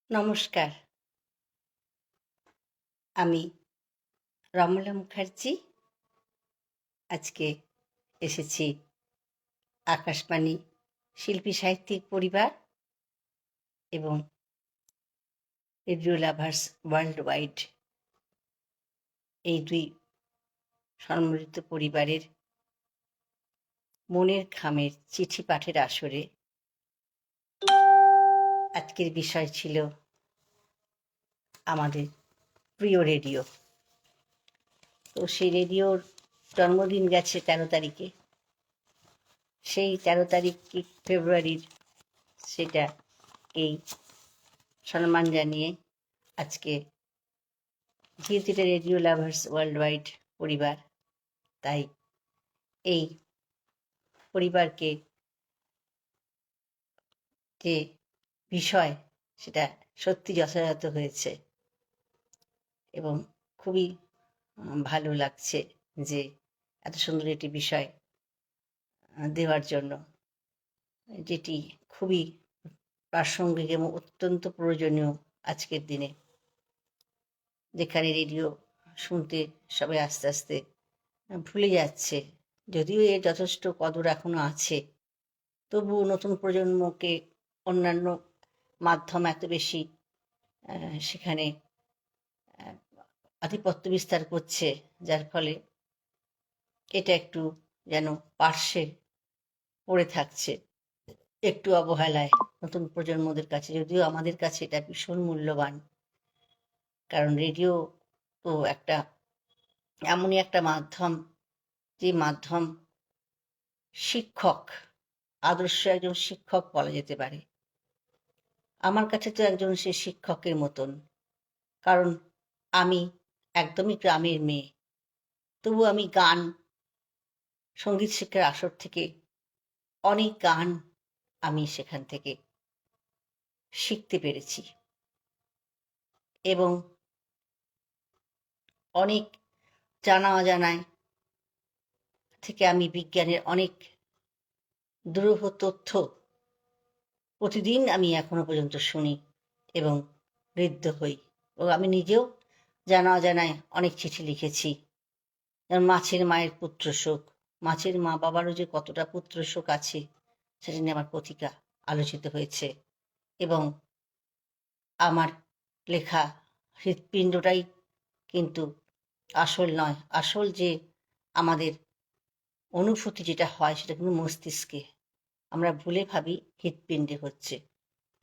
নমস্কার, আমি রমলা মুখার্জি। আজকে এসেছি আকাশবাণী শিল্পী সাহিত্যিক পরিবার এবং রেডিও লাভার্স ওয়ার্ল্ড ওয়াইড এই দুই সম্মিলিত পরিবারের মনের খামের চিঠি পাঠের আসরে আজকের বিষয় ছিল আমাদের প্রিয় রেডিও। তো সেই রেডিওর জন্মদিন গেছে 13 তারিখে। সেই 13 তারিখ ফেব্রুয়ারির সেটা এই সম্মান জানিয়ে আজকে যেহেতু এটা রেডিও লাভার্স ওয়ার্ল্ড ওয়াইড পরিবার, তাই এই পরিবারকে যে বিষয় সেটা সত্যি যথাযথ হয়েছে এবং খুবই ভালো লাগছে যে এত সুন্দর একটি বিষয় দেওয়ার জন্য, যেটি খুবই প্রাসঙ্গিক এবং অত্যন্ত প্রয়োজনীয় আজকের দিনে, যেখানে রেডিও শুনতে সবাই আস্তে আস্তে ভুলে যাচ্ছে। যদিও এর যথেষ্ট কদর এখনো আছে, তবুও নতুন প্রজন্মকে অন্যান্য মাধ্যম এত বেশি সেখানে আধিপত্য বিস্তার করছে, যার ফলে এটা একটু যেন পার্শ্বে পড়ে থাকছে, একটু অবহেলায় নতুন প্রজন্মদের কাছে। যদিও আমাদের কাছে এটা ভীষণ মূল্যবান, কারণ রেডিও তো একটা এমনই একটা মাধ্যম, যে মাধ্যম শিক্ষক, আদর্শ একজন শিক্ষক বলা যেতে পারে। আমার কাছে তো একজন সে শিক্ষকের মতন, কারণ আমি একদমই গ্রামের মেয়ে, তবু আমি গান, সঙ্গীত শিক্ষার আসর থেকে অনেক গান আমি সেখান থেকে শিখতে পেরেছি এবং অনেক জানা অজানায় থেকে আমি বিজ্ঞানের অনেক দুরূহ তথ্য প্রতিদিন আমি এখনো পর্যন্ত শুনি এবং ঋদ্ধ হই। ও আমি নিজেও জানা অজানায় অনেক চিঠি লিখেছি, যেমন মাছের মায়ের পুত্র শোক, মাছের মা বাবারও যে কতটা পুত্র শোক আছে সেটা নিয়ে আমার পত্রিকা আলোচিত হয়েছে। এবং আমার লেখা হৃৎপিণ্ডটাই কিন্তু আসল নয়, আসল যে আমাদের অনুভূতি যেটা হয় সেটা কিন্তু মস্তিষ্কে। আমরা ভুলে ভাবি হৃৎপিণ্ডে হচ্ছে,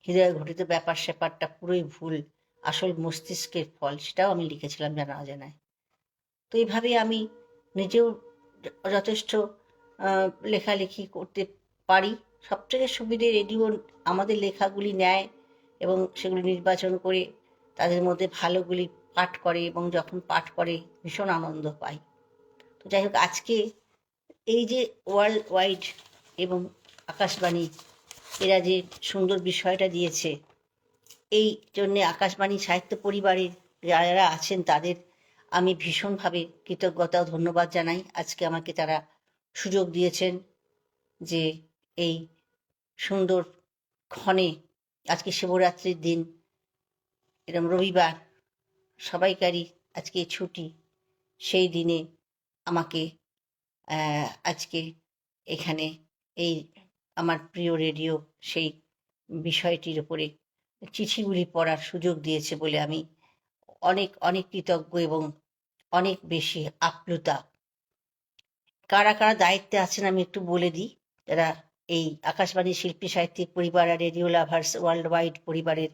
হৃদয় ঘটিত ব্যাপার স্যাপারটা পুরোই ভুল, আসল মস্তিষ্কের ফল। সেটাও আমি লিখেছিলাম জানা অজানায়। তো এইভাবে আমি নিজেও যথেষ্ট লেখালেখি করতে পারি। সবথেকে সুবিধে রেডিও আমাদের লেখাগুলি নেয় এবং সেগুলি নির্বাচন করে তাদের মধ্যে ভালোগুলি পাঠ করে, এবং যখন পাঠ করে ভীষণ আনন্দ পাই। তো যাই হোক, আজকে এই যে ওয়ার্ল্ড ওয়াইড এবং আকাশবাণী এরা যে সুন্দর বিষয়টা দিয়েছে, এই জন্যে আকাশবাণী সাহিত্য পরিবারের যারা আছেন তাদের আমি ভীষণভাবে কৃতজ্ঞতা ও ধন্যবাদ জানাই। আজকে আমাকে তারা সুযোগ দিয়েছেন যে এই সুন্দর ক্ষণে, আজকে শিবরাত্রির দিন, এরকম রবিবার, সবাইকারই আজকে ছুটি, সেই দিনে আমাকে আজকে এখানে এই আমার প্রিয় রেডিও সেই বিষয়টির উপরে চিঠিগুলি পড়ার সুযোগ দিয়েছে বলে আমি অনেক অনেক কৃতজ্ঞ এবং অনেক বেশি আপ্লুতা। কারা কারা দায়িত্বে আছেন আমি একটু বলে দিই। যারা এই আকাশবাণী শিল্পী সাহিত্যিক পরিবার আর রেডিও লাভার্স ওয়ার্ল্ড ওয়াইড পরিবারের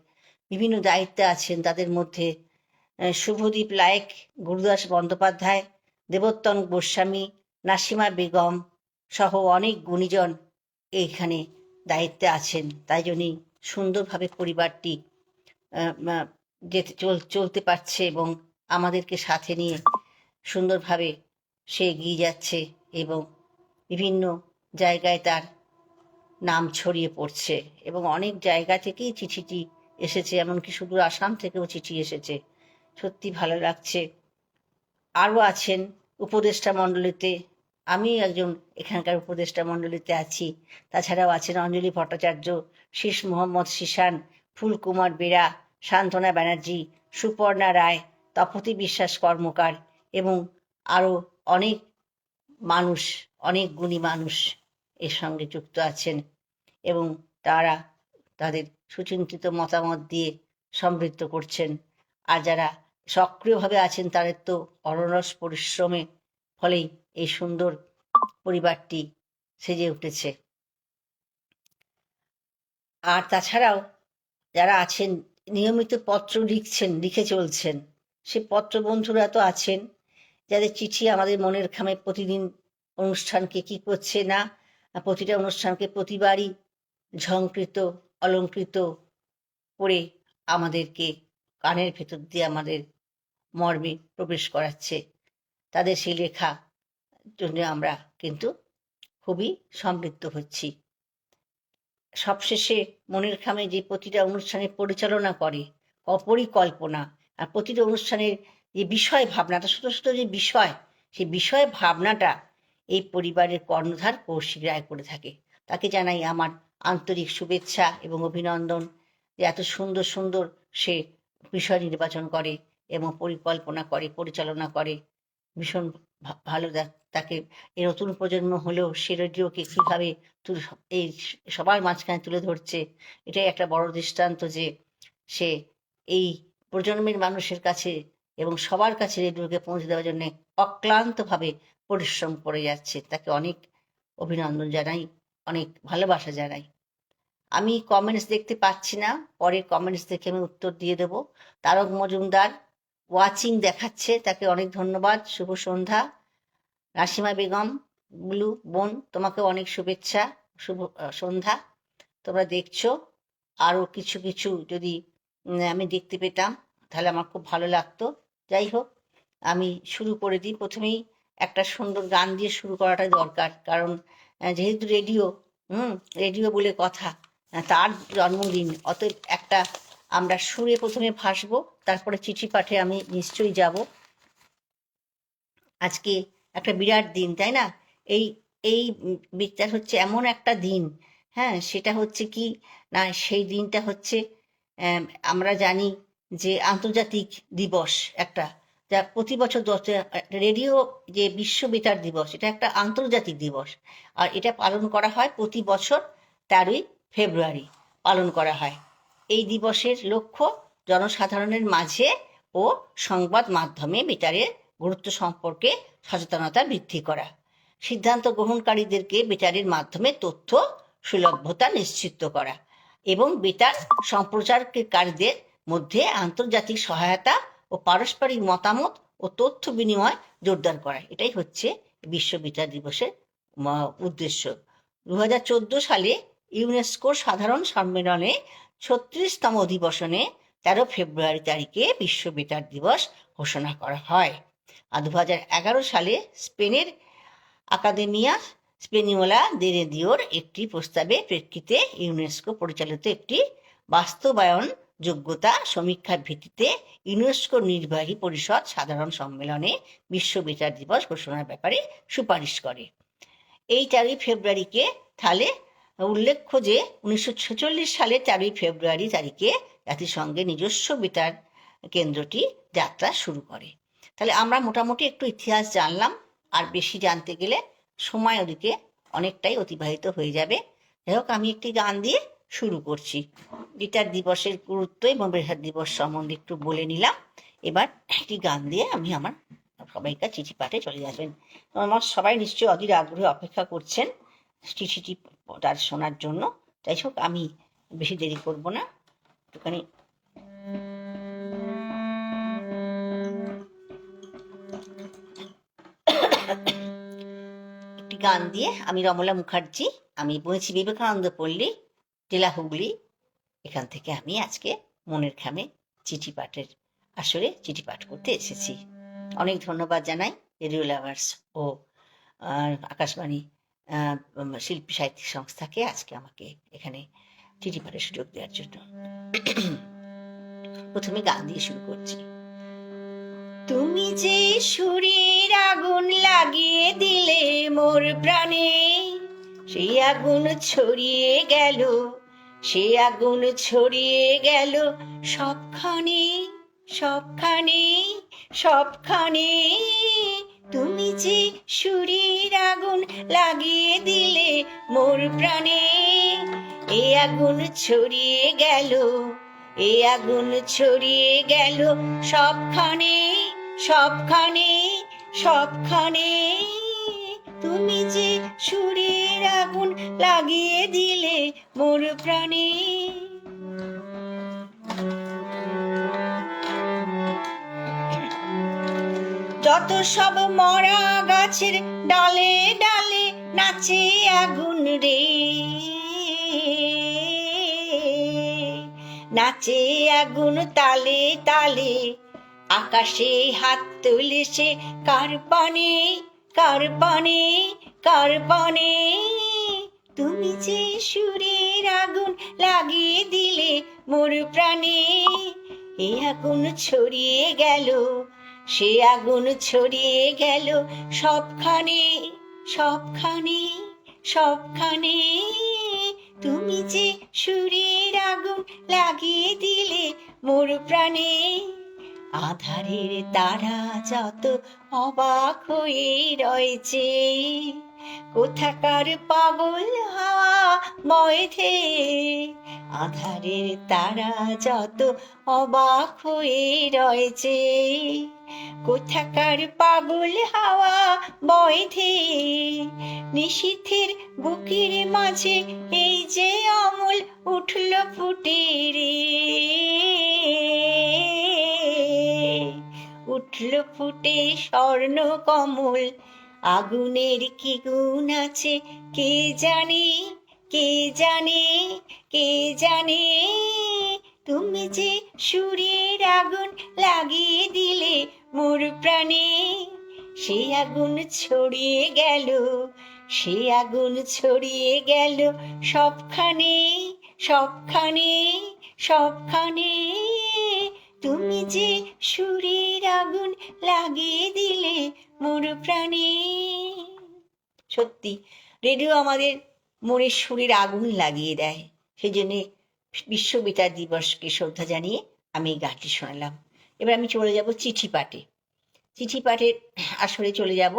বিভিন্ন দায়িত্বে আছেন, তাদের মধ্যে শুভদীপ লায়েক, গুরুদাস বন্দ্যোপাধ্যায়, দেবোত্তম গোস্বামী, নাসিমা বেগম সহ অনেক গুণীজন এইখানে দায়িত্বে আছেন। তাই জন্যই সুন্দরভাবে পরিবারটি চলতে পারছে এবং আমাদেরকে সাথে নিয়ে সুন্দরভাবে সে এগিয়ে যাচ্ছে এবং বিভিন্ন জায়গায় তার নাম ছড়িয়ে পড়ছে এবং অনেক জায়গা থেকেই চিঠিটি এসেছে, এমনকি সুদূর আসাম থেকেও চিঠি এসেছে। সত্যি ভালো লাগছে। আরও আছেন উপদেষ্টা মণ্ডলীতে, আমি একজন এখানকার উপদেষ্টা মণ্ডলীতে আছি। তাছাড়াও আছেন অঞ্জলি ভট্টাচার্য, শীষ মোহাম্মদ শিশান, ফুলকুমার বেরা, সান্ত্বনা ব্যানার্জি, সুপর্ণা রায়, তপতী বিশ্বাস কর্মকার এবং আরও অনেক মানুষ, অনেক গুণী মানুষ এর সঙ্গে যুক্ত আছেন এবং তারা তাদের সুচিন্তিত মতামত দিয়ে সমৃদ্ধ করছেন। আর যারা সক্রিয়ভাবে আছেন তাদের তো অরনস পরিশ্রমে ফলেই এই সুন্দর পরিবারটি সেজে উঠেছে। আর তাছাড়াও যারা আছেন নিয়মিত পত্র লিখে চলছেন, সে পত্র বন্ধুরা তো আছেন, যাদের চিঠি আমাদের মনের খামে প্রতিদিন অনুষ্ঠানকে কি করছে না, প্রতিটা অনুষ্ঠানকে প্রতিবারই ঝংকৃত অলঙ্কৃত করে আমাদেরকে কানের ভেতর দিয়ে আমাদের মর্মে প্রবেশ করাচ্ছে। তাদের সেই লেখা জন্য আমরা কিন্তু খুবই সমৃদ্ধ হচ্ছি। সবশেষে মনের খামে যে প্রতিটা অনুষ্ঠানের পরিচালনা করে, অপরিকল্পনা, আর প্রতিটা অনুষ্ঠানের যে বিষয় ভাবনাটা, ছোট ছোট যে বিষয়, সেই বিষয় ভাবনাটা এই পরিবারের কর্ণধার কৌশিক রায় করে থাকে। তাকে জানাই আমার আন্তরিক শুভেচ্ছা এবং অভিনন্দন যে এত সুন্দর সুন্দর সে বিষয় নির্বাচন করে এবং পরিকল্পনা করে, পরিচালনা করে। ভীষণ ভালো তাকে এই নতুন প্রজন্ম হলেও সে রেডিওকে কীভাবে এই সবার মাঝখানে তুলে ধরছে, এটাই একটা বড় দৃষ্টান্ত যে সে এই প্রজন্মের মানুষের কাছে এবং সবার কাছে রেডিওকে পৌঁছে দেওয়ার জন্য অক্লান্তভাবে পরিশ্রম করে যাচ্ছে। তাকে অনেক অভিনন্দন জানাই, অনেক ভালোবাসা জানাই। আমি কমেন্টস দেখতে পাচ্ছি না, পরে কমেন্টস দেখে আমি উত্তর দিয়ে দেব। তারক মজুমদার ওয়াচিং দেখাচ্ছে, তাকে অনেক ধন্যবাদ, শুভ সন্ধ্যা। নাসিমা বেগম ব্লু বোন, তোমাকে অনেক শুভেচ্ছা, শুভ সন্ধ্যা। তোমরা দেখছো, আরও কিছু কিছু যদি আমি দেখতে পেতাম তাহলে আমার খুব ভালো লাগতো। যাই হোক, আমি শুরু করে দিই। প্রথমেই একটা সুন্দর গান দিয়ে শুরু করাটা দরকার, কারণ যেহেতু রেডিও বলে কথা, তার জন্মদিন, অতএব একটা আমরা সুরে প্রথমে ভাসবো, তারপরে চিঠি পাঠে আমি নিশ্চয়ই যাব। আজকে একটা বিরাট দিন, তাই না? এই এই বিচার হচ্ছে এমন একটা দিন, হ্যাঁ, সেটা হচ্ছে কি না, সেই দিনটা হচ্ছে আমরা জানি যে আন্তর্জাতিক দিবস একটা, যা প্রতি বছর রেডিও যে বিশ্ব বেতার দিবস, এটা একটা আন্তর্জাতিক দিবস। আর এটা পালন করা হয় প্রতি বছর 13ই ফেব্রুয়ারি পালন করা হয়। এই দিবসের লক্ষ্য জনসাধারণের মাঝে ও সংবাদ মাধ্যমে বেতারের গুরুত্ব সম্পর্কে সচেতনতা বৃদ্ধি করা, সিদ্ধান্ত গ্রহণকারীদেরকে বেতারের মাধ্যমে তথ্য সুলভ্যতা নিশ্চিত করা এবং বেতার সম্প্রচারকারীদের মধ্যে আন্তর্জাতিক সহায়তা ও পারস্পরিক মতামত ও তথ্য বিনিময় জোরদার করা। এটাই হচ্ছে বিশ্ব বেতার দিবসের উদ্দেশ্য। 2014 সালে ইউনেস্কোর সাধারণ সম্মেলনে 36তম অধিবেশনে 13 ফেব্রুয়ারি তারিখে বিশ্ব বেতার দিবস ঘোষণা করা হয়। আর 2011 সালে স্পেনের আকাদেমিয়া স্পেনিওলা দে রেডিওর একটি প্রস্তাবের প্রেক্ষিতে ইউনেস্কো পরিচালিত একটি বাস্তবায়ন যোগ্যতা সমীক্ষার ভিত্তিতে ইউনেস্কোর নির্বাহী পরিষদ সাধারণ সম্মেলনে বিশ্ব বেতার দিবস ঘোষণার ব্যাপারে সুপারিশ করে। এই 13 ফেব্রুয়ারিকে তাহলে উল্লেখ্য যে 1946 সালে 13 ফেব্রুয়ারি তারিখে জাতিসংঘের নিজস্ব বেতার কেন্দ্রটি যাত্রা শুরু করে। তাহলে আমরা মোটামুটি একটু ইতিহাস জানলাম, আর বেশি জানতে গেলে সময় ওদিকে অনেকটাই অতিবাহিত হয়ে যাবে। যাই হোক, আমি একটি গান দিয়ে শুরু করছি। বেতার দিবসের গুরুত্ব এবং বেতার দিবস সম্বন্ধে একটু বলে নিলাম। এবার একটি গান দিয়ে আমি আমার সবাইকার চিঠি পাঠে চলে যাবেন। আমার সবাই নিশ্চয়ই অধীর আগ্রহে অপেক্ষা করছেন চিঠিটি তার শোনার জন্য। যাই হোক, আমি বেশি দেরি করব না, একটুখানি একটি গান দিয়ে। আমি রমলা মুখার্জি, আমি বলেছি বিবেকানন্দ পল্লী, জেলা হুগলি। এখান থেকে আমি আজকে মনের খামে চিঠি পাঠের আসরে চিঠি পাঠ করতে এসেছি। অনেক ধন্যবাদ জানাই রেডিও লাভার্স ও আকাশবাণী শিল্পী সাহিত্যিক সংস্থাকে আজকে আমাকে এখানে চিঠি পাঠের সুযোগ দেওয়ার জন্য। প্রথমে গান দিয়ে শুরু করছি। তুমি যে সুরের আগুন লাগিয়ে দিলে মোর প্রাণে, সেই আগুন ছড়িয়ে গেল সে আগুন ছড়িয়ে গেল সবখানে, সবখানে, সবখানে। তুমি যে সুরের আগুন লাগিয়ে দিলে মোর প্রাণে। এ আগুন ছড়িয়ে গেল, এ আগুন ছড়িয়ে গেল সবখানে, সবখানে, সবখানে। তুমি যে সুরের আগুন লাগিয়ে দিলে মোর প্রাণে। যত সব মরা গাছের ডালে ডালে নাচে আগুন রে, নাচে আগুন তালে তালে। আকাশে হাত তুলে সে কার পানে, কার পানে, কার পানে। তুমি যে সুরের আগুন লাগিয়ে দিলে মোর প্রাণে। এ আগুন ছড়িয়ে গেল, সে আগুন ছড়িয়ে গেল সবখানে, সবখানে, সবখানে। তুমি যে সুরের আগুন লাগিয়ে দিলে মোর প্রাণে। আধারের তারা যত অবাক হয়ে রয়েছে, কোথাকার পাগল হাওয়া বইছে। আধারের তারা যত অবাক হয়ে রয়েছে, কোথাকার পাগল হাওয়া বইছে। নিশীথের বুকের মাঝে এই যে অমল উঠল ফুটে রে, উঠল ফুটে স্বর্ণ কমল। আগুনের কি গুণ আছে কে জানে, কে জানে, কে জানে। তুমি যে সুরের আগুন লাগিয়ে দিলে মোর প্রাণে। সে আগুন ছড়িয়ে গেল, সে আগুন ছড়িয়ে গেল সবখানে, সবখানে, সবখানে। তুমি যে সুরের আগুন লাগিয়ে দিলে মোর প্রাণে। সত্যি রেডিও আমাদের মনের সুরের আগুন লাগিয়ে দেয়। সেই জন্যে বিশ্ব বেতার দিবসকে শ্রদ্ধা জানিয়ে আমি এই গানটি শোনালাম। এবার আমি চলে যাব চিঠি পাঠে। চিঠি পাঠের আসরে চলে যাব,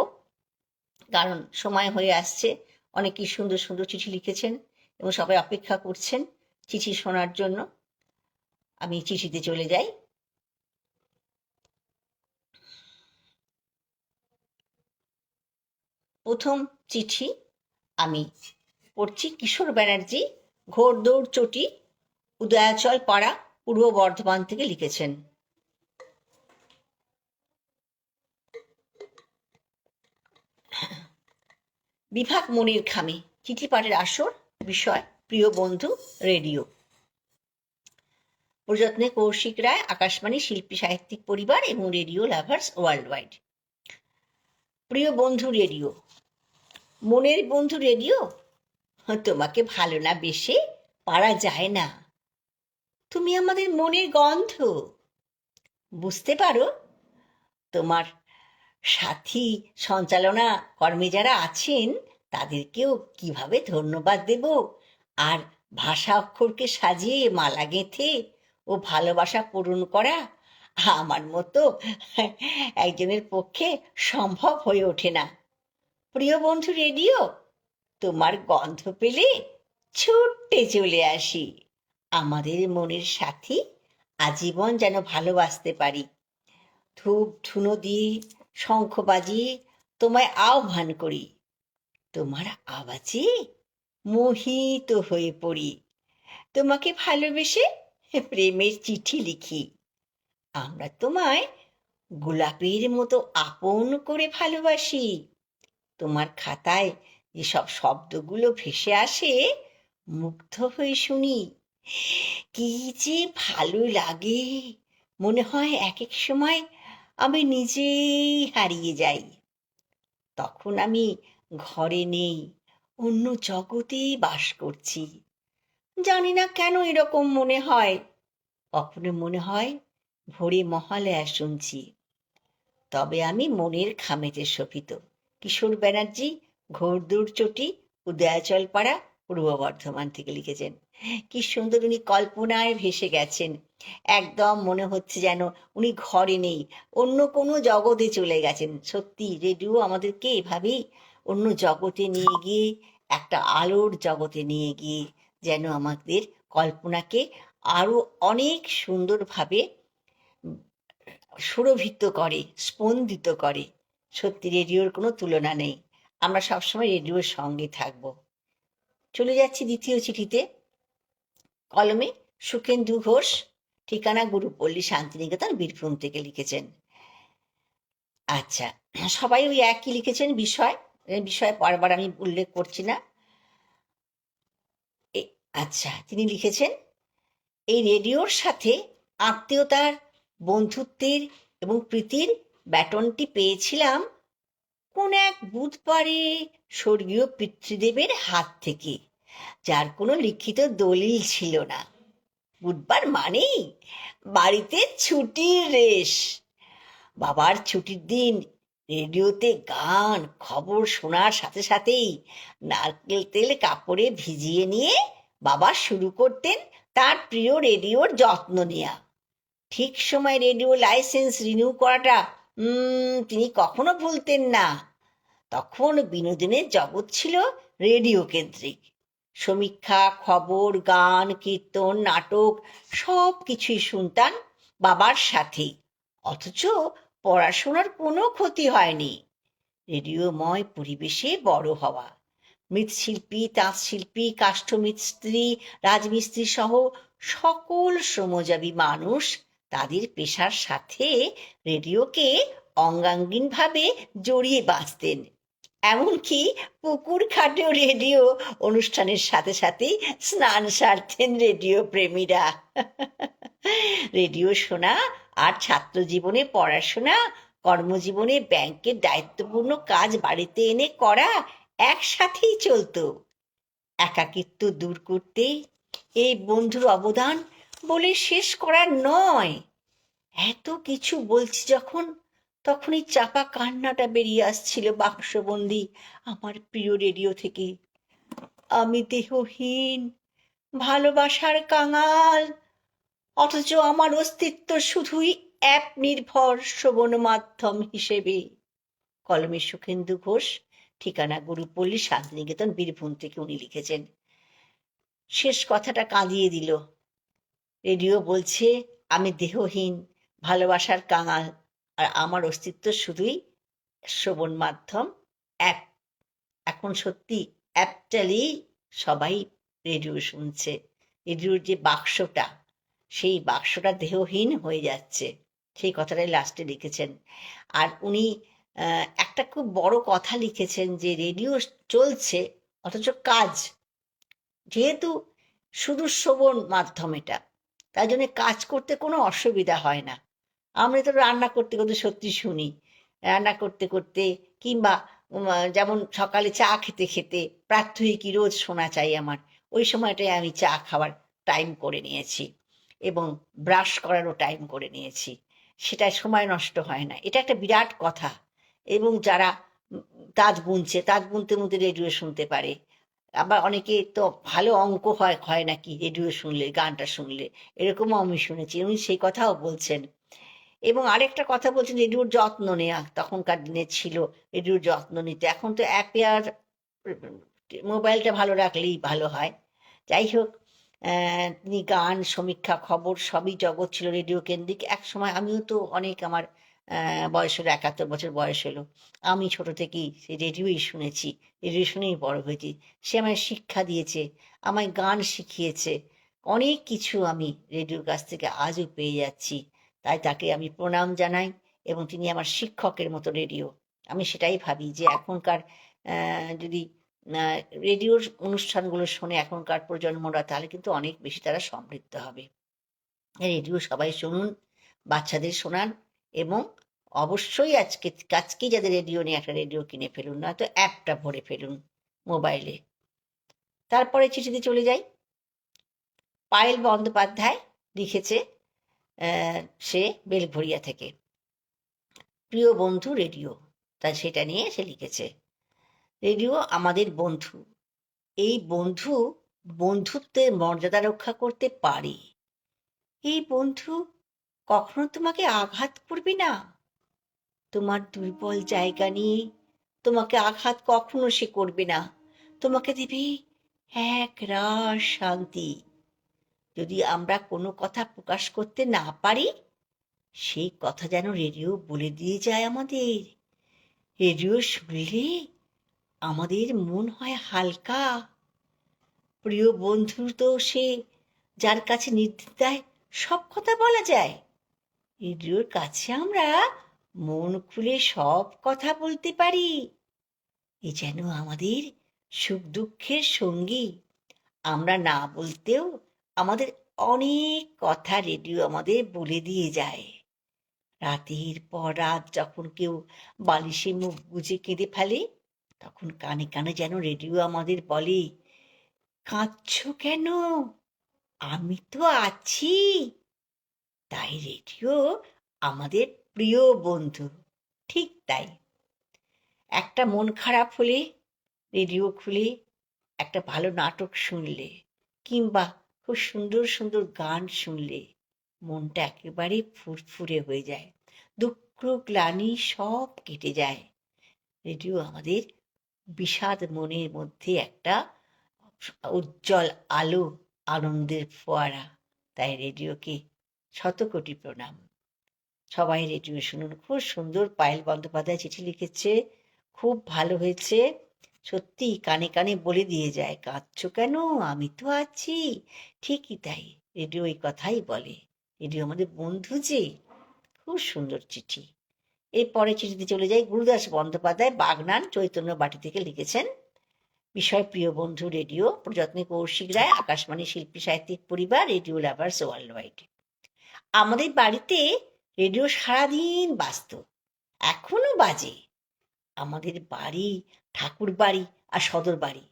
কারণ সময় হয়ে আসছে। অনেকেই সুন্দর সুন্দর চিঠি লিখেছেন এবং সবাই অপেক্ষা করছেন চিঠি শোনার জন্য। আমি চিঠিতে চলে যাই। প্রথম চিঠি আমি পড়ছি। কিশোর ব্যানার্জি, ঘোড়দৌড় চটি, উদয়াচল পাড়া, পূর্ব বর্ধমান থেকে লিখেছেন। বিভাগ মনির খামে, চিঠি পাঠের আসর, বিষয় প্রিয় বন্ধু রেডিও। প্রযত্নে কৌশিক রায়, আকাশবাণী শিল্পী সাহিত্যিক পরিবার এবং রেডিও লাভার্স ওয়ার্ল্ড ওয়াইড। প্রিয় বন্ধু রেডিও, মনের বন্ধু রেডিও, তোমাকে ভালো না বেশে পারা যায় না। তুমি আমাদের মনের গন্ধ। বুঝতে পারো, তোমার সাথী সঞ্চালনা কর্মে যারা আছেন তাদেরকেও কিভাবে ধন্যবাদ দেব। আর ভাষা অক্ষরকে সাজিয়ে মালা গেঁথে ও ভালোবাসা পূরণ করা আমার মতো একজনের পক্ষে সম্ভব হয়ে ওঠে না। প্রিয় বন্ধু রেডিও, তোমার গন্ধ পেলে ছুটে চলে আসি। আমাদের মনের সাথী আজীবন যেন ভালোবাসতে পারি। ধূপ ধুনো দিয়ে, শঙ্খ বাজিয়ে তোমায় আহ্বান করি। তোমার আওয়াজে মোহিত হয়ে পড়ি। তোমাকে ভালোবেসে প্রেমের চিঠি লিখি। আমরা তোমায় গোলাপের মতো আপন করে ভালোবাসি। তোমার খাতায় যেসব শব্দগুলো ভেসে আসে মুগ্ধ হয়ে শুনি। কি যে ভালো লাগে, মনে হয় এক এক সময় আমি নিজেই হারিয়ে যাই। তখন আমি ঘরে নেই, অন্য জগতেই বাস করছি। জানি না কেন এরকম মনে হয়। কখনো মনে হয় ভোরে মহালয়া শুনছি। তবে আমি মনের খামেতে শোভিত। কিশোর ব্যানার্জি, ঘোড়দৌড় চটি, উদয়াচল পাড়া, পূর্ব বর্ধমান থেকে লিখেছেন। কি সুন্দর উনি কল্পনায় ভেসে গেছেন। একদম মনে হচ্ছে যেন উনি ঘরে নেই, অন্য কোনো জগতে চলে গেছেন। সত্যি রেডিও আমাদেরকে এভাবেই অন্য জগতে নিয়ে গিয়ে, একটা আলোর জগতে নিয়ে গিয়ে যেন আমাদের কল্পনাকে আরো অনেক সুন্দরভাবে সুরভিত করে, স্পন্দিত করে। সত্যি রেডিওর কোনো তুলনা নেই। আমরা সবসময় রেডিওর সঙ্গে থাকব। চলে যাচ্ছি দ্বিতীয় চিঠিতে। কলমে সুখেন্দু ঘোষ, ঠিকানা গুরুপল্লী, শান্তিনিকেতন, বীরভূম থেকে লিখেছেন। আচ্ছা, সবাই ওই একই লিখেছেন বিষয়। বিষয় বারবার আমি উল্লেখ করছি না। আচ্ছা, তিনি লিখেছেন, এই রেডিওর সাথে আত্মীয়তার, বন্ধুত্বের এবং প্রীতির ব্যাটনটি পেয়েছিলাম কোন এক বুধবারে স্বর্গীয় পিতৃদেবের হাত থেকে, যার কোনো লিখিত দলিল ছিল না। বুধবার মানেই বাড়িতে ছুটির রেশ। বাবার ছুটির দিন রেডিওতে গান, খবর শোনার সাথে সাথেই নারকেল তেল কাপড়ে ভিজিয়ে নিয়ে বাবা শুরু করতেন তার প্রিয় রেডিওর যত্ন নেয়া। ঠিক সময় রেডিও লাইসেন্স রিনিউ করাটা তিনি কখনো ভুলতেন না। তখন বিনোদনের জগৎ ছিল রেডিও কেন্দ্রিক। সমীক্ষা, খবর, গান, কীর্তন, নাটক সব কিছুই শুনতাম বাবার সাথেই। অথচ পড়াশোনার কোনো ক্ষতি হয়নি। রেডিওময় পরিবেশে বড় হওয়া। মৃৎশিল্পী, তাঁতশিল্পী, কাষ্ঠমিস্ত্রি, রাজমিস্ত্রি সহ সকল শ্রমজীবী মানুষ তাদের পেশার সাথে রেডিওকে অঙ্গাঙ্গিনভাবে জড়িয়ে বাঁচতেন। এমনকি পুকুর ঘাটেও রেডিও অনুষ্ঠানের সাথে সাথেই স্নান সারতেন রেডিও প্রেমীরা। রেডিও শোনা আর ছাত্র জীবনে পড়াশোনা, কর্মজীবনে ব্যাংকের দায়িত্বপূর্ণ কাজ বাড়িতে এনে করা একসাথেই চলতো। একাকিত্ব দূর করতে এই বন্ধুর অবদান বলে শেষ করার নয়। এত কিছু বলছি যখন, তখনই চাপা কান্নাটা বেরিয়ে আসছিল বাক্সবন্দি আমার প্রিয় রেডিও থেকে। আমি দেহহীন, ভালোবাসার কাঙাল, অথচ আমার অস্তিত্ব শুধুই অ্যাপ নির্ভর শ্রবণ মাধ্যম হিসেবে। কলমে সুখেন্দু ঘোষ, ঠিকানা গুরুপল্লী, শান্তিনিকেতন, বীরভূম থেকে উনি লিখেছেন। শেষ কথাটা কাঁদিয়ে দিল। রেডিও বলছে আমি দেহহীন, ভালোবাসার কাঙাল, আর আমার অস্তিত্ব শুধুই শ্রবণ মাধ্যম, অ্যাপ। এখন সত্যি অ্যাপটালি সবাই রেডিও শুনছে। রেডিওর যে বাক্সটা, সেই বাক্সটা দেহহীন হয়ে যাচ্ছে, সেই কথাটাই লাস্টে লিখেছেন। আর উনি একটা খুব বড় কথা লিখেছেন যে রেডিও চলছে অথচ কাজ, যেহেতু শুধু শ্রবণ মাধ্যম এটা, তাই জন্য কাজ করতে কোনো অসুবিধা হয় না। আমরা তো রান্না করতে করতে সত্যি শুনি, রান্না করতে করতে, কিংবা যেমন সকালে চা খেতে খেতে প্রাত্যহিকই রোজ শোনা চাই আমার, ওই সময়টায় আমি চা খাওয়ার টাইম করে নিয়েছি এবং ব্রাশ করারও টাইম করে নিয়েছি। সেটায় সময় নষ্ট হয় না, এটা একটা বিরাট কথা। এবং যারা তাঁত বুনছে, তাঁত বুনতে বুনতে রেডিও শুনতে পারে। আবার অনেকে তো ভালো অঙ্ক হয় হয় নাকি রেডিও শুনলে, গানটা শুনলে, এরকমও আমি শুনেছি, উনি সেই কথাও বলছেন। এবং আরেকটা কথা বলছেন রেডিওর যত্ন নেওয়া, তখনকার দিনে ছিল রেডিওর যত্ন নিতে। এখন তো অ্যাপে আর মোবাইলটা ভালো রাখলেই ভালো হয়। যাই হোক, তিনি গান, সমীক্ষা, খবর সবই জগৎ ছিল রেডিও কেন্দ্রিক। এক সময় আমিও তো অনেক, আমার বয়স হলো 71 বছর বয়স হলো, আমি ছোট থেকেই সেই রেডিওই শুনেছি, রেডিও শুনেই বড় হয়েছি। সে আমায় শিক্ষা দিয়েছে, আমায় গান শিখিয়েছে, অনেক কিছু আমি রেডিওর কাছ থেকে আজও পেয়ে যাচ্ছি। তাই তাকে আমি প্রণাম জানাই, এবং তিনি আমার শিক্ষকের মতো রেডিও। আমি সেটাই ভাবি যে এখনকার যদি রেডিওর অনুষ্ঠানগুলো শোনে এখনকার প্রজন্মরা, তাহলে কিন্তু অনেক বেশি তারা সমৃদ্ধ হবে। রেডিও সবাই শুনুন, বাচ্চাদের শোনান, এবং অবশ্যই আজকেই যাদের রেডিও নেই একটা রেডিও কিনে ফেলুন, নয়তো অ্যাপটা ভরে ফেলুন মোবাইলে। তারপরে চিঠিতে চলে যাই। পায়েল বন্দ্যোপাধ্যায় লিখেছে, সে বেলঘরিয়া থেকে। প্রিয় বন্ধু রেডিও, তাই সেটা নিয়ে সে লিখেছে। রেডিও আমাদের বন্ধু। এই বন্ধু বন্ধুত্বের মর্যাদা রক্ষা করতে পারে। এই বন্ধু কখনো তোমাকে আঘাত করবে না। তোমার দুর্বল জায়গা নিয়ে তোমাকে আঘাত কখনো সে করবে না। তোমাকে দেবে এক রাস শান্তি। যদি আমরা কোনো কথা প্রকাশ করতে না পারি, সেই কথা যেন রেডিও বলে দিয়ে যায় আমাদের। রেডিও শুনলে আমাদের মন হয় হালকা। প্রিয় বন্ধু তো সে যার কাছে নির্দ্বিধায় সব কথা বলা যায়। রেডিওর কাছে আমরা মন খুলে সব কথা বলতে পারি। এ যেন আমাদের সুখ দুঃখের সঙ্গী। আমরা না বলতেও আমাদের অনেক কথা রেডিও আমাদের বলে দিয়ে যায়। রাতের পর রাত যখন কেউ বালিশে মুখ গুজে কেঁদে ফেলে, তখন কানে কানে যেন রেডিও আমাদের বলে, কাঁদছ কেন, আমি তো আছি। তাই রেডিও আমাদের প্রিয় বন্ধু। ঠিক তাই। একটা মন খারাপ হলে রেডিও খুলে একটা ভালো নাটক শুনলে, কিংবা খুব সুন্দর সুন্দর গান শুনলে মনটা একেবারে ফুরফুরে হয়ে যায়। দুঃখ গ্লানি সব কেটে যায়। রেডিও আমাদের বিষাদ মনের মধ্যে একটা উজ্জ্বল আলো, আনন্দের ফোয়ারা। তাই রেডিওকে শতকোটি প্রণাম। সবাই রেডিও শুনুন। খুব সুন্দর পায়েল বন্দ্যোপাধ্যায় চিঠি লিখেছে, খুব ভালো হয়েছে। সত্যি কানে কানে বলে দিয়ে যায়, কাঁদছো কেন, আমি তো আছি। ঠিকই তাই, রেডিও এই কথাই বলে। রেডিও আমাদের বন্ধু যে। খুব সুন্দর চিঠি। এরপরে চিঠিতে চলে যাই। গুরুদাস বন্দ্যোপাধ্যায় বাগনান চৈতন্য বাটি থেকে লিখেছেন। বিষয় প্রিয় বন্ধু রেডিও। প্রযত্নে কৌশিক রায়, আকাশবাণী শিল্পী সাহিত্যিক পরিবার, রেডিও লাভার্স ওয়ার্ল্ড ওয়াইড। আমাদের বাড়িতে রেডিও সারাদিন বাজত, এখনো বাজে। আমাদের বাড়ি ঠাকুর বাড়ি আর সদর বাড়ি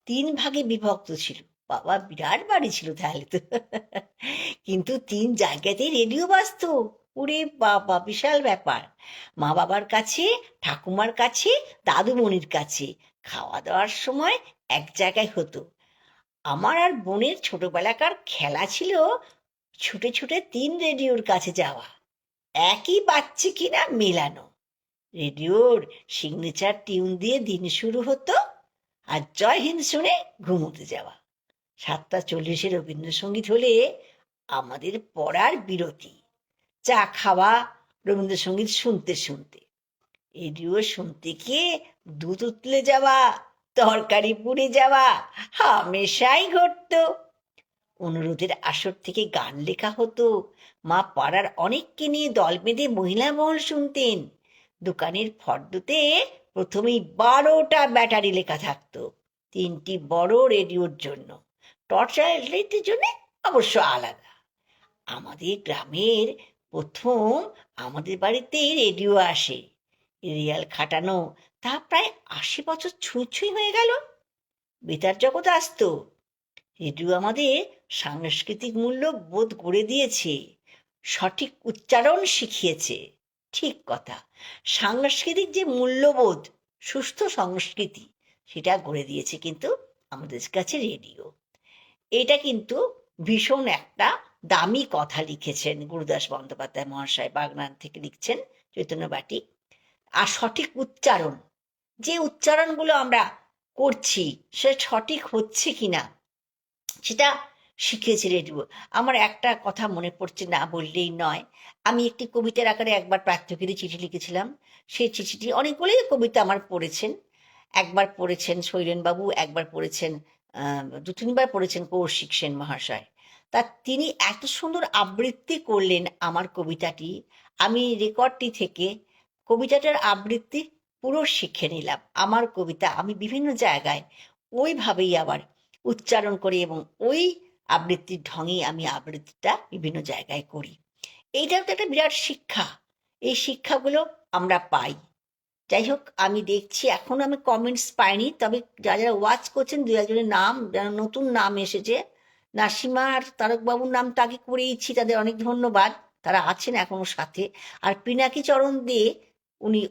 3 ভাগে বিভক্ত ছিল। বাবা, বিরাট বাড়ি ছিল তাহলে তো। কিন্তু 3 জায়গাতেই রেডিও বাজতো। ওরে বাবা, বিশাল ব্যাপার। মা বাবার কাছে, ঠাকুমার কাছে, দাদুমণির কাছে। খাওয়া দাওয়ার সময় এক জায়গায় হতো। আমার আর বোনের ছোটবেলাকার খেলা ছিল ছুটে ছুটে 3 রেডিওর কাছে যাওয়া, একই বাজছে কিনা মেলানো। রেডিওর সিগনেচার টিউন দিয়ে দিন শুরু হতো, আর জয় হিন্দ শুনে ঘুমোতে যাওয়া। 7:40 রবীন্দ্রসঙ্গীত হলে আমাদের পড়ার বিরতি, চা খাওয়া, রবীন্দ্রসঙ্গীত শুনতে শুনতে। রেডিও শুনতে গিয়ে দুধ উতলে যাওয়া, তরকারি পুড়ে যাওয়া হামেশাই ঘটতো। অনুরোধের আসর থেকে গান লেখা হতো। মা পাড়ার অনেককে নিয়ে দল বেঁধে মহিলা মহল শুনতেন। দোকানের ফর্দতে প্রথমেই 12টা ব্যাটারি লেখা থাকতো, 3টি বড় রেডিওর জন্য, টর্চ লাইটের জন্য অবশ্য আলাদা। আমাদের গ্রামের প্রথম আমাদের বাড়িতে রেডিও আসে। রিয়াল খাটানো, তা প্রায় 80 বছর ছুঁই ছুঁই হয়ে গেল। বেতার জগৎ আসতো। রেডিও আমাদের সাংস্কৃতিক মূল্য বোধ করে দিয়েছে, সঠিক উচ্চারণ শিখিয়েছে। ঠিক কথা, সাংস্কৃতিক যে মূল্যবোধ, সুস্থ সংস্কৃতি, সেটা গড়ে দিয়েছে কিন্তু আমাদের কাছে রেডিও। এটা কিন্তু ভীষণ একটা দামি কথা লিখেছেন গুরুদাস বন্দ্যোপাধ্যায় মহাশয়, বাগনান থেকে লিখছেন, চৈতন্য বাটি। আর সঠিক উচ্চারণ, যে উচ্চারণগুলো আমরা করছি সে সঠিক হচ্ছে কিনা সেটা শিখিয়েছে রেডিও। আমার একটা কথা মনে পড়ছে, না বললেই নয়। আমি একটি কবিতার আকারে একবার প্রাত্যহিকী চিঠি লিখেছিলাম। সেই চিঠিটি অনেকগুলোই কবিতা আমার পড়েছেন। একবার পড়েছেন শৈলেনবাবু, একবার পড়েছেন 2-3 বার পড়েছেন কৌশিক সেন মহাশয়। তা তিনি এত সুন্দর আবৃত্তি করলেন আমার কবিতাটি। আমি রেকর্ডটি থেকে কবিতাটার আবৃত্তি পুরো শিখে নিলাম। আমার কবিতা আমি বিভিন্ন জায়গায় ওইভাবেই আবার উচ্চারণ করি এবং ওই আবৃত্তির ঢঙেই আমি আবৃত্তিটা বিভিন্ন জায়গায় করি। এইটাও তো একটা বিরাট শিক্ষা। এই শিক্ষাগুলো আমরা পাই। যাই হোক, আমি দেখছি এখনো আমি কমেন্টস পাইনি, তবে যারা যারা ওয়াচ করছেন 2-1জনের নাম, যারা নতুন নাম এসেছে, নাসিমা আর তারকবাবুর নামটা আগে করেইছি, তাদের অনেক ধন্যবাদ, তারা আছেন এখনো সাথে। আর পিনাকি চরণ দে,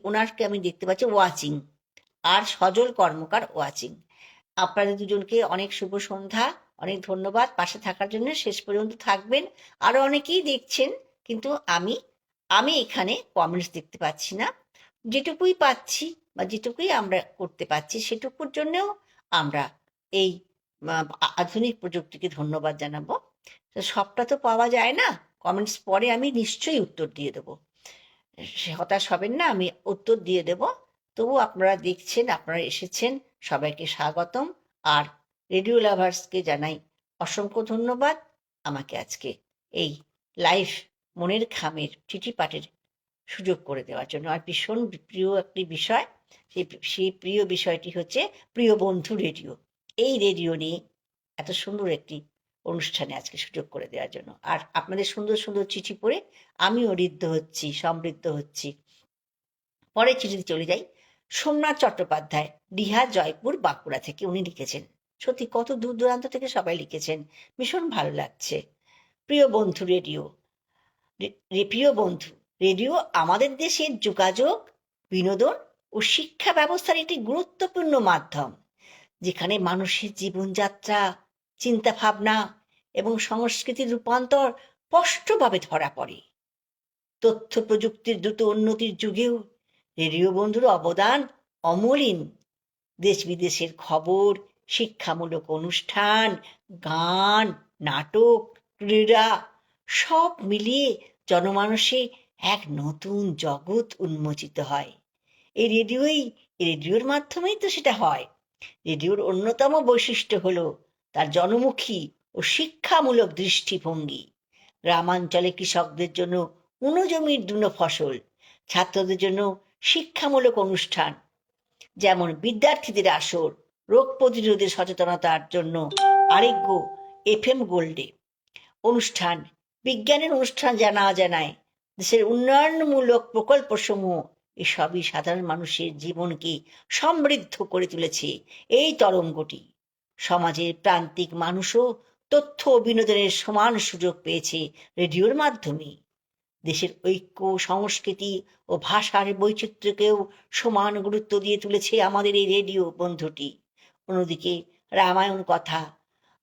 ওনারকে আমি দেখতে পাচ্ছি ওয়াচিং, আর সজল কর্মকার ওয়াচিং। আপনাদের দুজনকে অনেক শুভ সন্ধ্যা, অনেক ধন্যবাদ পাশে থাকার জন্য। শেষ পর্যন্ত থাকবেন। আরো অনেকেই দেখছেন, কিন্তু আমি এখানে কমেন্টস দেখতে পাচ্ছি না। যেটুকুই পাচ্ছি বা যেটুকুই আমরা করতে পারছি সেটুকুর জন্যও আমরা এই আধুনিক প্রযুক্তিকে ধন্যবাদ জানাবো। তো সবটা তো পাওয়া যায় না। কমেন্টস পরে আমি নিশ্চয়ই উত্তর দিয়ে দেবো, সে হতাশ হবেন না, আমি উত্তর দিয়ে দেব। তবু আপনারা দেখছেন, আপনারা এসেছেন, সবাইকে স্বাগতম। আর রেডিও লাভার্সকে জানাই অসংখ্য ধন্যবাদ আমাকে আজকে এই লাইভ মনের খামের চিঠি পাঠের সুযোগ করে দেওয়ার জন্য। আর ভীষণ প্রিয় একটি বিষয়, সেই প্রিয় বিষয়টি হচ্ছে প্রিয় বন্ধু রেডিও। এই রেডিও নিয়ে এত সুন্দর একটি অনুষ্ঠানে আজকে সুযোগ করে দেওয়ার জন্য। আর আপনাদের সুন্দর সুন্দর চিঠি পড়ে আমিও সমৃদ্ধ হচ্ছি। পরের চিঠিতে চলে যাই। সোমনাথ চট্টোপাধ্যায়, ডিহা, জয়পুর, বাঁকুড়া থেকে উনি লিখেছেন। সত্যি কত দূর দূরান্ত থেকে সবাই লিখেছেন, ভীষণ ভালো লাগছে। প্রিয় বন্ধু রেডিও, প্রিয় বন্ধু রেডিও আমাদের দেশের যোগাযোগ, বিনোদন ও শিক্ষা ব্যবস্থার একটি গুরুত্বপূর্ণ মাধ্যম, যেখানে মানুষের জীবনযাত্রা, চিন্তা ভাবনা এবং সংস্কৃতির রূপান্তর স্পষ্টভাবে ধরা পড়ে। তথ্য প্রযুক্তির দ্রুত উন্নতির যুগেও রেডিও বন্ধুর অবদান অমলিন। দেশ বিদেশের খবর, শিক্ষামূলক অনুষ্ঠান, গান, নাটক, ক্রীড়া সব মিলিয়ে জনমানসে এক নতুন জগৎ উন্মোচিত হয়। রেডিওর মাধ্যমেই তো সেটা হয়। রেডিওর অন্যতম বৈশিষ্ট্য হলো তার জনমুখী ও শিক্ষামূলক দৃষ্টিভঙ্গি। গ্রামাঞ্চলে কৃষকদের জন্য জমির দুনো ফসল, ছাত্রদের জন্য শিক্ষামূলক অনুষ্ঠান যেমন বিদ্যার্থীদের আসর, রোগ প্রতিরোধে সচেতনতার জন্য আরেক FM গোল্ডে অনুষ্ঠান, বিজ্ঞানের অনুষ্ঠান জানা অজানায়, দেশের উন্নয়নমূলক প্রকল্পসমূহ, এসবই সাধারণ মানুষের জীবনকে সমৃদ্ধ করে তুলেছে। এই তরঙ্গটি সমাজের প্রান্তিক মানুষও তথ্য ও বিনোদনের সমান সুযোগ পেয়েছে রেডিওর মাধ্যমে। দেশের ঐক্য, সংস্কৃতি ও ভাষার বৈচিত্র্যকেও সমান গুরুত্ব দিয়ে তুলেছে আমাদের এই রেডিও বন্ধুটি। অন্যদিকে রামায়ণ কথা,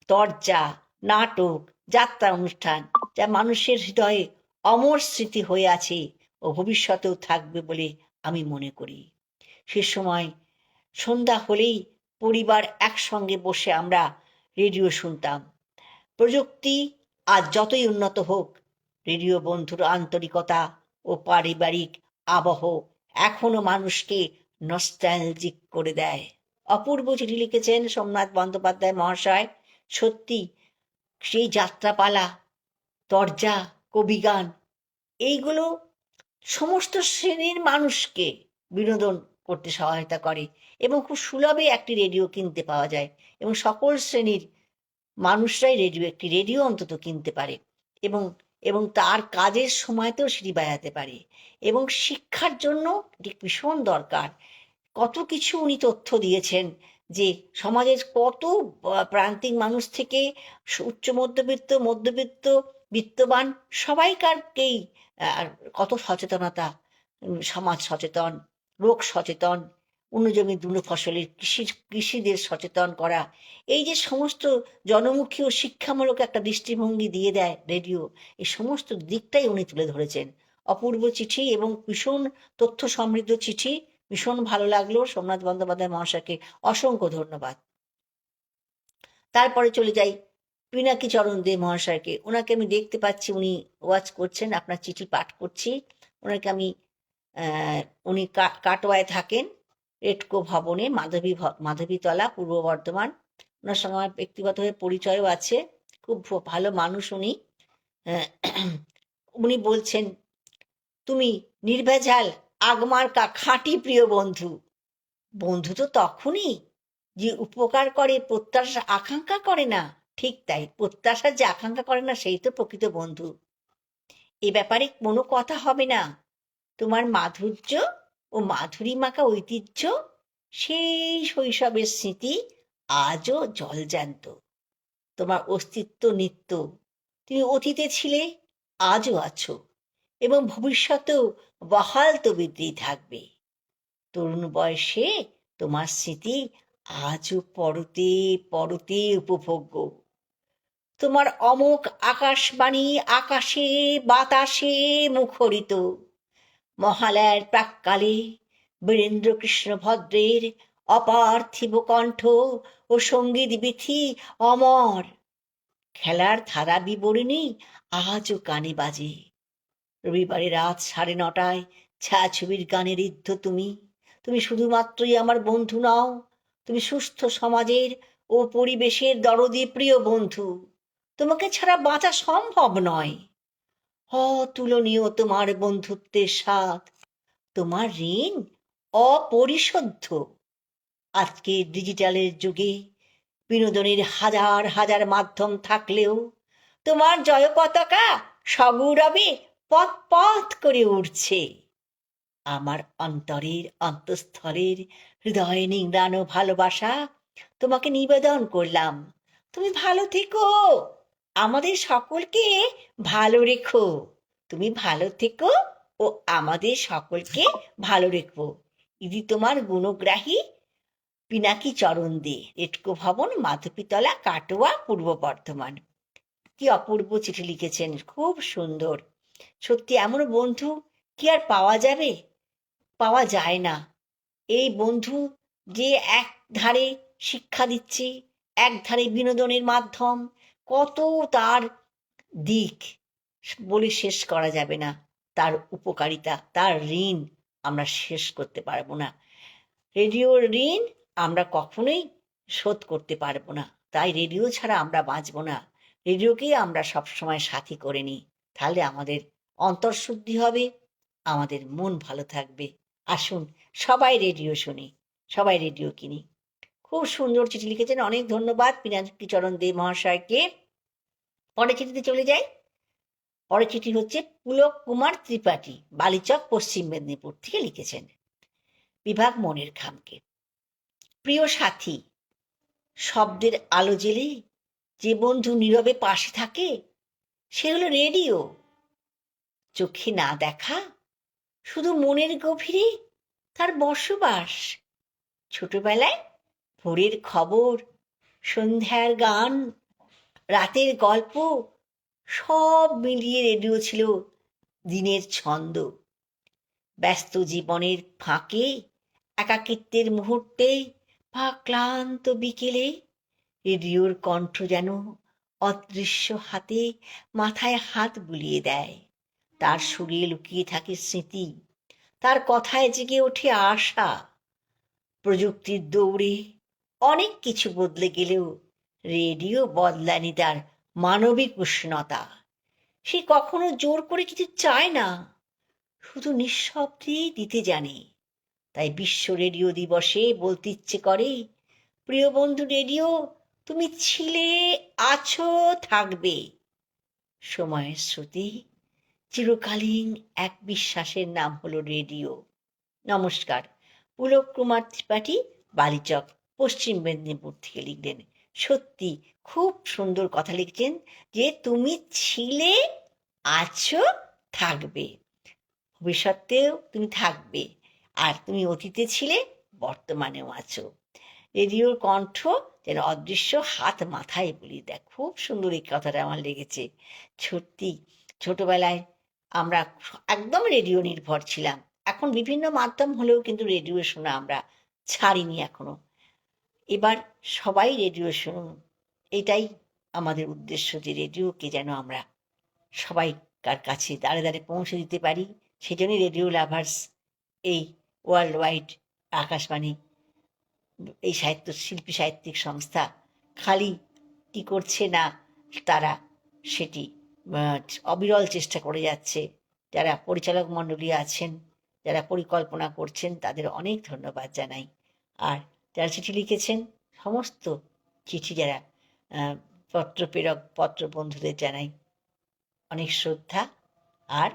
তরজা, নাটক, যাত্রা অনুষ্ঠান যা মানুষের হৃদয়ে অমর স্মৃতি হয়ে আছে ও ভবিষ্যতেও থাকবে বলে আমি মনে করি। সে সময় সন্ধ্যা হলেই পরিবার একসঙ্গে বসে আমরা রেডিও শুনতাম। প্রযুক্তি আজ যতই উন্নত হোক, রেডিও বন্ধুর আন্তরিকতা ও পারিবারিক আবহ এখনো মানুষকে নস্টালজিক করে দেয়। অপূর্ব চিঠি লিখেছেন সোমনাথ বন্দ্যোপাধ্যায় মহাশয়। সত্যি সেই যাত্রাপালা, তরজা, কবিগান এইগুলো সমস্ত শ্রেণীর মানুষকে বিনোদন করতে সহায়তা করে এবং খুব সুলভে একটি রেডিও কিনতে পাওয়া যায় এবং সকল শ্রেণীর মানুষরাই একটি রেডিও অন্তত কিনতে পারে এবং এবং তার কাজের সময়তেও সেটি বাজাতে পারে এবং শিক্ষার জন্য এটি ভীষণ দরকার। কত কিছু উনি তথ্য দিয়েছেন যে সমাজের কত প্রান্তিক মানুষ থেকে উচ্চ মধ্যবিত্ত, মধ্যবিত্ত, বিত্তবান সবাইকারকেই কত সচেতনতা, সমাজ সচেতন, লোক সচেতন, জমি দুনো ফসলের কৃষিদের সচেতন করা, এই যে সমস্ত জনমুখী ও শিক্ষামূলক একটা দৃষ্টিভঙ্গি দিয়ে দেয় রেডিও, এই সমস্ত দিকটাই উনি তুলে ধরেছেন। অপূর্ব চিঠি এবং ভীষণ তথ্য সমৃদ্ধ চিঠি, ভীষণ ভালো লাগলো। সোমনাথ বন্দ্যোপাধ্যায় মহাশয়কে অসংখ্য ধন্যবাদ। তারপরে চলে যাই পিনাকি চরণ দে মহাশয়কে। ওনাকে আমি দেখতে পাচ্ছি, উনি ওয়াচ করছেন, আপনার চিঠি পাঠ করছি। ওনাকে আমি উনি কাটোয়ায় থাকেন, রেটকো ভবনে, মাধবীতলা, পূর্ব বর্ধমান। ওনার সঙ্গে আমার ব্যক্তিগতভাবে পরিচয়ও আছে, খুব ভালো মানুষ উনি। উনি বলছেন, তুমি নির্ভেজাল আগমার্কা খাঁটি প্রিয় বন্ধু। বন্ধু তো তখনই যে উপকার করে, প্রত্যাশা আকাঙ্ক্ষা করে না। ঠিক তাই, প্রত্যাশা যে আকাঙ্ক্ষা করে না সেই তো প্রকৃত বন্ধু। এ ব্যাপারে কোনো কথা হবে না। তোমার মাধুর্য ও মাধুরী মাখা ঐতিহ্য, সেই শৈশবের স্মৃতি আজও জলজ্যান্ত। তোমার অস্তিত্ব নিত্য। তুমি অতীতে ছিলে, আজও আছো এবং ভবিষ্যতেও বহাল তবিদ্রি থাকবে। তরুণ বয়সে তোমার স্মৃতি আজও পরতে পরতে উপভোগ্য। তোমার অমোঘ আকাশবাণী আকাশে বাতাসে মুখরিত। মহালয়ার প্রাক্কালে বীরেন্দ্রকৃষ্ণ ভদ্রের অপার্থিব কণ্ঠ ও সঙ্গীত বিথি অমর। খেলার ধারা বিবরণী আজও কানে বাজে। রবিবারে রাত 9:30 ছায়াছবির গানে ঋদ্ধ তুমি। তুমি শুধুমাত্রই আমার বন্ধু নও, তুমি সুস্থ সমাজের ও পরিবেশের দরদি প্রিয় বন্ধু। তোমাকে ছাড়া বাঁচা সম্ভব নয়। অতুলনীয় তোমার বন্ধুত্বের স্বাদ, তোমার ঋণ অপরিশোধ্য। আজকে ডিজিটালের যুগে বিনোদনের হাজার হাজার মাধ্যম থাকলেও তোমার জয় পতাকা সগৌরবে পথ পথ করে উঠছে। আমার অন্তরের অন্তঃস্থলের হৃদয়ে নিংড়ানো ভালোবাসা তোমাকে নিবেদন করলাম। তুমি ভালো থেকো, আমাদের সকলকে ভালো রেখো। তুমি ভালো থেকো ও আমাদের সকলকে ভালো রেখো। ইদি তোমার গুণগ্রাহী পিনাকি চরণ দে, এটকো ভবন, মাধবীতলা, কাটোয়া, পূর্ব বর্ধমান। কি অপূর্ব চিঠি লিখেছেন, খুব সুন্দর। সত্যি এমন বন্ধু কি আর পাওয়া যাবে? পাওয়া যায় না। এই বন্ধু যে এক ধারে শিক্ষা দিচ্ছে, এক ধারে বিনোদনের মাধ্যম, কত তার দিক বলে শেষ করা যাবে না। তার উপকারিতা, তার ঋণ আমরা শেষ করতে পারবো না। রেডিওর ঋণ আমরা কখনোই শোধ করতে পারবো না। তাই রেডিও ছাড়া আমরা বাঁচবো না। রেডিওকেই আমরা সবসময় সাথী করে নিই, তাহলে আমাদের অন্তর্শুদ্ধি হবে, আমাদের মন ভালো থাকবে। আসুন সবাই রেডিও শুনি, সবাই রেডিও কিনি। খুব সুন্দর চিঠি লিখেছেন, অনেক ধন্যবাদ পিনাকি চরণ দে মহাশয়কে। পরের চিঠিতে চলে যাই। পরের চিঠি হচ্ছে পুলক কুমার ত্রিপাঠী, বালিচক, পশ্চিম মেদিনীপুর থেকে লিখেছেন বিভাগ মনের খামকে। প্রিয় সাথী, শব্দের আলো জেলে যে বন্ধু নীরবে পাশে থাকে সে হলো রেডিও। চোখে না দেখা, শুধু মনের গভীরে তার বসবাস। ছোটবেলায় ভোরের খবর, সন্ধ্যার গান, রাতের গল্প সব মিলিয়ে রেডিও ছিল দিনের ছন্দ। ব্যস্ত জীবনের ফাঁকে, একাকিত্বের মুহূর্তে বা ক্লান্ত বিকেলে রেডিওর কণ্ঠ যেন অদৃশ্য হাতে মাথায় হাত বুলিয়ে দেয়। তার সুরে লুকিয়ে থাকে স্মৃতি, তার কথায় জেগে ওঠে আশা। প্রযুক্তির দৌড়ে অনেক কিছু বদলে গেলেও রেডিও বদলায়নি তার মানবিক উষ্ণতা। সে কখনো জোর করে কিছু চায় না, শুধু নিঃশব্দে দিতে জানে। তাই বিশ্ব রেডিও দিবসে বলতে ইচ্ছে করে, প্রিয় বন্ধু রেডিও, তুমি ছিলে, আছো, থাকবে। সময়ের স্রোতে চিরকালীন এক বিশ্বাসের নাম হলো রেডিও। নমস্কার। পুলক কুমার ত্রিপাঠী, বালিচক, পশ্চিম মেদিনীপুর থেকে লিখলেন। সত্যি খুব সুন্দর কথা লিখছেন যে তুমি ছিলে, আছো, থাকবে। ভবিষ্যতেও তুমি থাকবে, আর তুমি অতীতে ছিলে, বর্তমানেও আছো। রেডিওর কণ্ঠ যেন অদৃশ্য হাত মাথায় বুলিয়ে দেয়। খুব সুন্দর এই কথাটা আমার লেগেছে। সত্যি ছোটবেলায় আমরা একদম রেডিও নির্ভর ছিলাম। এখন বিভিন্ন মাধ্যম হলেও কিন্তু রেডিও শোনা আমরা ছাড়িনি এখনো। এবার সবাই রেডিও শুনুন, এটাই আমাদের উদ্দেশ্য, যে রেডিওকে যেন আমরা সবাইকার কাছে দাঁড়ে দাঁড়ে পৌঁছে দিতে পারি। সেজন্যই রেডিও লাভার্স, এই ওয়ার্ল্ড ওয়াইড আকাশবাণী, এই শিল্পী সাহিত্যিক সংস্থা খালি কি করছে না, তারা সেটি অবিরল চেষ্টা করে যাচ্ছে। যারা পরিচালক মণ্ডলী আছেন, যারা পরিকল্পনা করছেন, তাদের অনেক ধন্যবাদ জানাই। আর যারা চিঠি লিখেছেন, সমস্ত চিঠি যারা পত্র প্রেরক, পত্র বন্ধুদের জানাই অনেক শ্রদ্ধা আর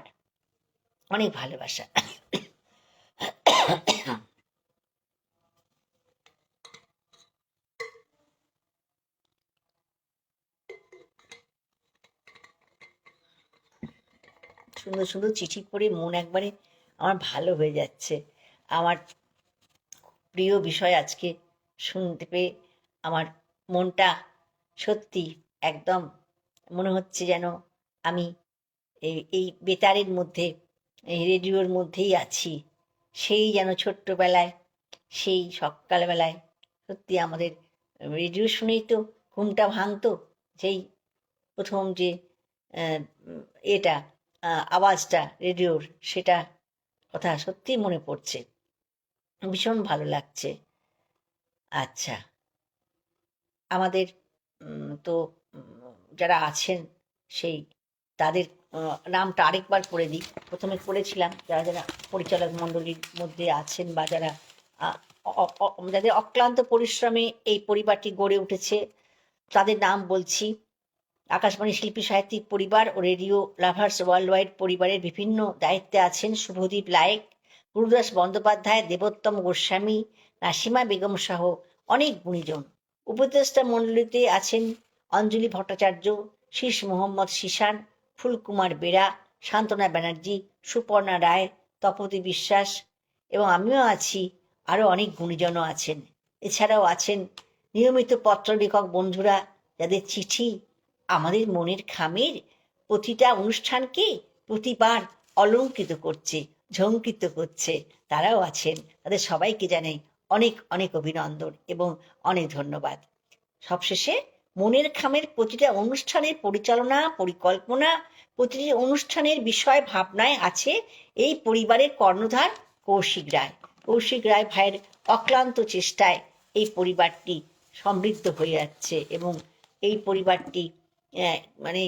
অনেক ভালোবাসা। সুন্দর সুন্দর চিঠি পড়ে মন একবারে আমার ভালো হয়ে যাচ্ছে। আমার প্রিয় বিষয় আজকে শুনতে পেয়ে আমার মনটা সত্যি একদম মনে হচ্ছে যেন আমি এই বেতারের মধ্যে, এই রেডিওর মধ্যেই আছি। সেই যেন ছোট্টবেলায়, সেই সকালবেলায় সত্যি আমাদের রেডিও শুনেই তো ঘুমটা ভাঙতো। সেই প্রথম যে আহ, এটা আওয়াজটা রেডিওর, সেটা কথা সত্যিই মনে পড়ছে, ভীষণ ভালো লাগছে। আচ্ছা, আমাদের তো যারা আছেন সেই তাদের নামটা আরেকবার পড়ে দিই। প্রথমে পড়েছিলাম যারা যারা পরিচালক মণ্ডলীর মধ্যে আছেন, বা যারা যাদের অক্লান্ত পরিশ্রমে এই পরিবারটি গড়ে উঠেছে, তাদের নাম বলছি। আকাশবাণী শিল্পী সাহিত্যিক পরিবার ও রেডিও লাভার্স ওয়ার্ল্ড ওয়াইড পরিবারের বিভিন্ন দায়িত্বে আছেন শুভদীপ লায়েক, গুরুদাস বন্দ্যোপাধ্যায়, দেবোত্তম গোস্বামী, নাসিমা বেগম সহ অনেক গুণীজন। উপদেষ্টা মণ্ডলীতে আছেন অঞ্জলি ভট্টাচার্য, শীষ মোহাম্মদ শিশান, ফুলকুমার বেরা, সান্ত্বনা ব্যানার্জি, সুপর্ণা রায়, তপতী বিশ্বাস, এবং আমিও আছি। আরও অনেক গুণীজনও আছেন। এছাড়াও আছেন নিয়মিত পত্র লেখক বন্ধুরা, যাদের চিঠি আমাদের মনের খামের প্রতিটা অনুষ্ঠানকে প্রতিবার অলংকৃত করছে, ঝঙ্কৃত করছে। তারাও আছেন। তাদের সবাইকে জানাই অনেক অনেক অভিনন্দন এবং অনেক ধন্যবাদ। সবশেষে মনের খামের প্রতিটা অনুষ্ঠানের পরিচালনা, পরিকল্পনা, প্রতিটি অনুষ্ঠানের বিষয় ভাবনায় আছে এই পরিবারের কর্ণধার কৌশিক রায়। কৌশিক রায় ভাইয়ের অক্লান্ত চেষ্টায় এই পরিবারটি সমৃদ্ধ হয়ে যাচ্ছে, এবং এই পরিবারটি মানে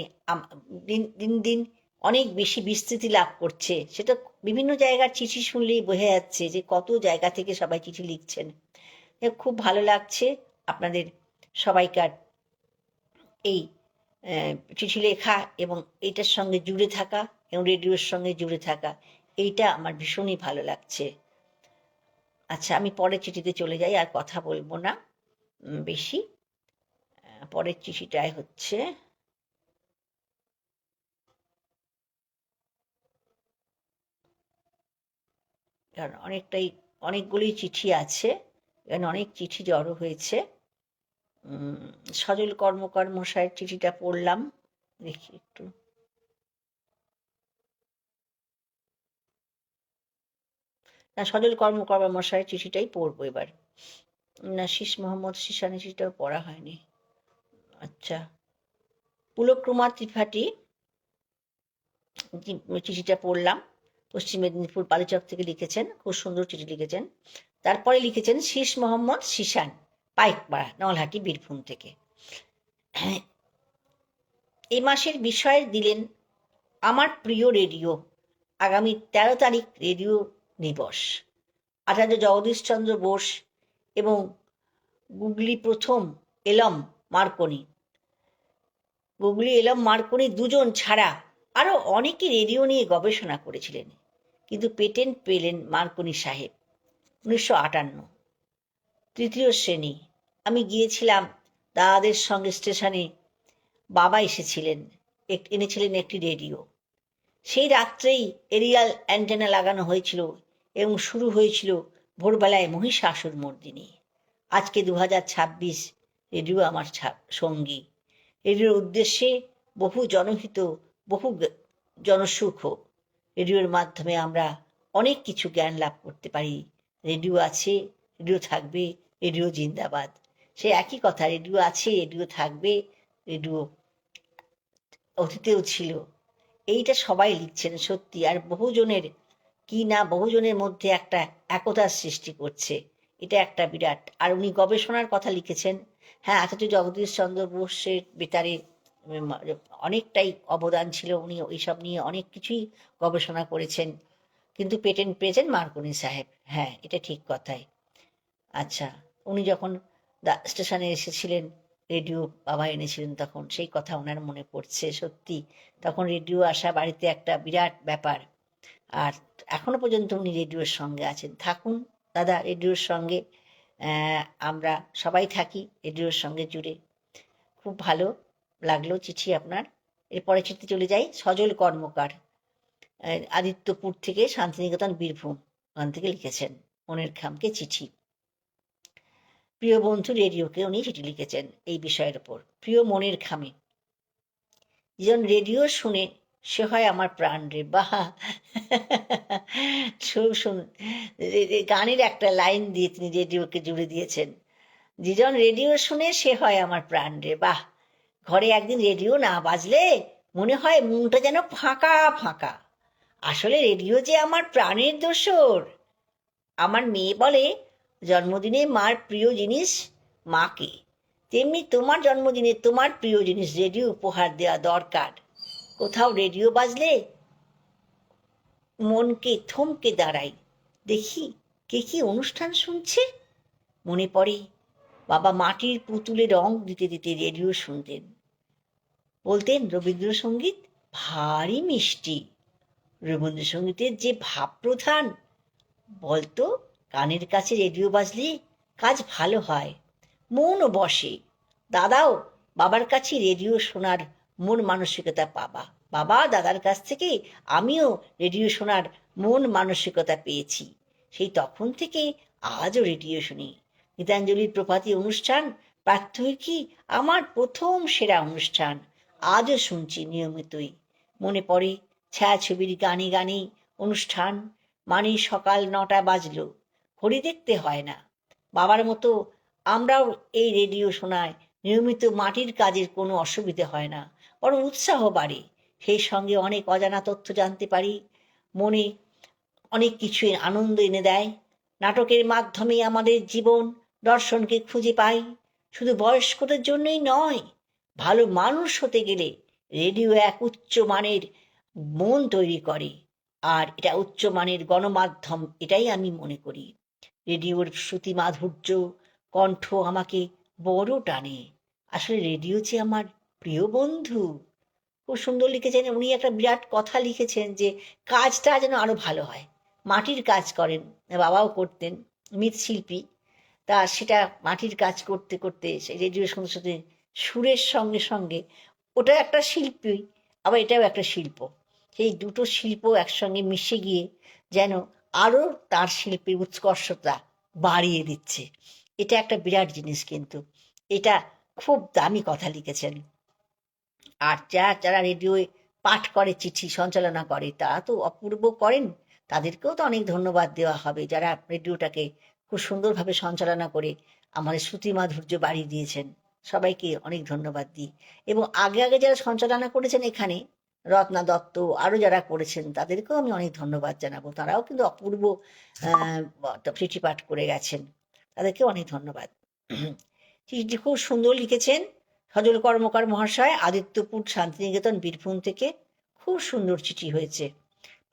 দিন দিন দিন অনেক বেশি বিস্তৃতি লাভ করছে। সেটা বিভিন্ন জায়গার চিঠি শুনলেই বোঝা যাচ্ছে যে কত জায়গা থেকে সবাই চিঠি লিখছেন। খুব ভালো লাগছে আপনাদের সবাইকার এই চিঠি লেখা এবং এইটার সঙ্গে জুড়ে থাকা এবং রেডিওর সঙ্গে জুড়ে থাকা, এইটা আমার ভীষণই ভালো লাগছে। আচ্ছা, আমি পরের চিঠিতে চলে যাই, আর কথা বলবো না বেশি। পরের চিঠিটাই হচ্ছে, কারণ অনেকগুলি চিঠি আছে, এখানে অনেক চিঠি জড়ো হয়েছে। সজল কর্মকার মশাইয়ের চিঠিটা পড়লাম, দেখি একটু। না, সজল কর্মকার মশাইয়ের চিঠিটাই পড়বো এবার। না, শীষ মোহাম্মদ শিশানের চিঠিটাও পড়া হয়নি। আচ্ছা, পুলক কুমার ত্রিপাঠী চিঠিটা পড়লাম। পশ্চিম মেদিনীপুর বালিচক থেকে লিখেছেন, খুব সুন্দর চিঠি লিখেছেন। তারপরে লিখেছেন শীষ মোহাম্মদ শিশান, পাইকপাড়া, নলহাটি, বীরভূম থেকে। এই মাসের বিষয় দিলেন আমার প্রিয় রেডিও। আগামী 13 তারিখ রেডিও দিবস। আচার্য জগদীশচন্দ্র বোস এবং গুগলি প্রথম এলম মার্কনি দুজন ছাড়া আরও অনেকে রেডিও নিয়ে গবেষণা করেছিলেন, কিন্তু পেটেন্ট পেলেন মার্কনি সাহেব 1958। তৃতীয় শ্রেণী। আমি গিয়েছিলাম দাদাদের সঙ্গে স্টেশনে। বাবা এনেছিলেন একটি রেডিও। সেই রাত্রেই এরিয়াল অ্যান্টেনা লাগানো হয়েছিল এবং শুরু হয়েছিল ভোরবেলায় মহিষাসুর মর্দিনী। আজকে 2026, রেডিও আমার সঙ্গী। রেডিওর উদ্দেশ্যে বহু জনহিত, বহু জনসুখ। রেডিওর মাধ্যমে আমরা অনেক কিছু জ্ঞান লাভ করতে পারি। রেডিও আছে, রেডিও থাকবে, রেডিও জিন্দাবাদ। সে একই কথা, রেডিও আছে, রেডিও থাকবে, রেডিও অতীতেও ছিল। এইটা সবাই লিখছেন সত্যি, আর বহুজনের মধ্যে একটা একতার সৃষ্টি করছে। এটা একটা বিরাট। আর উনি গবেষণার কথা লিখেছেন। হ্যাঁ, আচার্য জগদীশ চন্দ্র বোসের বেতারে অনেকটাই অবদান ছিল। উনি ওইসব নিয়ে অনেক কিছুই গবেষণা করেছেন, কিন্তু পেটেন্ট পেয়েছেন মার্কনি সাহেব। হ্যাঁ, এটা ঠিক কথাই। আচ্ছা, উনি যখন স্টেশনে এসেছিলেন, রেডিও বাবা এনেছিলেন, তখন সেই কথা ওনার মনে পড়ছে। সত্যি, তখন রেডিও আসা বাড়িতে একটা বিরাট ব্যাপার। আর এখনো পর্যন্ত উনি রেডিওর সঙ্গে আছেন। থাকুন দাদা রেডিওর সঙ্গে, আমরা সবাই থাকি রেডিওর সঙ্গে জুড়ে। খুব ভালো লাগলো চিঠি আপনার। এরপরে চিঠি চলে যাই। সজল কর্মকার, আদিত্যপুর থেকে, শান্তিনিকেতন, বীরভূম, ওখান থেকে লিখেছেন মনের খামকে চিঠি। প্রিয় বন্ধু রেডিওকে উনি চিঠি লিখেছেন এই বিষয়ের ওপর। প্রিয় মনের খামে, যেজন রেডিও শুনে সে হয় আমার প্রাণ রে। বাহা, গানের একটা লাইন দিয়ে তিনি রেডিওকে জুড়ে দিয়েছেন, যেজন রেডিও শুনে সে হয় আমার প্রাণ রে। বাহ, ঘরে একদিন রেডিও না বাজলে মনে হয় মনটা যেন ফাঁকা ফাঁকা। আসলে রেডিও যে আমার প্রাণের দোসর। আমার মেয়ে বলে জন্মদিনে মার প্রিয় জিনিস মাকে, তেমনি তোমার জন্মদিনে তোমার প্রিয় জিনিস রেডিও উপহার দেওয়া দরকার। কোথাও রেডিও বাজলে মনকে থমকে দাঁড়াই, দেখি কে কি অনুষ্ঠান শুনছে। মনে পড়ে বাবা মাটির পুতুলে রং দিতে দিতে রেডিও শুনতেন, বলতেন রবীন্দ্রসঙ্গীত ভারী মিষ্টি। রবীন্দ্রসঙ্গীতের যে ভাবপ্রধান, বলতো কানের কাছে রেডিও বাজলে কাজ ভালো হয়, মনও বসে। দাদাও বাবার কাছে রেডিও শোনার মন মানসিকতা বাবা দাদার কাছ থেকে আমিও রেডিও শোনার মন মানসিকতা পেয়েছি। সেই তখন থেকে আজও রেডিও শুনি। গীতাঞ্জলির প্রভাতী অনুষ্ঠান প্রাত্যহিকই আমার প্রথম সেরা অনুষ্ঠান, আজও শুনছি নিয়মিতই। মনে পড়ে ছায়াছবির গানে গানে অনুষ্ঠান মানে সকাল 9টা বাজলো, ঘড়ি দেখতে হয় না। বাবার মতো আমরাও এই রেডিও শোনায় নিয়মিত মাটির কাজের কোনো অসুবিধে হয় না, বরং উৎসাহ বাড়ে। সেই সঙ্গে অনেক অজানা তথ্য জানতে পারি, মনে অনেক কিছু আনন্দ এনে দেয়। নাটকের মাধ্যমে আমাদের জীবন দর্শনকে খুঁজে পাই। শুধু বয়স্কদের জন্যই নয়, ভালো মানুষ হতে গেলে রেডিও এক উচ্চ মানের মন তৈরি করে, আর এটা উচ্চমানের গণমাধ্যম, এটাই আমি মনে করি। রেডিওর শ্রুতি মাধুর্য, কণ্ঠ আমাকে বড় টানে। আসলে রেডিও যে আমার প্রিয় বন্ধু। খুব সুন্দর লিখেছেন উনি, একটা বিরাট কথা লিখেছেন যে কাজটা যেন আরো ভালো হয়। মাটির কাজ করেন, বাবাও করতেন, মৃৎশিল্পী। তা সেটা মাটির কাজ করতে করতে সেই রেডিওর সঙ্গে সাথে সুরের সঙ্গে সঙ্গে ওটা একটা শিল্পী, আবার এটাও একটা শিল্প। সেই দুটো শিল্প একসঙ্গে মিশে গিয়ে যেন আরও তার শিল্পের উৎকর্ষতা বাড়িয়ে দিচ্ছে। এটা একটা বিরাট জিনিস, কিন্তু এটা খুব দামি কথা লিখেছেন। আর যারা রেডিওয় পাঠ করে, চিঠি সঞ্চালনা করে, তারা তো অপূর্ব করেন। তাদেরকেও তো অনেক ধন্যবাদ দেওয়া হবে, যারা রেডিওটাকে খুব সুন্দরভাবে সঞ্চালনা করে আমাদের শ্রুতি মাধুর্য বাড়িয়ে দিয়েছেন। সবাইকে অনেক ধন্যবাদ দিই। এবং আগে আগে যারা সঞ্চালনা করেছেন এখানে, রত্না দত্ত আরও যারা করেছেন, তাদেরকেও আমি অনেক ধন্যবাদ জানাবো। তারাও কিন্তু অপূর্ব চিঠি পাঠ করে গেছেন, তাদেরকেও অনেক ধন্যবাদ। চিঠিটি খুব সুন্দর লিখেছেন সজল কর্মকার মহাশয়, আদিত্যপুর শান্তিনিকেতন বীরভূম থেকে। খুব সুন্দর চিঠি হয়েছে,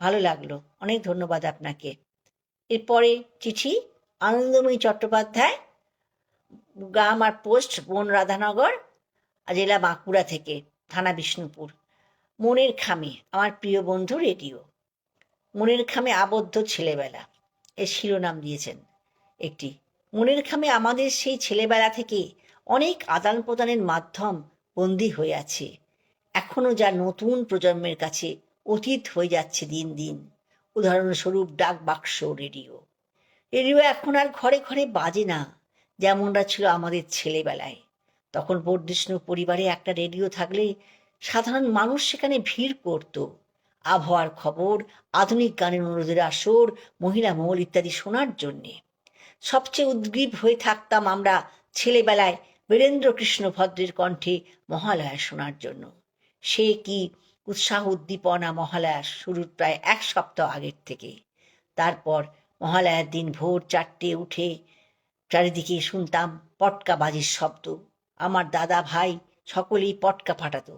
ভালো লাগলো, অনেক ধন্যবাদ আপনাকে। এরপরে চিঠি আনন্দময়ী চট্টোপাধ্যায়, গ্রাম আর পোস্ট বন রাধানগর, জেলা বাঁকুড়া থেকে, থানা বিষ্ণুপুর। মনের খামে, আমার প্রিয় বন্ধু রেডিও। মনের খামে আবদ্ধ ছেলেবেলা, এর শিরোনাম দিয়েছেন একটি। মনের খামে আমাদের সেই ছেলেবেলা থেকে অনেক আদান প্রদানের মাধ্যম বন্দী হয়ে আছে, এখনো যা নতুন প্রজন্মের কাছে অতীত হয়ে যাচ্ছে দিন দিন। উদাহরণস্বরূপ ডাক বাক্স রেডিও। রেডিও এখন আর ঘরে ঘরে বাজে না যেমনটা ছিল আমাদের ছেলেবেলায়। তখন বর্ধিষ্ণু পরিবারে একটা রেডিও থাকলে সাধারণ মানুষ সেখানে ভিড় করত আবহাওয়ার খবর, আধুনিক গানের অনুরোধের আসর, মহিলা মহল ইত্যাদি শোনার জন্যে। সবচেয়ে উদ্গ্রীব হয়ে থাকতাম আমরা ছেলেবেলায় বীরেন্দ্র কৃষ্ণ ভদ্রের কণ্ঠে মহালয়া শোনার জন্য। সে কি উৎসাহ উদ্দীপনা মহালয়া শুরুর প্রায় 1 সপ্তাহ আগের থেকে। তারপর মহালয়ার দিন ভোর 4টে উঠে চারিদিকে শুনতাম পটকা বাজির শব্দ। আমার দাদা ভাই সকলেই পটকা ফাটাতো,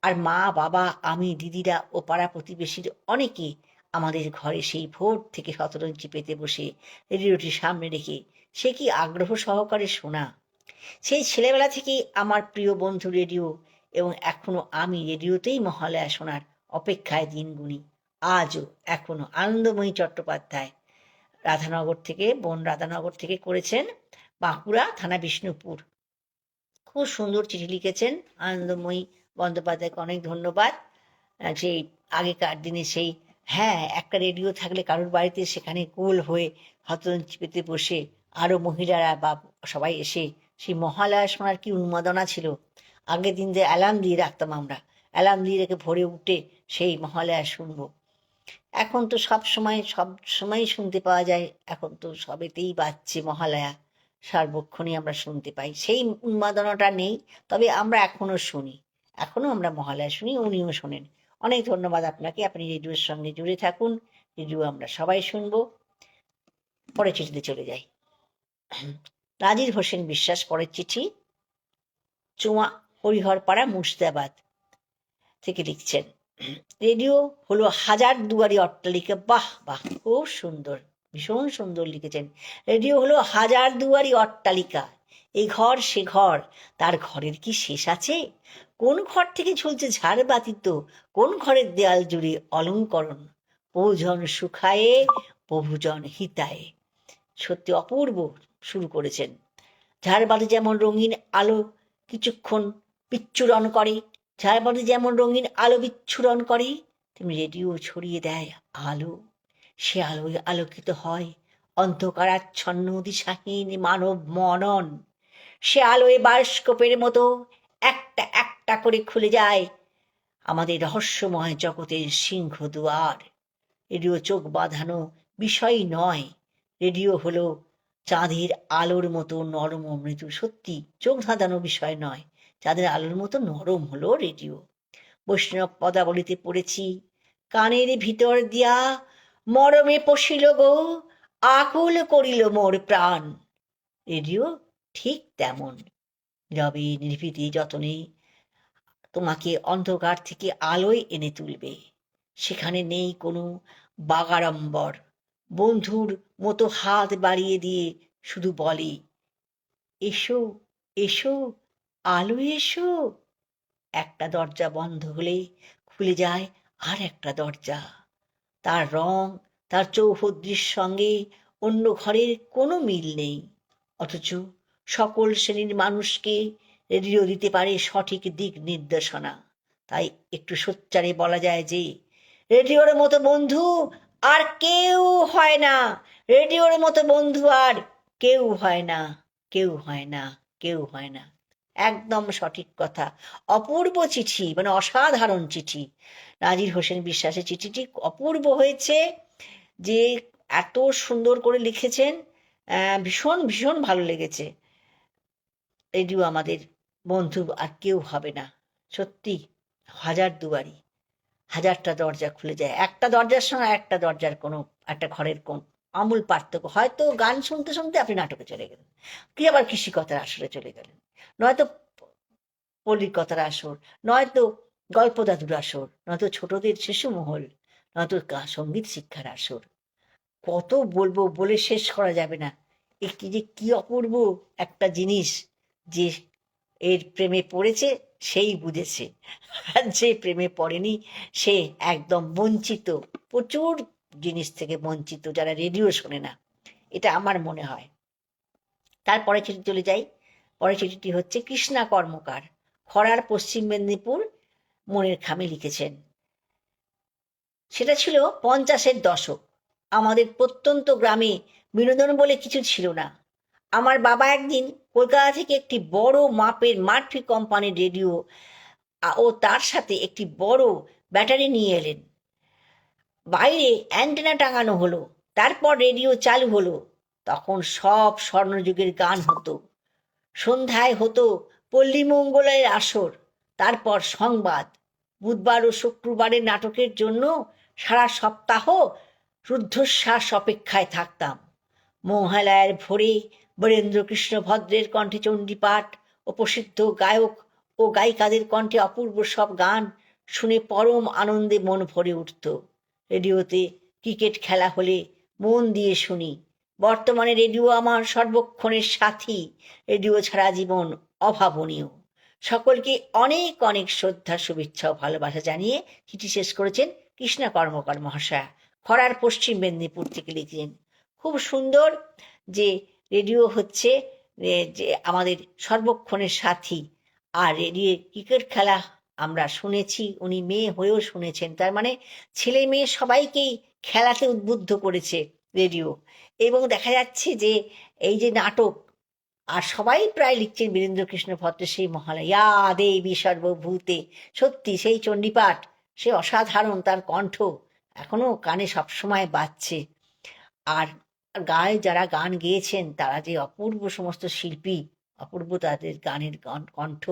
আর মা বাবা আমি দিদিরা ও পাড়া প্রতিবেশীর অনেকে আমাদের ঘরে সেই ভোর থেকে শতরঞ্চি পেতে বসে রেডিওটি সামনে রেখে সে কি আগ্রহ সহকারে শোনা। সেই ছেলেবেলা থেকেই আমার প্রিয় বন্ধু রেডিও, এবং এখনো আমি রেডিওতেই মহালয়া শোনার অপেক্ষায় দিন গুনি। আজও এখনো। আনন্দময়ী চট্টোপাধ্যায়, রাধানগর থেকে, বন রাধানগর থেকে করেছেন, বাঁকুড়া, থানা বিষ্ণুপুর। খুব সুন্দর চিঠি লিখেছেন আনন্দময়ী বন্দ্যোপাধ্যায়কে অনেক ধন্যবাদ। সেই আগেকার দিনে সেই, হ্যাঁ, একটা রেডিও থাকলে কারোর বাড়িতে সেখানে গোল হয়ে হতঞ্চি পেতে বসে আরও মহিলারা বা সবাই এসে সেই মহালয়া শোনার কি উন্মাদনা ছিল। আগের দিন যে অ্যালার্ম দিয়ে রাখতাম আমরা, অ্যালার্ম দিয়ে রেখে ভোরে উঠে সেই মহালয়া শুনবো। এখন তো সব সময়ই শুনতে পাওয়া যায়, এখন তো সবেতেই বাজছে মহালয়া, সার্বক্ষণই আমরা শুনতে পাই, সেই উন্মাদনাটা নেই। তবে আমরা এখনো আমরা মহালয়া শুনি, উনিও শোনেন। অনেক ধন্যবাদ আপনাকে, আপনি রেডিওর সঙ্গে জুড়ে থাকুন, রেডিও আমরা সবাই শুনবো। পরের চিঠিতে চলে যাই। নাজির হোসেন বিশ্বাস পরের চিঠি চুয়া হরিহরপাড়া মুর্শিদাবাদ থেকে লিখছেন, রেডিও হলো হাজার দুয়ারি অট্টালিকা। বাহ বাহ, খুব সুন্দর, ভীষণ সুন্দর লিখেছেন। রেডিও হলো হাজার দুয়ারি অট্টালিকা, এ ঘর সে ঘর, তার ঘরের কি শেষ আছে? কোন ঘর থেকে ঝুলছে ঝাড়বাতি, তো কোন ঘরের দেয়াল জুড়ে অলঙ্করণ, বহুজন সুখায়ে বহুজন হিতায়ে। সত্যি অপূর্ব শুরু করেছেন। ঝাড়বাতি যেমন রঙিন আলো কিছুক্ষণ বিচ্ছুরণ করে, ঝাড়বাতি যেমন রঙিন আলো বিচ্ছুরণ করে, তেমনি রেডিও ছড়িয়ে দেয় আলো। সে আলোয় আলোকিত হয় অন্ধকারাচ্ছন্ন দিশাহীন মানব মনন। সে আলোয় বায়োস্কোপের মতো একটা একটা করে খুলে যায় আমাদের রহস্যময় জগতের সিংহ দুয়ার। রেডিও চোখ বাঁধানো বিষয় নয়, রেডিও হলো চাঁদের আলোর মতো নরম ও মৃদু। সত্যি চোখ ধাঁধানো বিষয় নয়, চাঁদের আলোর মতো নরম হলো রেডিও। বৈষ্ণব পদাবলিতে পড়েছি, কানের ভিতর দিয়া মরমে পশিল গো, আকুল করিল মোর প্রাণ। রেডিও ঠিক তেমন, নীরবে নির্ভীতে যতনে তোমাকে অন্ধকার থেকে আলোয় এনে তুলবে। সেখানে নেই কোনো বাগাড়ম্বর, বন্ধুর মতো হাত বাড়িয়ে দিয়ে শুধু বলে, এসো এসো আলো এসো। একটা দরজা বন্ধ হলে খুলে যায় আর একটা দরজা, তার রং, তার চৌহদ্দির সঙ্গে অন্য ঘরের কোনো মিল নেই, অথচ সকল শ্রেণীর মানুষকে রেডিও দিতে পারে সঠিক দিক নির্দেশনা। তাই একটু সোচ্চারে বলা যায় যে রেডিওর মতো বন্ধু আর কেউ হয় না, রেডিওর মতো বন্ধু আর কেউ হয় না, কেউ হয় না, কেউ হয় না। একদম সঠিক কথা। অপূর্ব চিঠি, মানে অসাধারণ চিঠি। নাজির হোসেন বিশ্বাসের চিঠিটি অপূর্ব হয়েছে, যে এত সুন্দর করে লিখেছেন, ভীষণ ভীষণ ভালো লেগেছে। রেডিও আমাদের বন্ধু আর কেউ হবে না। সত্যি হাজার দুয়ারি, হাজারটা দরজা খুলে যায়, একটা দরজার সঙ্গে একটা দরজার কোনো একটা ঘরের কোন আমূল পার্থক্য। হয়তো গান শুনতে শুনতে আপনি নাটকে চলে গেলেন, কি আবার কৃষিকথার আসরে চলে গেলেন, নয়তো পল্লীর কথার আসর, নয়তো গল্প দাদুর আসর, নয়তো ছোটদের শিশু মহল, নয়তো সঙ্গীত শিক্ষার আসর। কত বলবো, বলে শেষ করা যাবে না। একটি যে কি অপূর্ব একটা জিনিস, যে এর প্রেমে পড়েছে সেই বুঝেছে, আর যে প্রেমে পড়েনি সে একদম বঞ্চিত, প্রচুর জিনিস থেকে বঞ্চিত, যারা রেডিও শোনে না, এটা আমার মনে হয়। তারপরে চিঠি চলে যাই। পরের চিঠিটি হচ্ছে কৃষ্ণা কর্মকার, খড়ার, পশ্চিম মেদিনীপুর, মনের খামে লিখেছেন। সেটা ছিল 50-এর দশক। আমাদের প্রত্যন্ত গ্রামে বিনোদন বলে কিছু ছিল না। আমার বাবা একদিন কলকাতা থেকে একটি বড় মাপের মার্ফি কোম্পানির রেডিও ও তার সাথে একটি বড় ব্যাটারি নিয়ে এলেন। বাইরে অ্যান্টেনা টাঙানো হলো, তারপর রেডিও চালু হলো। তখন সব স্বর্ণযুগের গান হতো, সন্ধ্যায় হতো পল্লীমঙ্গলের আসর, তারপর সংবাদ। বুধবার ও শুক্রবারের নাটকের জন্য সারা সপ্তাহ রুদ্ধশ্বাস অপেক্ষায় থাকতাম। মহালয়ার ভোরে বীরেন্দ্রকৃষ্ণ ভদ্রের কণ্ঠে চণ্ডীপাঠ ও প্রসিদ্ধ গায়ক ও গায়িকাদের কণ্ঠে অপূর্ব সব গান শুনে পরম আনন্দে মন ভরে উঠত। রেডিওতে ক্রিকেট খেলা হলে মন দিয়ে শুনি। বর্তমানে রেডিও আমার সর্বক্ষণের সাথী, রেডিও ছাড়া জীবন অভাবনীয়। সকলকে অনেক অনেক শ্রদ্ধা, শুভেচ্ছা ও ভালোবাসা জানিয়ে চিঠি শেষ করেছেন কৃষ্ণা কর্মকার মহাশয়া, খড়ার, পশ্চিম মেদিনীপুর থেকে লিখলেন। খুব সুন্দর যে রেডিও হচ্ছে যে আমাদের সর্বক্ষণের সাথী। আর রেডিও ক্রিকেট খেলা আমরা শুনেছি, উনি মেয়ে হয়েও শুনেছেন, তার মানে ছেলে মেয়ে সবাইকেই খেলাতে উদ্বুদ্ধ করেছে। রেডিও। এবং দেখা যাচ্ছে যে এই যে নাটক, আর সবাই প্রায় লিখছেন বীরেন্দ্রকৃষ্ণ ভট্ট সেই মহালয়া দেবী সর্বভূতে। সত্যি সেই চণ্ডীপাঠ, সে অসাধারণ, তার কণ্ঠ এখনো কানে সবসময় বাজছে। আর গায়ে যারা গান গেয়েছেন তারা যে অপূর্ব সমস্ত শিল্পী, অপূর্ব তাদের গানের কণ্ঠ।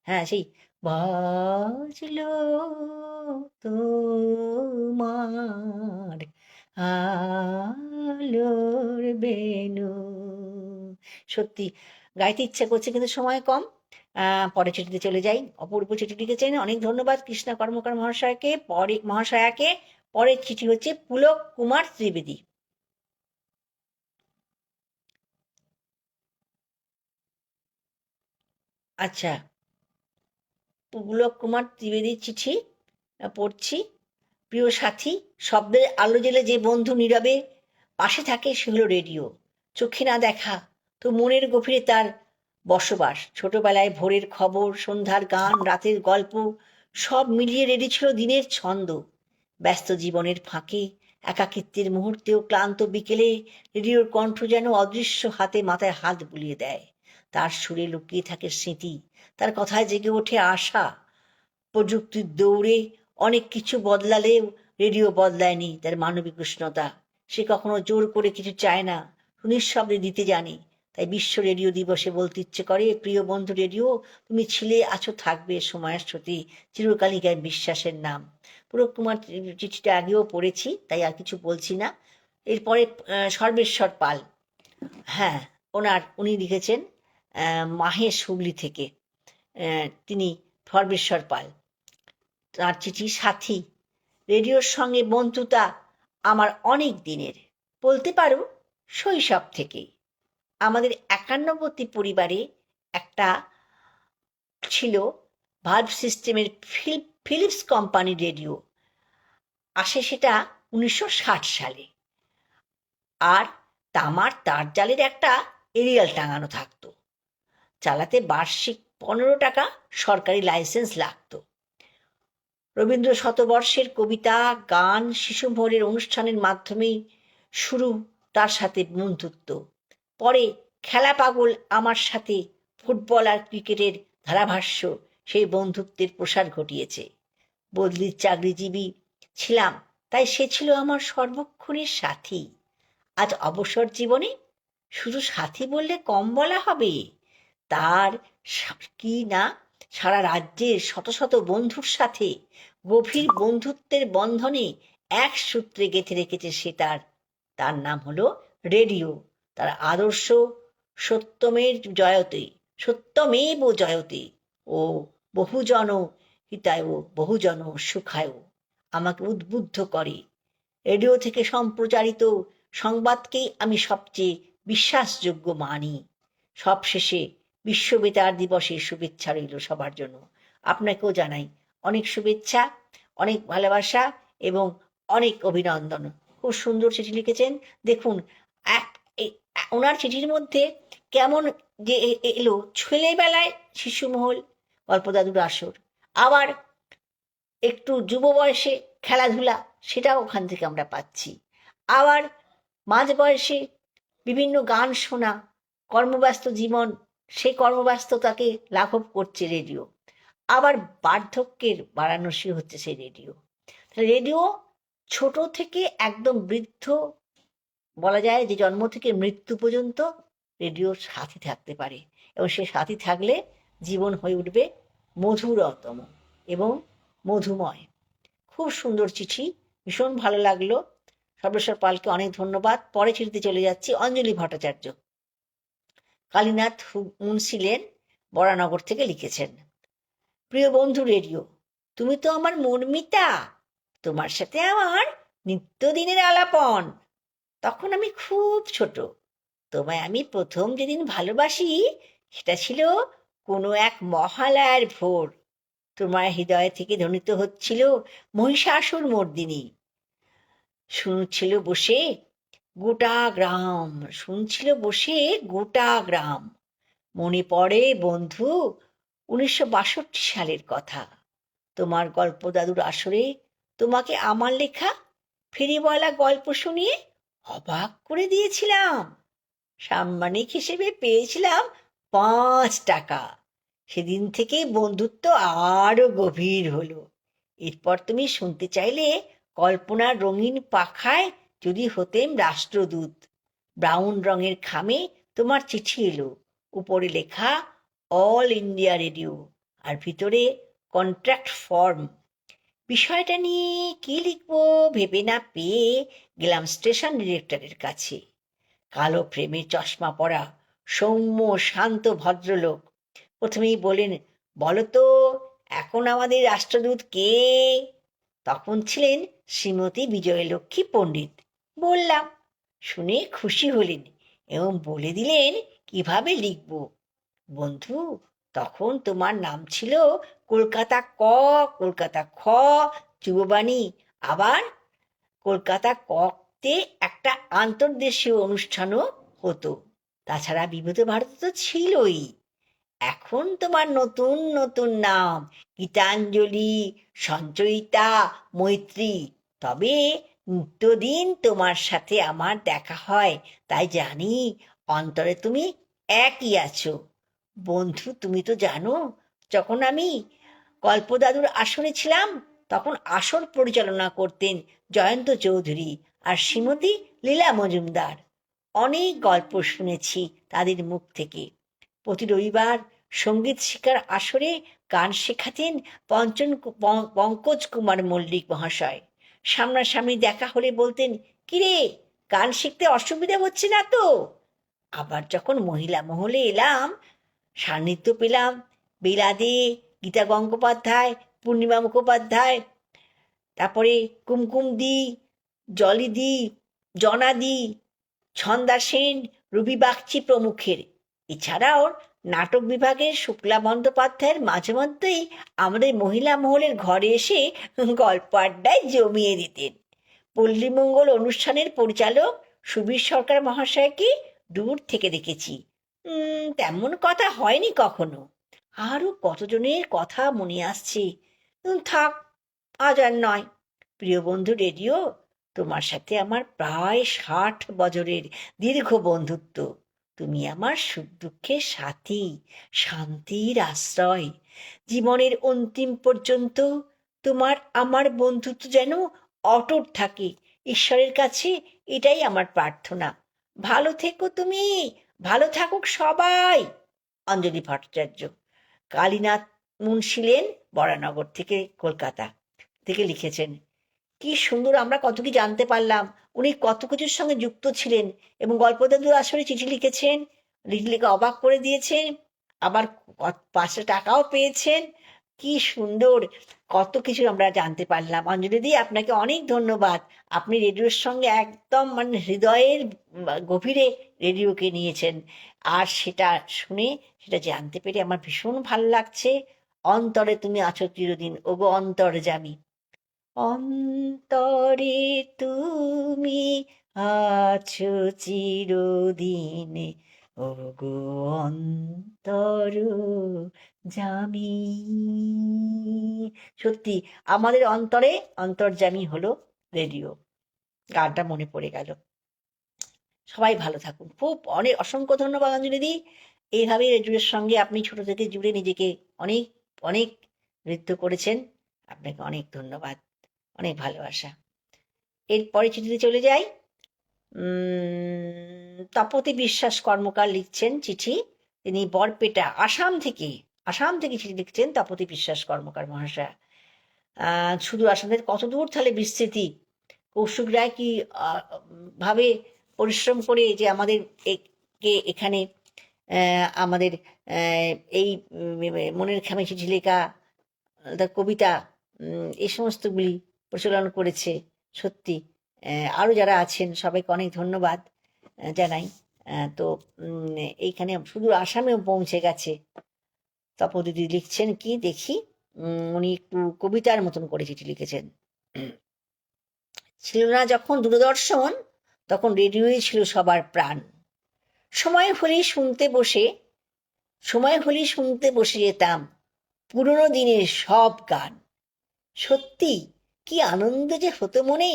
হ্যাঁ, সেই বাজলো তোমার আলোর বেনু, সত্যি গাইতে ইচ্ছা করছে কিন্তু সময় কম। পরে চিঠিতে চলে যাই। অপূর্ব চিঠি লিখেছেন, অনেক ধন্যবাদ কৃষ্ণা কর্মকার মহাশয়াকে। পরের চিঠি হচ্ছে পুলক কুমার ত্রিবেদী। আচ্ছা, পুলক কুমার ত্রিবেদীর চিঠি পড়ছি। প্রিয় সাথী, শব্দের আলো জেলে যে বন্ধু নীরবে পাশে থাকে সে হলো রেডিও। চোখে না দেখা তো মনের গভীরে তার বসবাস। ছোটবেলায় ভোরের খবর, সন্ধ্যার গান, রাতের গল্প সব মিলিয়ে রেডি ছিল দিনের ছন্দ। ব্যস্ত জীবনের ফাঁকে, একাকিত্বের মুহূর্তেও, ক্লান্ত বিকেলে রেডিওর কণ্ঠ যেন অদৃশ্য হাতে মাথায় হাত বুলিয়ে দেয়। তার সুরে লুকিয়ে থাকে স্মৃতি, তার কথায় জেগে ওঠে আশা। প্রযুক্তির দৌড়ে অনেক কিছু বদলালেও রেডিও বদলায়নি তার মানবিক উষ্ণতা। সে কখনো জোর করে কিছু চায় না, নিঃশব্দে দিতে জানে। তাই বিশ্ব রেডিও দিবসে বলতে ইচ্ছে করে, প্রিয় বন্ধু রেডিও, তুমি ছিলে, আছো, থাকবে সময়ের স্রোতে চিরকালিকায় বিশ্বাসের নাম। পুলক কুমার চিঠিটা আগেও পড়েছি, তাই আর কিছু বলছি না। এরপরে সর্বেশ্বর পাল। হ্যাঁ, উনি লিখেছেন মাহেশ হুগলি থেকে। তিনি সর্বেশ্বর পাল। তার চিঠি, সাথী, রেডিওর সঙ্গে বন্ধুতা আমার অনেক দিনের, বলতে পারো শৈশব থেকেই। আমাদের 51বর্তী পরিবারে একটা ছিল ভালভ সিস্টেমের ফিলিপস কোম্পানির রেডিও। আসে সেটা 1960 সালে। আর তামার তার জালের একটা এরিয়াল টাঙানো থাকতো। চালাতে বার্ষিক 15 টাকা সরকারি লাইসেন্স লাগতো। রবীন্দ্র শতবর্ষের কবিতা, গান, শিশুভোরের অনুষ্ঠানের মাধ্যমেই শুরু তার সাথে বন্ধুত্ব। পরে খেলা পাগল আমার সাথে ফুটবল আর ক্রিকেটের ধারাভাষ্য সেই বন্ধুত্বের প্রসার ঘটিয়েছে। বদলির চাকরিজীবী ছিলাম, তাই সে ছিল আমার সর্বক্ষণের সাথী। আজ অবসর জীবনে শুধু সাথী বললে কম বলা হবে। তার কি না সারা রাজ্যের শত শত বন্ধুর সাথে গভীর বন্ধুত্বের বন্ধনে এক সূত্রে গেঁথে রেখেছে সে তার নাম হলো রেডিও। তার আদর্শ সত্যমেব জয়তে ও বহুজন হিতায়, বহুজন সুখায় আমাকে উদ্বুদ্ধ করে। রেডিও থেকে সম্প্রচারিত সংবাদকেই আমি সবচেয়ে বিশ্বাসযোগ্য মানি। সবশেষে বিশ্ব বেতার দিবসের শুভেচ্ছা রইল সবার জন্য। আপনাকেও জানাই অনেক শুভেচ্ছা, অনেক ভালোবাসা এবং অনেক অভিনন্দন। খুব সুন্দর চিঠি লিখেছেন। দেখুন, ওনার চিঠির মধ্যে কেমন যে এলো, ছেলেবেলায় শিশুমহল, গল্পদাদুর আসর, আবার একটু যুব বয়সে খেলাধুলা, সেটাও ওখান থেকে আমরা পাচ্ছি। আবার মাঝ বয়সে বিভিন্ন গান শোনা, কর্মব্যস্ত জীবন, সেই কর্মব্যস্ততাকে লাঘব করছে রেডিও। আবার বার্ধক্যের বারাণসী হচ্ছে সেই রেডিও। রেডিও ছোট থেকে একদম বৃদ্ধ, বলা যায় যে জন্ম থেকে মৃত্যু পর্যন্ত রেডিওর সাথী থাকতে পারে, এবং সে সাথী থাকলে জীবন হয়ে উঠবে মধুরতম এবং মধুময়। খুব সুন্দর চিঠি, ভীষণ ভালো লাগলো। সর্বেশ্বর পালকে অনেক ধন্যবাদ। পরে চিঠিতে চলে যাচ্ছি। অঞ্জলি ভট্টাচার্য, কালীনাথ মুন্সি লেন, বরানগর থেকে লিখেছেন। প্রিয় বন্ধু রেডিও, তুমি তো আমার মর্মিতা, তোমার সাথে আমার নিত্যদিনের আলাপন। তখন আমি খুব ছোট। তোমায় আমি প্রথম যেদিন ভালোবাসি সেটা ছিল কোনো এক মহালয়ার ভোর। তোমার হৃদয় থেকে ধ্বনিত হচ্ছিল মহিষাসুর মর্দিনী। শুনছিল বসে গোটা গ্রাম। মনে পড়ে বন্ধু 1962 সালের কথা। তোমার গল্প দাদুর আসরে তোমাকে আমার লেখা ফেরিওয়ালা গল্প শুনিয়ে অবাক করে দিয়েছিলাম। সাম্মানিক হিসেবে পেয়েছিলাম 5 টাকা। সেদিন থেকে বন্ধুত্ব আরো গভীর হলো। এরপর তুমি শুনতে চাইলে কল্পনার রঙিন পাখায় যদি হতেম রাষ্ট্রদূত। ব্রাউন রঙের খামে তোমার চিঠি এলো, উপরে লেখা অল ইন্ডিয়া রেডিও, আর ভিতরে কন্ট্রাক্ট ফর্ম। বিষয়টা নিয়ে কি লিখবো ভেবে না পেয়ে গেলাম স্টেশন ডিরেক্টরের কাছে। কালো ফ্রেমের চশমা পরা সৌম্য শান্ত ভদ্রলোক প্রথমেই বলেন, বলো তো এখন আমাদের রাষ্ট্রদূত কে? তখন ছিলেন শ্রীমতী বিজয়লক্ষ্মী পণ্ডিত। বললাম। শুনে খুশি হলেন এবং বলে দিলেন কিভাবে লিখব। বন্ধু, তখন তোমার নাম ছিল কলকাতা ক, কলকাতা খ, যুববাণী। আবার কলকাতা কতে একটা আন্তর্দেশীয় অনুষ্ঠানও হতো। তাছাড়া বিভূত ভারত তো ছিলই। এখন তোমার নতুন নতুন নাম গীতাঞ্জলি, সঞ্চয়িতা, মৈত্রী। তবে নিত্যদিন তোমার সাথে আমার দেখা হয়, তাই জানি অন্তরে তুমি একই আছো। বন্ধু, তুমি তো জানো, যখন আমি গল্পদাদুর আসরে ছিলাম তখন আসর পরিচালনা করতেন জয়ন্ত চৌধুরী আর শ্রীমতী লীলা মজুমদার। অনেক গল্প শুনেছি তাদের মুখ থেকে। প্রতি রবিবার সঙ্গীত শিক্ষার আসরে গান শেখাতেন পঙ্কজ কুমার মল্লিক মহাশয়। সামনাসামনি দেখা হলে বলতেন, কিরে, গান শিখতে অসুবিধা হচ্ছে না তো? আবার যখন মহিলা মহলে এলাম, সান্নিধ্য পেলাম বেলা দে, গীতা গঙ্গোপাধ্যায়, পূর্ণিমা মুখোপাধ্যায়, তারপরে কুমকুম দি, জলি দি, জনা দি, ছন্দা সেন, রবি বাগচি প্রমুখের। এছাড়াও নাটক বিভাগের শুক্লা বন্দ্যোপাধ্যায়ের মাঝে মধ্যেই আমাদের মহিলা মহলের ঘরে এসে গল্প আড্ডায় জমিয়ে দিতেন। পল্লীমঙ্গল অনুষ্ঠানের পরিচালক সুবীর সরকার মহাশয়কে দূর থেকে দেখেছি। তেমন কথা হয়নি কখনো। আরও কতজনের কথা মনে আসছে। থাক, আজ আর নয়। প্রিয় বন্ধু রেডিও, তোমার সাথে আমার প্রায় 60 বছরের দীর্ঘ বন্ধুত্ব। তুমি আমার সুখ দুঃখের সাথী, শান্তির আশ্রয়। জীবনের অন্তিম পর্যন্ত তোমার আমার বন্ধুত্ব যেন অটুট থাকে। ঈশ্বরের কাছে এটাই আমার প্রার্থনা। ভালো থেকো তুমি, ভালো থাকুক সবাই। অঞ্জলি ভট্টাচার্য। কালীনাথ মুন্সি লেন, বরানগর থেকে, কলকাতা থেকে লিখেছেন। কি সুন্দর আমরা কত কি জানতে পারলাম। উনি কত কিছুর সঙ্গে যুক্ত ছিলেন এবং গল্পদাদুর আসরে চিঠি লিখেছেন, লিখে অবাক করে দিয়েছেন, আবার 5 টাকাও পেয়েছেন। কি সুন্দর, কত কিছু আমরা জানতে পারলাম। অঞ্জলিদি, আপনাকে অনেক ধন্যবাদ। আপনি রেডিওর সঙ্গে একদম মানে হৃদয়ের গভীরে রেডিওকে নিয়েছেন, আর সেটা শুনে সেটা জানতে পেরে আমার ভীষণ ভালো লাগছে। অন্তরে তুমি আছো চিরদিন, ওগো অন্তর্যামী। অন্তরে তুমি আছো চিরদিন, ওগো অন্তর্যামী। সত্যি আমাদের অন্তরে অন্তর্যামী হলো রেডিও। গানটা মনে পড়ে গেল। সবাই ভালো থাকুন। খুব অনেক অসংখ্য ধন্যবাদ অঞ্জলিদি। এইভাবে রেডিওর সঙ্গে আপনি ছোট থেকে জুড়ে নিজেকে অনেক অনেক নৃত্য করেছেন। আপনাকে অনেক ধন্যবাদ, অনেক ভালোবাসা। এরপরে চিঠিতে চলে যাই। তপতি বিশ্বাস কর্মকার লিখছেন চিঠি। তিনি বরপেটা, আসাম থেকে চিঠি লিখছেন তপতি বিশ্বাস কর্মকার মহাশয়। শুধু আসামের কত দূর তাহলে বিস্তৃতি। কৌশিক রায় কি ভাবে পরিশ্রম করে যে আমাদের এখানে আমাদের এই মনের খামে চিঠি লেখা, তার কবিতা, এই সমস্তগুলি প্রচলন করেছে। সত্যি আরও যারা আছেন সবাইকে অনেক ধন্যবাদ জানাই। তো এইখানে শুধু আসামেও পৌঁছে গেছে। তপদিদি লিখছেন কি দেখি। উনি একটু কবিতার মতন করে চিঠি লিখেছেন। ছিল না যখন দূরদর্শন, তখন রেডিওই ছিল সবার প্রাণ। সময় হলেই শুনতে বসে যেতাম পুরনো দিনের সব গান। সত্যি কি আনন্দ যে হতো মনে,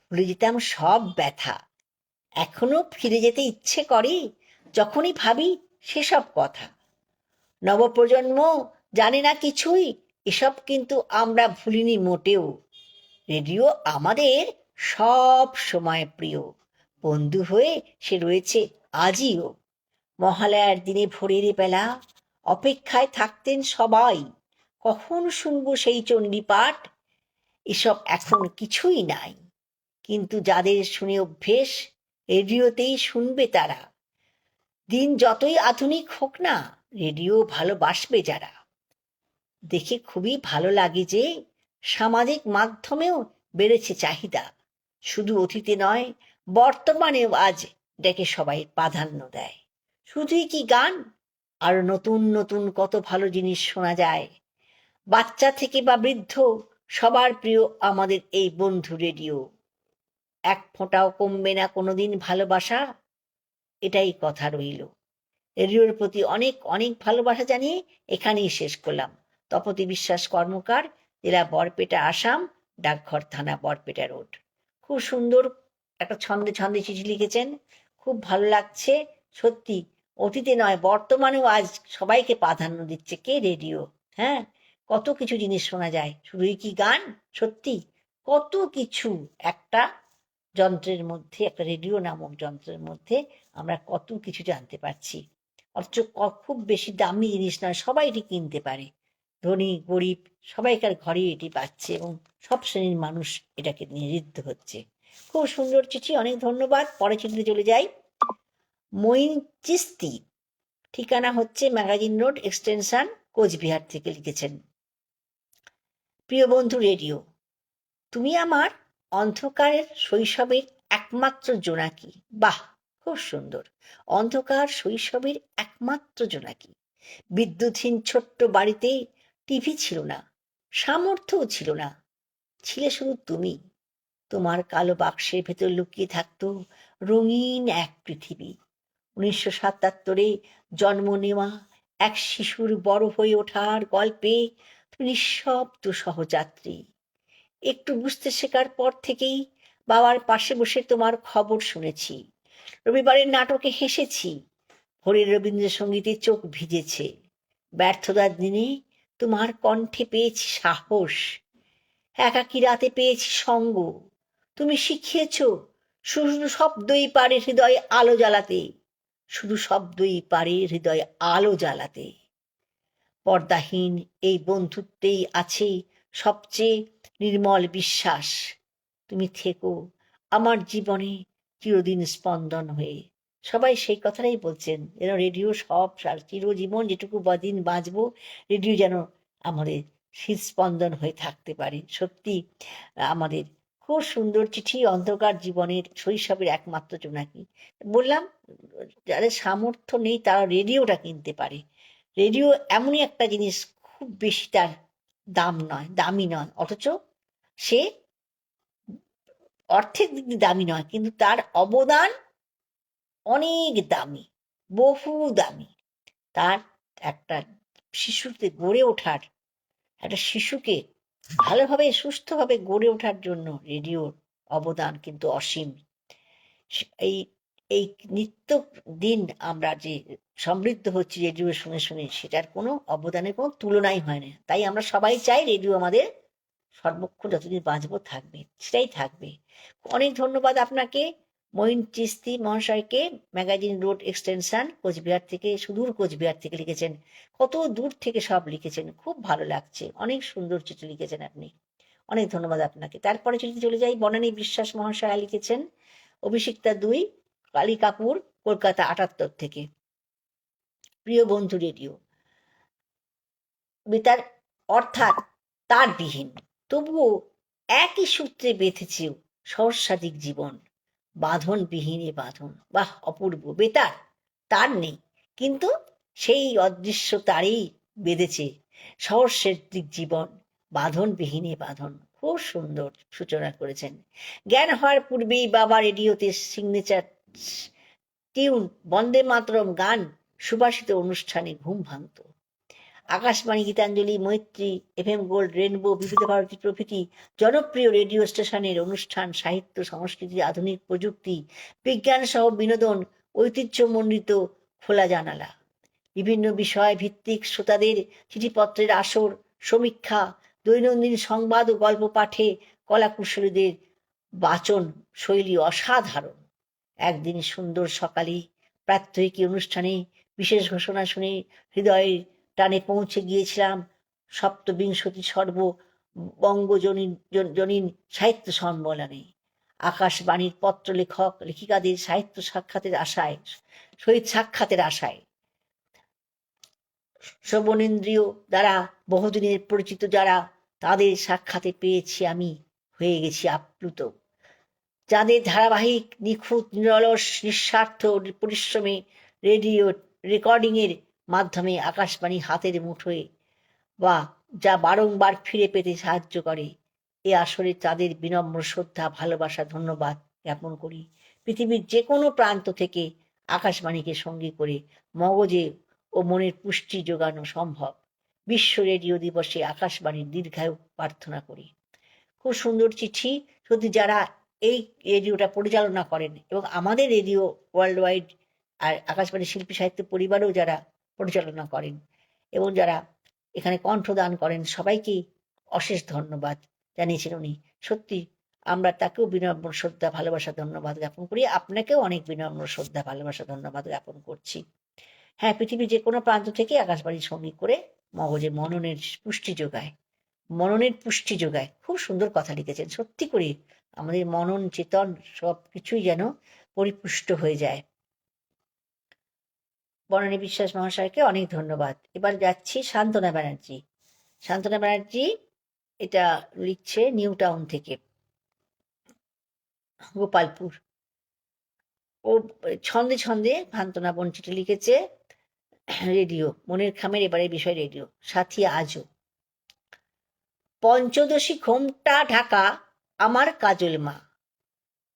ভুলে যেতাম সব ব্যথা। এখনো ফিরে যেতে ইচ্ছে করে যখনই ভাবি সেসব কথা। নবপ্রজন্ম জানে না কিছুই, এসব কিন্তু আমরা ভুলিনি মোটেও। রেডিও আমাদের সব সময় প্রিয় বন্ধু হয়ে সে রয়েছে আজও। মহালয়ার দিনে ভোরের বেলা অপেক্ষায় থাকতেন সবাই, কখন শুনবো সেই চণ্ডীপাঠ। এসব এখন কিছুই নাই, কিন্তু যাদের শুনে অভ্যেস রেডিওতেই শুনবে তারা। দিন যতই আধুনিক হোক না, রেডিও ভালোবাসবে যারা। দেখে খুবই ভালো লাগে যে সামাজিক মাধ্যমেও বেড়েছে চাহিদা। শুধু অতীতে নয়, বর্তমানেও আজ ডেকে সবাই প্রাধান্য দেয়। শুধুই কি গান, আর নতুন নতুন কত ভালো জিনিস শোনা যায়। বাচ্চা থেকে বা বৃদ্ধ, সবার প্রিয় আমাদের এই বন্ধু রেডিও। এক ফোঁটাও কমবে না কোনোদিন ভালোবাসা, এটাই কথা রইল। রেডিওর প্রতি অনেক অনেক ভালোবাসা জানিয়ে এখানেই শেষ করলাম। তপতি বিশ্বাস কর্মকার, জেলা বরপেটা, আসাম, ডাকঘর থানা বরপেটা রোড। খুব সুন্দর একটা ছন্দে ছন্দে চিঠি লিখেছেন, খুব ভালো লাগছে। সত্যি অতীতে নয়, বর্তমানেও আজ সবাইকে প্রাধান্য দিচ্ছে কে? রেডিও। হ্যাঁ, কত কিছু জিনিস শোনা যায়। শুধুই কি গান, সত্যি কত কিছু একটা যন্ত্রের মধ্যে, একটা রেডিও নামক যন্ত্রের মধ্যে আমরা কত কিছু জানতে পারছি। অথচ খুব বেশি দামি জিনিস নয়, সবাই এটি কিনতে পারে। ধনী গরিব সবাইকার ঘরেই এটি পাচ্ছে এবং সব শ্রেণীর মানুষ এটাকে নিয়ে ঋদ্ধ হচ্ছে। খুব সুন্দর চিঠি, অনেক ধন্যবাদ। পরে চিঠিতে চলে যাই। মঈন চিস্তি, ঠিকানা হচ্ছে ম্যাগাজিন রোড, এক্সটেনশন, কোচবিহার থেকে লিখেছেন। প্রিয় বন্ধু রেডিও, তুমি আমার অন্ধকারের শৈশবের একমাত্র জোনাকি। বাহ, খুব সুন্দর। অন্ধকার শৈশবের একমাত্র জোনাকি। বিদ্যুৎহীন ছোট্ট বাড়িতে টিভি ছিল না, সামর্থ্যও ছিল না, ছিলে শুধু তুমি। তোমার কালো বাক্সের ভেতর লুকিয়ে থাকতো রঙিন এক পৃথিবী। 1977-এ জন্ম নেওয়া এক শিশুর বড় হয়ে ওঠার গল্পে তুমি নিঃশব্দ সহযাত্রী। একটু বুঝতে শেখার পর থেকেই বাবার পাশে বসে তোমার খবর শুনেছি, রবিবারের নাটকে হেসেছি, ভোরের রবীন্দ্রসঙ্গীতে চোখ ভিজেছে। ব্যর্থতার দিনে তোমার কণ্ঠে পেয়েছি সাহস, একাকী রাতে পেয়েছি সঙ্গ। তুমি শিখিয়েছ শুধু শব্দই পারে হৃদয়ে আলো জ্বালাতে, শুধু শব্দই পারে হৃদয়ে আলো জ্বালাতে। পর্দাহীন এই বন্ধুত্বেই আছে সবচেয়ে নির্মল বিশ্বাস। তুমি থেকো আমার জীবনে চিরদিন স্পন্দন হয়ে। সবাই সেই কথাটাই বলছেন, যেন রেডিও সব চিরজীবন যেটুকু দিন বাঁচবো, রেডিও যেন আমাদের হৃদস্পন্দন হয়ে থাকতে পারে। সত্যি আমাদের খুব সুন্দর চিঠি। অন্ধকার জীবনের শৈশবের একমাত্র জোনাকি। বললাম, যাদের সামর্থ্য নেই তারা রেডিওটা কিনতে পারে। রেডিও এমনই একটা জিনিস, খুব বেশি তার দাম নয়, দামি নয়, অথচ সে অর্থের দিক দিয়ে দামি নয়, কিন্তু তার অবদান অনেক দামি, বহু দামি। তার একটা শিশুতে গড়ে ওঠার, একটা শিশুকে ভালোভাবে সুস্থভাবে গড়ে ওঠার জন্য রেডিওর অবদান কিন্তু অসীম। এই এই নিত্য দিন আমরা যে সমৃদ্ধ হচ্ছি রেডিও শুনে শুনে, সেটার কোনো অবদানের কোনো তুলনাই হয় না। তাই আমরা সবাই চাই রেডিও আমাদের সর্বক্ষণ যতদিন বাঁচবো থাকবে, সেটাই থাকবে। অনেক ধন্যবাদ আপনাকে, মঈন চিস্তি মহাশয়কে, ম্যাগাজিন রোড, এক্সটেনশন, কোচবিহার থেকে, সুদূর কোচবিহার থেকে লিখেছেন। কত দূর থেকে সব লিখেছেন, খুব ভালো লাগছে। অনেক সুন্দর চিঠি লিখেছেন আপনি, অনেক ধন্যবাদ আপনাকে। তারপরে চিঠিতে চলে যাই। বনানী বিশ্বাস মহাশয়া লিখেছেন, অভিষিক্তা 2, কালিকাপুর, কলকাতা 78 থেকে। প্রিয় বন্ধু রেডিও, তার অর্থাৎ তারবিহীন, তবুও একই সূত্রে বেঁধেছে সহস্রাধিক জীবন। বাঁধনবিহীন এ বাঁধন, বাহ অপূর্ব। বেতার, তার নেই, কিন্তু সেই অদৃশ্য তারই বেঁধেছে সহস্রাধিক জীবন। বাঁধনবিহীন এ বাঁধন, খুব সুন্দর সূচনা করেছেন। জ্ঞান হওয়ার পূর্বেই বাবা রেডিওতে সিগনেচার টিউন বন্দে মাতরম গান সুবাসিত অনুষ্ঠানে ঘুম ভাঙত। আকাশবাণী, গীতাঞ্জলি, মৈত্রী, FM গোল্ড, রেনবো, বিবিধ ভারতী প্রভৃতি জনপ্রিয় রেডিও স্টেশনের অনুষ্ঠান, সাহিত্য, সংস্কৃতি, আধুনিক প্রযুক্তি, বিজ্ঞান সহ বিনোদন, ঐতিহ্যমণ্ডিত খোলা জানালা, বিভিন্ন বিষয় ভিত্তিক শ্রোতাদের চিঠিপত্রের আসর, সমীক্ষা, দৈনন্দিন সংবাদ ও গল্প পাঠে কলাকুশলীদের বাচন শৈলী অসাধারণ। একদিন সুন্দর সকালে প্রাত্যহিকী অনুষ্ঠানে বিশেষ ঘোষণা শুনে হৃদয়ের টানে পৌঁছে গিয়েছিলাম সপ্তবিংশতি বঙ্গজনীন সাহিত্য সম্মেলনে। আকাশবাণীর পত্র লেখক লেখিকাদের সাহিত্য সাক্ষাতের আশায় শ্রবণেন্দ্রিয় দ্বারা বহুদিনের পরিচিত যারা, তাদের সাক্ষাতে পেয়েছি আমি, হয়ে গেছি আপ্লুত। যাদের ধারাবাহিক নিখুঁত নিরলস নিঃস্বার্থ পরিশ্রমে রেডিও রেকর্ডিংয়ের মাধ্যমে আকাশবাণী হাতের মুঠোয় বা যা বারংবার ফিরে পেতে সাহায্য করে, এ আসরে তাদের বিনম্র শ্রদ্ধা, ভালোবাসা, ধন্যবাদ জ্ঞাপন করি। পৃথিবীর যে কোনো প্রান্ত থেকে আকাশবাণীকে সঙ্গী করে মগজে ও মনের পুষ্টি যোগানো সম্ভব। বিশ্ব রেডিও দিবসে আকাশবাণীর দীর্ঘায়ু প্রার্থনা করি। খুব সুন্দর চিঠি। সত্যি যারা এই রেডিওটা পরিচালনা করেন এবং আমাদের রেডিও ওয়ার্ল্ড ওয়াইড আর আকাশবাণী শিল্পী সাহিত্য পরিবারেও যারা পরিচালনা করেন এবং যারা এখানে কণ্ঠদান করেন, সবাইকেই অশেষ ধন্যবাদ জানিয়েছেন উনি। সত্যি আমরা তাকেও বিনম্র শ্রদ্ধা, ভালোবাসা, ধন্যবাদ জ্ঞাপন করি। আপনাকেও অনেক বিনম্র শ্রদ্ধা, ভালোবাসা, ধন্যবাদ জ্ঞাপন করছি। হ্যাঁ, পৃথিবীর যে কোনো প্রান্ত থেকে আকাশবাণীর সঙ্গী করে মগজে মননের পুষ্টি যোগায়। খুব সুন্দর কথা লিখেছেন। সত্যি করে আমাদের মনন, চেতন সব কিছুই যেন পরিপুষ্ট হয়ে যায়। বনানী বিশ্বাস মহাশয়কে অনেক ধন্যবাদ। এবার যাচ্ছি শান্তনা ব্যানার্জি। শান্তনা ব্যানার্জি এটা লিখছে নিউ টাউন থেকে, গোপালপুর। ও ছন্দে ছন্দে শান্তনা বোন চিঠি লিখেছে। রেডিও মনের খামের, এবারে বিষয় রেডিও। সাথী আজও পঞ্চদশী ঘোমটা ঢাকা আমার কাজল মা,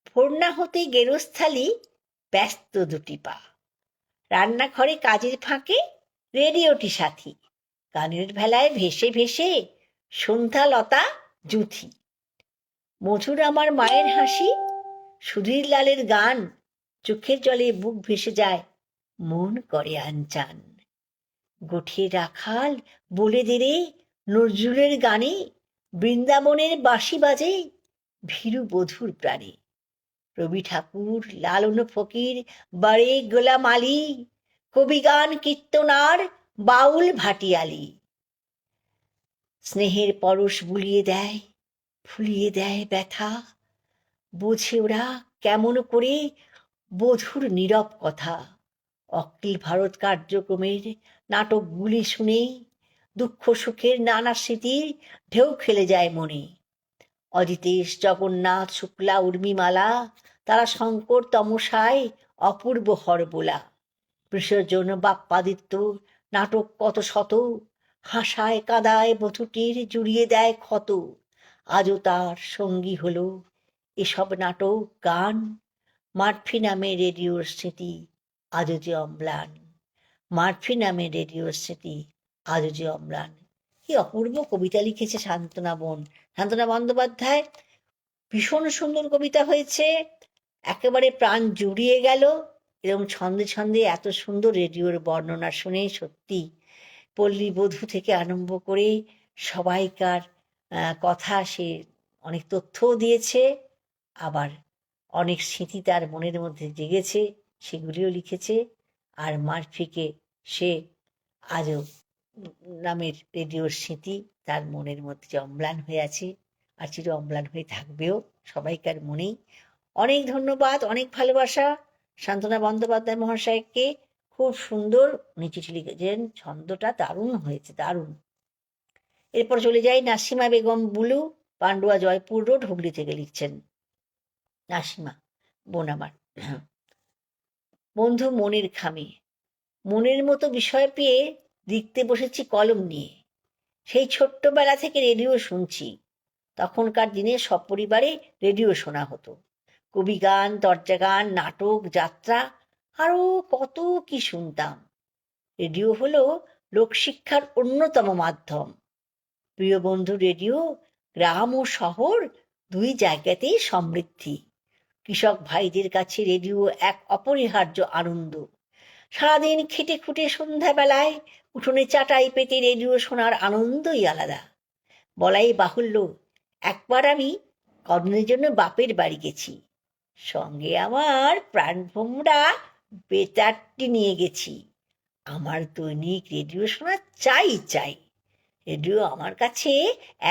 ফোরনা হতে গেরস্থালি ব্যস্ত দুটি পা, রান্নাঘরে কাজের ফাঁকে রেডিওটি সাথী, গানের ভেলায় ভেসে ভেসে সন্ধ্যা লতা জুথি, মধুর আমার মায়ের হাসি, সুধীর লালের গান, চোখের জলে বুক ভেসে যায়, মন করে আনচান। গোঠে রাখাল বলে দেরে নজরুলের গানে, বৃন্দাবনের বাঁশি বাজে ভীরু বধুর প্রাণে, রবি ঠাকুর, লালন ফকির, বারে গোলাম আলী, কবিগান, কীর্তনার, বাউল ভাটিয়ালি, স্নেহের পরশ বুলিয়ে দেয়, ফুলিয়ে দেয় ব্যথা, বোঝে ওরা কেমন করে বধুর নীরব কথা। অখিল ভারত কার্যক্রমের নাটকগুলি শুনে দুঃখ সুখের নানা স্মৃতির ঢেউ খেলে যায় মনে। অজিতেশ, জগন্নাথ, শুক্লা, উর্মিমালা, তারা শঙ্কর, তমসায় অপূর্ব হরবোলা, বিসর্জন, বাপ্পাদিত্য, নাটক কত শত, হাসায় কাদায় বধূটির জুড়িয়ে দেয় ক্ষত। আজও তার সঙ্গী হলো এসব নাটক গান, মারফি নামে রেডিওর স্মৃতি আজও যে অম্লান, মারফি নামে রেডিওর স্মৃতি আজও যে অম্লান। কি অপূর্ব কবিতা লিখেছে শান্তনা বোন, শান্তনা বন্দ্যোপাধ্যায়। ভীষণ সুন্দর কবিতা হয়েছে, একেবারে প্রাণ জুড়িয়ে গেল। এরকম ছন্দে ছন্দে এত সুন্দর রেডিওর বর্ণনা শুনে সত্যি পল্লী বধূ থেকে আরম্ভ করে সবাইকার কথা, সে অনেক তথ্যও দিয়েছে, আবার অনেক স্মৃতি তার মনের মধ্যে জেগেছে, সেগুলিও লিখেছে। আর মারফিকে সে আজও নামের রেডিওর স্মৃতি তার মনের মধ্যে যে অম্লান হয়ে আছে আর চির অম্লান হয়ে থাকবেও সবাইকার মনেই। অনেক ধন্যবাদ, অনেক ভালোবাসা শান্তনা বন্দ্যোপাধ্যায় মহাশয়কে। খুব সুন্দর উনি চিঠি লিখেছেন, ছন্দটা দারুণ হয়েছে, দারুণ। এরপর চলে যাই নাসিমা বেগম বুলু, পান্ডুয়া জয়পুর রোড, হুগলি থেকে লিখছেন। নাসিমা বোন আমার, বন্ধু মনের খামে, মনের মতো বিষয় পেয়ে লিখতে বসেছি কলম নিয়ে। সেই ছোট্টবেলা থেকে রেডিও শুনছি, তখনকার দিনে সপরিবারে রেডিও শোনা হতো। কবিগান, দরজাগান, নাটক, যাত্রা, আরও কত কি শুনতাম। রেডিও হলো লোকশিক্ষার অন্যতম মাধ্যম। প্রিয় বন্ধু, রেডিও গ্রাম ও শহর দুই জায়গাতেই সমৃদ্ধি। কৃষক ভাইদের কাছে রেডিও এক অপরিহার্য আনন্দ। সারাদিন খেটে খুঁটে সন্ধ্যাবেলায় উঠোনে চাটাই পেতে রেডিও শোনার আনন্দই আলাদা। বলাই বাহুল্য, একবার আমি কদিনের জন্য বাপের বাড়ি গেছি। সঙ্গে আমার প্রাণভোমরা বেতারটি নিয়ে গেছি। আমার দৈনিক রেডিও শোনা চাই চাই। রেডিও আমার কাছে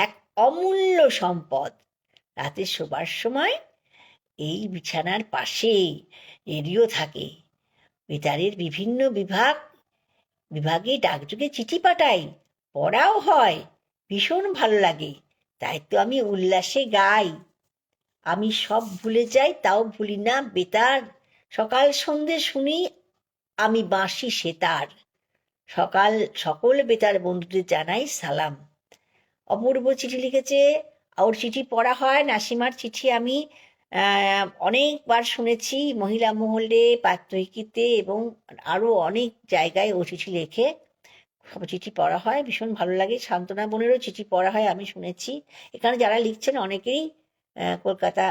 এক অমূল্য সম্পদ। রাতে শোবার সময় এই বিছানার পাশে রেডিও থাকে। বেতারের বিভিন্ন বিভাগে ডাকযোগে চিঠি পাঠাই, পড়াও হয়। ভীষণ ভালো লাগে, তাই তো আমি উল্লাসে গাই। আমি সব ভুলে যাই, তাও ভুলি না বেতার। সকাল সন্ধে শুনি আমি বাঁশি সেতার। সকল বেতার বন্ধুদের জানাই সালাম। অপূর্ব চিঠি লিখেছে। ওর চিঠি পড়া হয়, নাসিমার চিঠি আমি অনেকবার শুনেছি, মহিলা মহলে, প্রাত্যহিকীতে এবং আরও অনেক জায়গায় ও চিঠি লেখে। সব চিঠি পড়া হয়, ভীষণ ভালো লাগে। সান্ত্বনা বোনেরও চিঠি পড়া হয়, আমি শুনেছি। এখানে যারা লিখছেন অনেকেই কলকাতা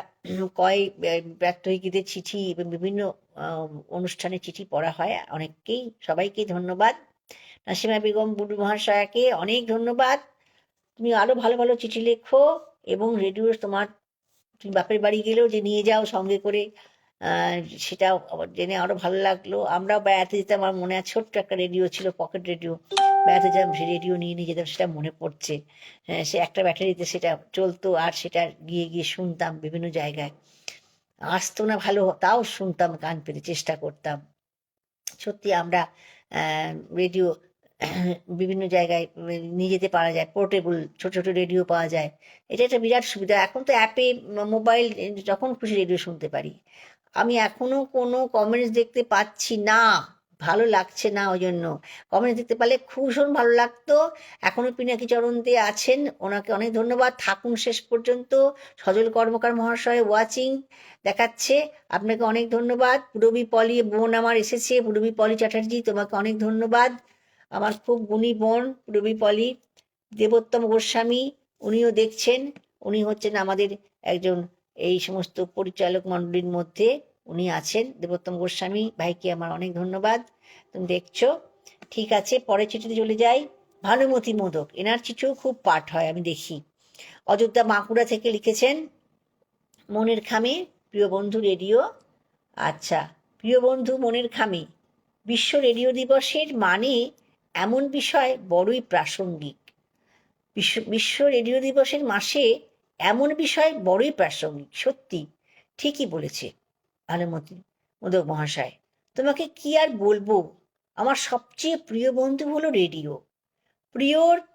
প্রাত্যহিকীদের চিঠি এবং বিভিন্ন অনুষ্ঠানে চিঠি পড়া হয় অনেককেই। সবাইকে ধন্যবাদ। নাসিমা বেগম বুড়ি মহাশয়াকে অনেক ধন্যবাদ। তুমি আরো ভালো ভালো চিঠি লেখো এবং রেডিও তুমি বাপের বাড়ি গেলেও যে নিয়ে যাও সঙ্গে করে, সেটাও জেনে আরো ভালো লাগলো। আমরাও বেড়াতে যেতাম, আমার মনে আছে ছোট্ট একটা রেডিও ছিল, পকেট রেডিও। বেড়াতে যেতাম, সে রেডিও নিয়ে নিয়ে যেতাম, সেটা মনে পড়ছে। সে একটা ব্যাটারিতে সেটা চলতো, আর সেটা গিয়ে গিয়ে শুনতাম বিভিন্ন জায়গায়। আসতো না ভালো, তাও শুনতাম, কান পেতে চেষ্টা করতাম। সত্যি আমরা রেডিও বিভিন্ন জায়গায় নিয়ে যেতে পারা যায়, পোর্টেবল ছোট ছোট রেডিও পাওয়া যায়। এটা একটা বিরাট সুবিধা। এখন তো অ্যাপে মোবাইল যখন খুশি রেডিও শুনতে পারি। আমি এখনো কোনো কমেন্টস দেখতে পাচ্ছি না, ভালো লাগছে না। ওই জন্য কমেন্টস দেখতে পারলে খুব ভীষণ ভালো লাগতো। এখনো পিনাকি চরণ দিয়ে আছেন, ওনাকে অনেক ধন্যবাদ। থাকুন শেষ পর্যন্ত। সজল কর্মকার মহাশয় ওয়াচিং দেখাচ্ছে, আপনাকে অনেক ধন্যবাদ। পুরবী পলি বোন আমার এসেছে, পুরবী পলি চ্যাটার্জি, তোমাকে অনেক ধন্যবাদ। আমার খুব গুণী বোন পুরবী পলি। দেবোত্তম গোস্বামী, উনিও দেখছেন। উনি হচ্ছেন আমাদের একজন এই সমস্ত পরিচালক মণ্ডলীর মধ্যে উনি আছেন। দেবোত্তম গোস্বামী ভাইকে আমার অনেক ধন্যবাদ, তুমি দেখছো। ঠিক আছে, পরের চিঠিতে চলে যাই। ভানুমতি মোদক, এনার চিঠিও খুব পাঠ হয়, আমি দেখি। অযোধ্যা বাঁকুড়া থেকে লিখেছেন, মনের খামে প্রিয় বন্ধু রেডিও। আচ্ছা, প্রিয় বন্ধু মনের খামে, বিশ্ব রেডিও দিবসের মানে এমন বিষয় বড়ই প্রাসঙ্গিক। বিশ্ব রেডিও দিবসের মাসে এমন বিষয় বড়ই প্রাসঙ্গিক। সত্যি ঠিকই বলেছে ভানুমতি মোদক মহাশয়। তোমাকে কি আর বলবো, আমার সবচেয়ে প্রিয় বন্ধু হলো রেডিও।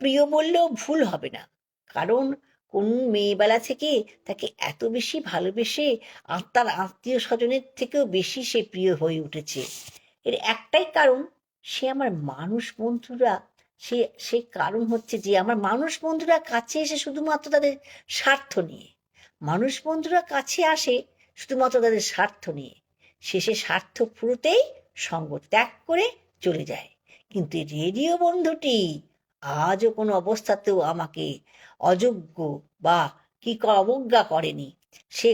প্রিয় বললেও ভুল হবে না, কারণ কোন মেয়েবেলা থেকে তাকে এত বেশি ভালোবেসে তার আত্মীয় স্বজনের থেকেও বেশি সে প্রিয় হয়ে উঠেছে। এর একটাই কারণ, সে আমার মানুষ বন্ধুরা, সে সে কারণ হচ্ছে যে আমার মানুষ বন্ধুরা কাছে এসে শুধুমাত্র তাদের স্বার্থ নিয়ে, মানুষ বন্ধুরা কাছে আসে শুধুমাত্র তাদের স্বার্থ নিয়ে, শেষে স্বার্থ ফুরোতেই সঙ্গ ত্যাগ করে চলে যায়। কিন্তু রেডিও বন্ধুটি আজও কোনো অবস্থাতেও আমাকে অযোগ্য বা অবজ্ঞা করেনি। সে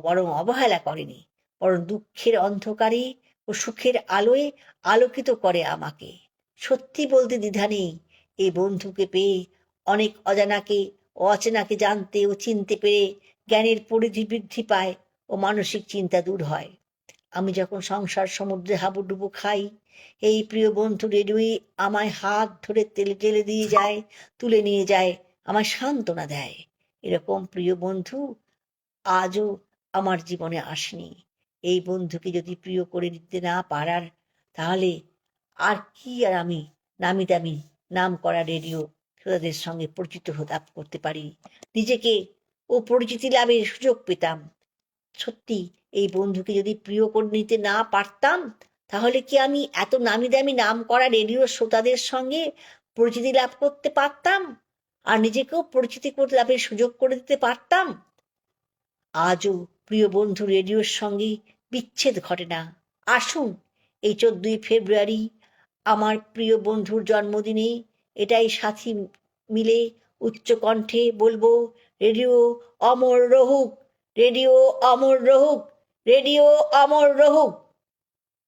বরং অবহেলা করেনি, বরং দুঃখের অন্ধকারে ও সুখের আলোয় আলোকিত করে আমাকে। সত্যি বলতে দ্বিধা নেই, এই বন্ধুকে পেয়ে অনেক অচেনাকে জানতে ও চিনতে পেরে জ্ঞানের পরিধি বৃদ্ধি পায় ও মানসিক চিন্তা দূর হয়। আমি যখন সংসার সমুদ্রে হাবুডুবু খাই, এই প্রিয় বন্ধু রেডিওই আমায় হাত ধরে টেলে দিয়ে যায়, তুলে নিয়ে যায়, আমায় সান্ত্বনা দেয়। এরকম প্রিয় বন্ধু আজও আমার জীবনে আসেনি। এই বন্ধুকে যদি প্রিয় করে দিতে না পারার, তাহলে আর কি আর আমি নামি দামি নাম করা রেডিও শ্রোতাদের সঙ্গে পরিচিত লাভ করতে পারি, নিজেকে ও পরিচিতি লাভের সুযোগ পেতাম। সত্যি এই বন্ধুকে যদি প্রিয় করে নিতে না পারতাম, তাহলে কি আমি এত নামি দামি নাম করা রেডিও শ্রোতাদের সঙ্গে পরিচিতি লাভ করতে পারতাম আর নিজেকেও পরিচিতি করতে লাভের সুযোগ করে দিতে পারতাম? আজও প্রিয় বন্ধু রেডিওর সঙ্গে বিচ্ছেদ ঘটে না। আসুন এই 14ই ফেব্রুয়ারি আমার প্রিয় বন্ধুর জন্মদিনে এটাই সাথী মিলে উচ্চ কণ্ঠে বলবো, রেডিও অমর রহুক, রেডিও অমর রহুক, রেডিও অমর রহুক।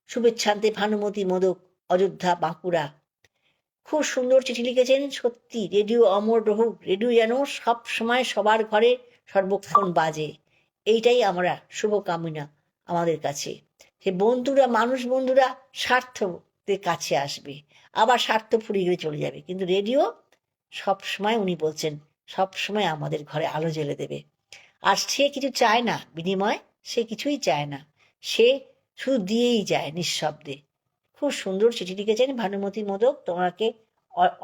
শুভেচ্ছান্তে ভানুমতি মোদক, অযোধ্যা, বাঁকুড়া। খুব সুন্দর চিঠি লিখেছেন। সত্যি রেডিও অমর রহুক, রেডিও যেন সব সময় সবার ঘরে সর্বক্ষণ বাজে, এইটাই আমরা শুভকামনা আমাদের কাছে। সে বন্ধুরা, মানুষ বন্ধুরা স্বার্থদের কাছে আসবে, আবার স্বার্থ ফুরিয়ে গেলে চলে যাবে, কিন্তু রেডিও সব সময়, উনি বলছেন, সব সময় আমাদের ঘরে আলো জ্বেলে দেবে। আর সে কিছু চায় না বিনিময়, সে কিছুই চায় না, সে শুধু দিয়েই যায় নিঃশব্দে। খুব সুন্দর চিঠি লিখেছেন ভানুমতি মোদক, তোমাকে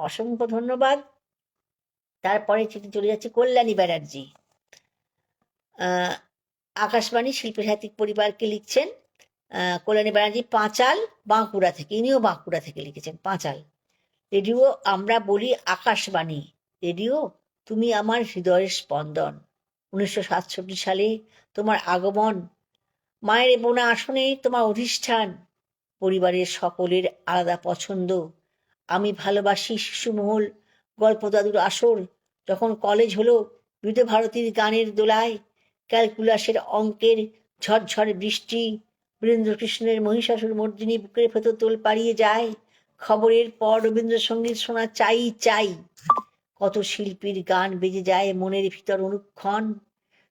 অসংখ্য ধন্যবাদ। তারপরে চিঠি চলে যাচ্ছে কল্যাণী ব্যানার্জি। আকাশবাণী শিল্পী সাহিত্যিক পরিবারকে লিখছেন কল্যাণী ব্যানার্জি, পাঁচাল, বাঁকুড়া থেকে। ইনিও বাঁকুড়া থেকে লিখেছেন, পাঁচাল। রেডিও আমরা বলি আকাশবাণী, রেডিও তুমি আমার হৃদয়ের স্পন্দন। 1967 সালে তোমার আগমন, মায়ের বোনা আসনে তোমার অধিষ্ঠান, পরিবারের সকলের আলাদা পছন্দ। আমি ভালোবাসি শিশুমহল, গল্প দাদুর আসর, যখন কলেজ হলো বিদ্যাভারতীর গানের দোলায়, ক্যালকুলাসের অঙ্কের ঝরঝর বৃষ্টি, বীরেন্দ্রকৃষ্ণের মহিষাসুর মর্দিনী বুকের ভেতর তোল পাড়িয়ে যায়, খবরের পর রবীন্দ্রসঙ্গীত শোনা চাই চাই, কত শিল্পীর গান বেজে যায় মনের ভিতর অনুক্ষণ,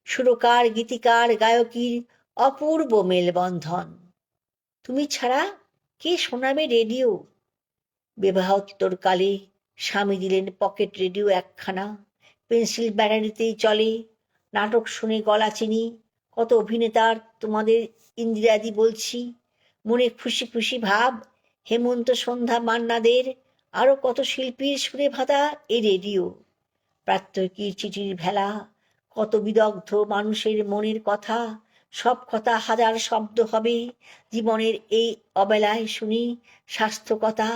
সুরকার, গীতিকার, গায়কীর অপূর্ব মেলবন্ধন। তুমি ছাড়া কে শোনাবে রেডিও? বিবাহোত্তর কালে স্বামী দিলেন পকেট রেডিও একখানা, পেন্সিল ব্যাটারিতেই চলে, নাটক শুনে গলা চিনি, কত অভিনেতার তোমাদের ইন্দিরাদি বলছি, মনে খুশি খুশি ভাব, হেমন্ত সন্ধ্যা মান্নাদের, আরো কত শিল্পীর সুরে ভাতা এ রেডিও। প্রাত্যহিকীর চিঠির ভেলা, কত বিদগ্ধ মানুষের মনের কথা, সব কথা হাজার শব্দ হবে জীবনের এই অবেলায় শুনি, স্বাস্থ্য কথা,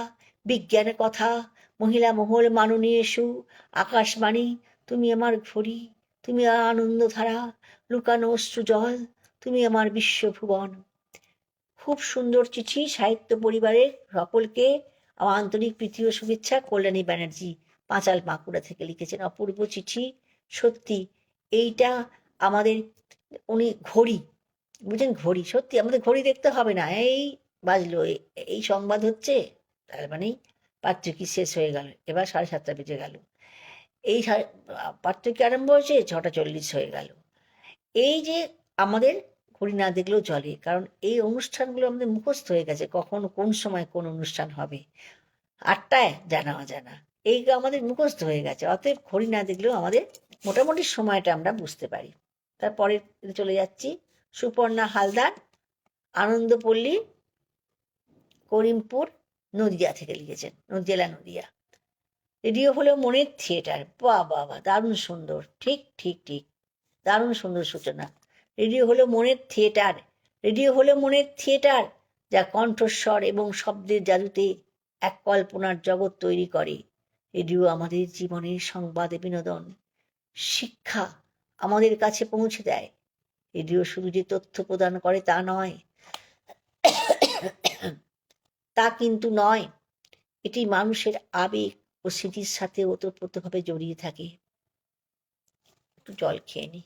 বিজ্ঞান কথা, মহিলা মহল মাননীয় সু, আকাশবাণী তুমি আমার ঘড়ি, তুমি আনন্দধারা, লুকানো অশ্রুজল, তুমি আমার বিশ্বভুবন। খুব সুন্দর চিঠি, সাহিত্য পরিবারের সকলকে আমার আন্তরিক প্রীতি ও শুভেচ্ছা। কল্যাণী ব্যানার্জি, পাঁচাল, বাঁকুড়া থেকে লিখেছেন অপূর্ব চিঠি। সত্যি এইটা আমাদের, উনি ঘড়ি বুঝলেন, ঘড়ি, সত্যি আমাদের ঘড়ি দেখতে হবে না, এই বাজলো, এই সংবাদ হচ্ছে, তার মানেই পাত্রিকী শেষ হয়ে গেল, এবার 7:30 বেজে গেল, এই পাত্রিকী আরম্ভ হয়েছে 6:40 হয়ে গেল। এই যে আমাদের ঘড়ি না দেখলেও চলে, কারণ এই অনুষ্ঠানগুলো আমাদের মুখস্থ হয়ে গেছে, কখন কোন সময় কোন অনুষ্ঠান হবে, 8টায় জানা অজানা, এই আমাদের মুখস্থ হয়ে গেছে, অতএব ঘড়ি না দেখলেও আমাদের মোটামুটি সময়টা আমরা বুঝতে পারি। তারপরে চলে যাচ্ছি, সুপর্ণা হালদার, আনন্দপল্লী, করিমপুর, নদিয়া থেকে লিখেছেন, জেলা নদিয়া। রেডিও হলো মনের থিয়েটার। বাহ বাহ বাহ, দারুণ সুন্দর, ঠিক ঠিক ঠিক, দারুণ সুন্দর সূচনা। রেডিও হলো মনের থিয়েটার, রেডিও হলো মনের থিয়েটার, যা কণ্ঠস্বর এবং শব্দের জাদুতে এক কল্পনার জগৎ তৈরি করে। রেডিও আমাদের জীবনের সংবাদ, বিনোদন, শিক্ষা আমাদের কাছে পৌঁছে দেয়। রেডিও শুধু যে তথ্য প্রদান করে তা নয়, তা কিন্তু নয়, এটি মানুষের আবেগ ও স্মৃতির সাথে ওতপ্রোতভাবে জড়িয়ে থাকে। একটু জল খেয়ে নি।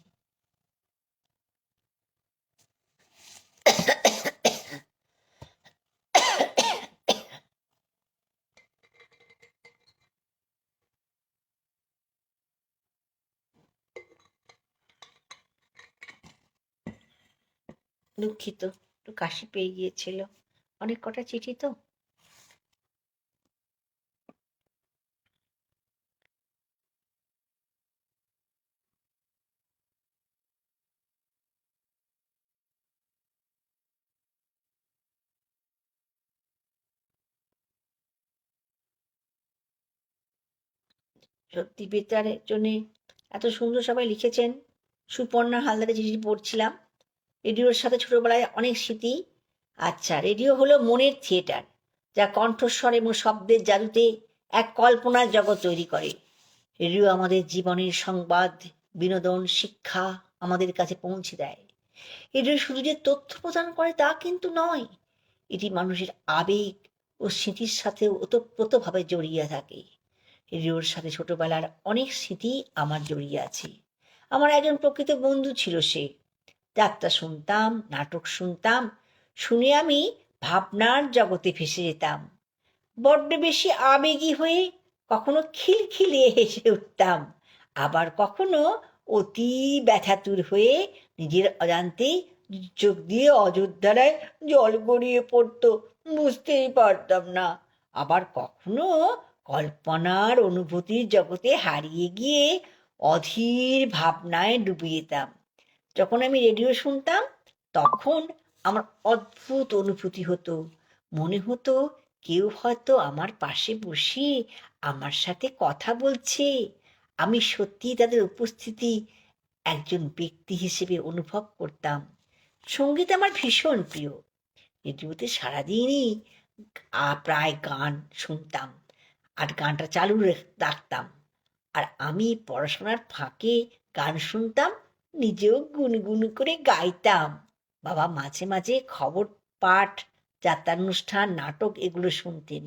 দুঃখিত, একটু কাশি পেয়ে গিয়েছিল, অনেক কটা চিঠি তো। সত্যি বেতারের জন্যে এত সুন্দর সবাই লিখেছেন। সুপর্ণা হালদারের চিঠি পড়ছিলাম। রেডিওর সাথে ছোটবেলায় অনেক স্মৃতি। আচ্ছা, রেডিও হলো মনের থিয়েটার, যা কণ্ঠস্বর এবং শব্দের জাদুতে এক কল্পনার জগৎ তৈরি করে। রেডিও আমাদের জীবনের সংবাদ, বিনোদন, শিক্ষা আমাদের কাছে পৌঁছে দেয়। রেডিও শুধু যে তথ্য প্রদান করে তা কিন্তু নয়, এটি মানুষের আবেগ ও স্মৃতির সাথে ওতপ্রোতভাবে জড়িয়ে থাকে। রেডিওর সাথে ছোটবেলার অনেক স্মৃতি আমার জড়িয়ে আছে। আমার একজন প্রকৃত বন্ধু ছিল সে। যাত্রা শুনতাম, নাটক শুনতাম, শুনে আমি ভাবনার জগতে ভেসে যেতাম। বড্ড বেশি আবেগী হয়ে কখনো খিলখিলিয়ে হেসে উঠতাম, আবার কখনো অতি ব্যথাতুর হয়ে নিজের অজান্তেই চোখ দিয়ে অযোধ্যায় জল গড়িয়ে পড়তো, বুঝতেই পারতাম না। আবার কখনো কল্পনার অনুভূতির জগতে হারিয়ে গিয়ে অধীর ভাবনায় ডুবে যেতাম। যখন আমি রেডিও শুনতাম তখন আমার অদ্ভুত অনুভূতি হতো। মনে হতো কেউ হয়তো আমার পাশে বসে আমার সাথে কথা বলছে। আমি সত্যিই তাদের উপস্থিতি একজন ব্যক্তি হিসেবে অনুভব করতাম। সঙ্গীত আমার ভীষণ প্রিয়। রেডিওতে সারাদিনই প্রায় গান শুনতাম, আর গানটা চালু রাখতাম। আর আমি পড়াশোনার ফাঁকে গান শুনতাম, নিজেও গুনগুন করে গাইতাম। বাবা মাঝে মাঝে খবর পাঠ, যাত্রানুষ্ঠান, নাটক এগুলো শুনতেন।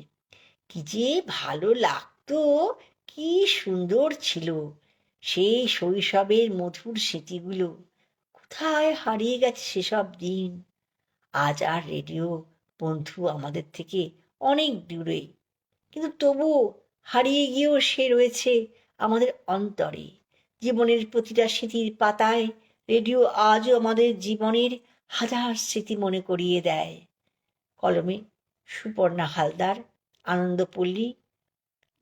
কি যে ভালো লাগতো, কি সুন্দর ছিল সেই শৈশবের মধুর স্মৃতিগুলো। কোথায় হারিয়ে গেছে সেসব দিন। আজ আর রেডিও বন্ধু আমাদের থেকে অনেক দূরে, কিন্তু তবুও হারিয়ে গিয়েও সে রয়েছে আমাদের অন্তরে। জীবনের প্রতিটা স্মৃতির পাতায় রেডিও আজও আমাদের জীবনের হাজার স্মৃতি মনে করিয়ে দেয়। কলমে সুপর্ণা হালদার, আনন্দপল্লী,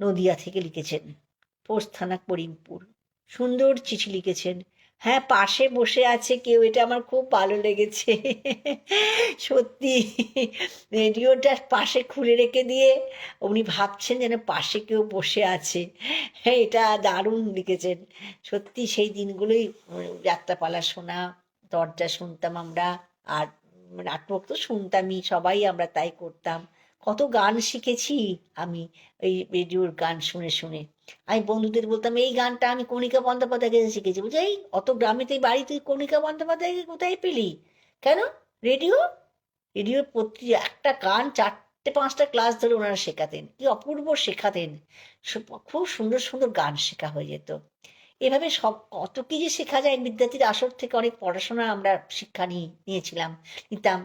নদিয়া থেকে লিখেছেন। পোস্ট থানা করিমপুর। সুন্দর চিঠি লিখেছেন। হ্যাঁ, পাশে বসে আছে কেউ, এটা আমার খুব ভালো লেগেছে। সত্যি রেডিওটা পাশে খুলে রেখে দিয়ে উনি ভাবছেন যেন পাশে কেউ বসে আছে। হ্যাঁ, এটা দারুণ লিখেছেন। সত্যি সেই দিনগুলোই, যাত্রাপালা শোনা, দরজা শুনতাম আমরা, আর নাটক তো শুনতামই, সবাই আমরা তাই করতাম। কত গান শিখেছি আমি এই রেডিওর গান শুনে শুনে। আমি বন্ধুদের বলতাম এই গানটা আমি কণিকা বন্দ্যোপাধ্যায় কাছে শিখেছি। বলছি এই অত গ্রামেতে বাড়ি, তুই কণিকা বন্দ্যোপাধ্যায়কে কোথায় পেলি? কেন? রেডিও। রেডিওর প্রতি একটা গান 4-5টা ক্লাস ধরে ওনারা শেখাতেন, কি অপূর্ব শেখাতেন। খুব সুন্দর সুন্দর গান শেখা হয়ে যেত। এভাবে সব কত কি যে শেখা যায়। বিদ্যার্থীর আসর থেকে অনেক পড়াশোনা আমরা শিক্ষা নিতাম।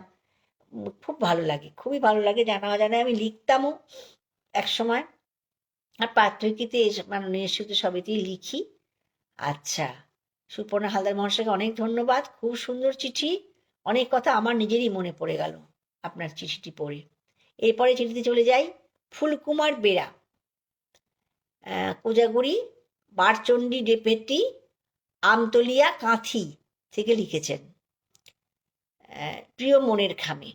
খুব ভালো লাগে, খুবই ভালো লাগে। জানা অজানায় আমি লিখতামও এক সময়, আর প্রাত্যহিকীতে নিশ্চিত সবেতেই লিখি। আচ্ছা, সুপর্ণা হালদার মহাশয়কে অনেক ধন্যবাদ, খুব সুন্দর চিঠি। অনেক কথা আমার নিজেরই মনে পড়ে গেল আপনার চিঠিটি পড়ে। এরপরে চিঠিতে চলে যাই। ফুলকুমার বেরা, কোজাগুড়ি, বারচণ্ডী ডেপেটি, আমতলিয়া, কাঁথি থেকে লিখেছেন। প্রিয় মনের খামে,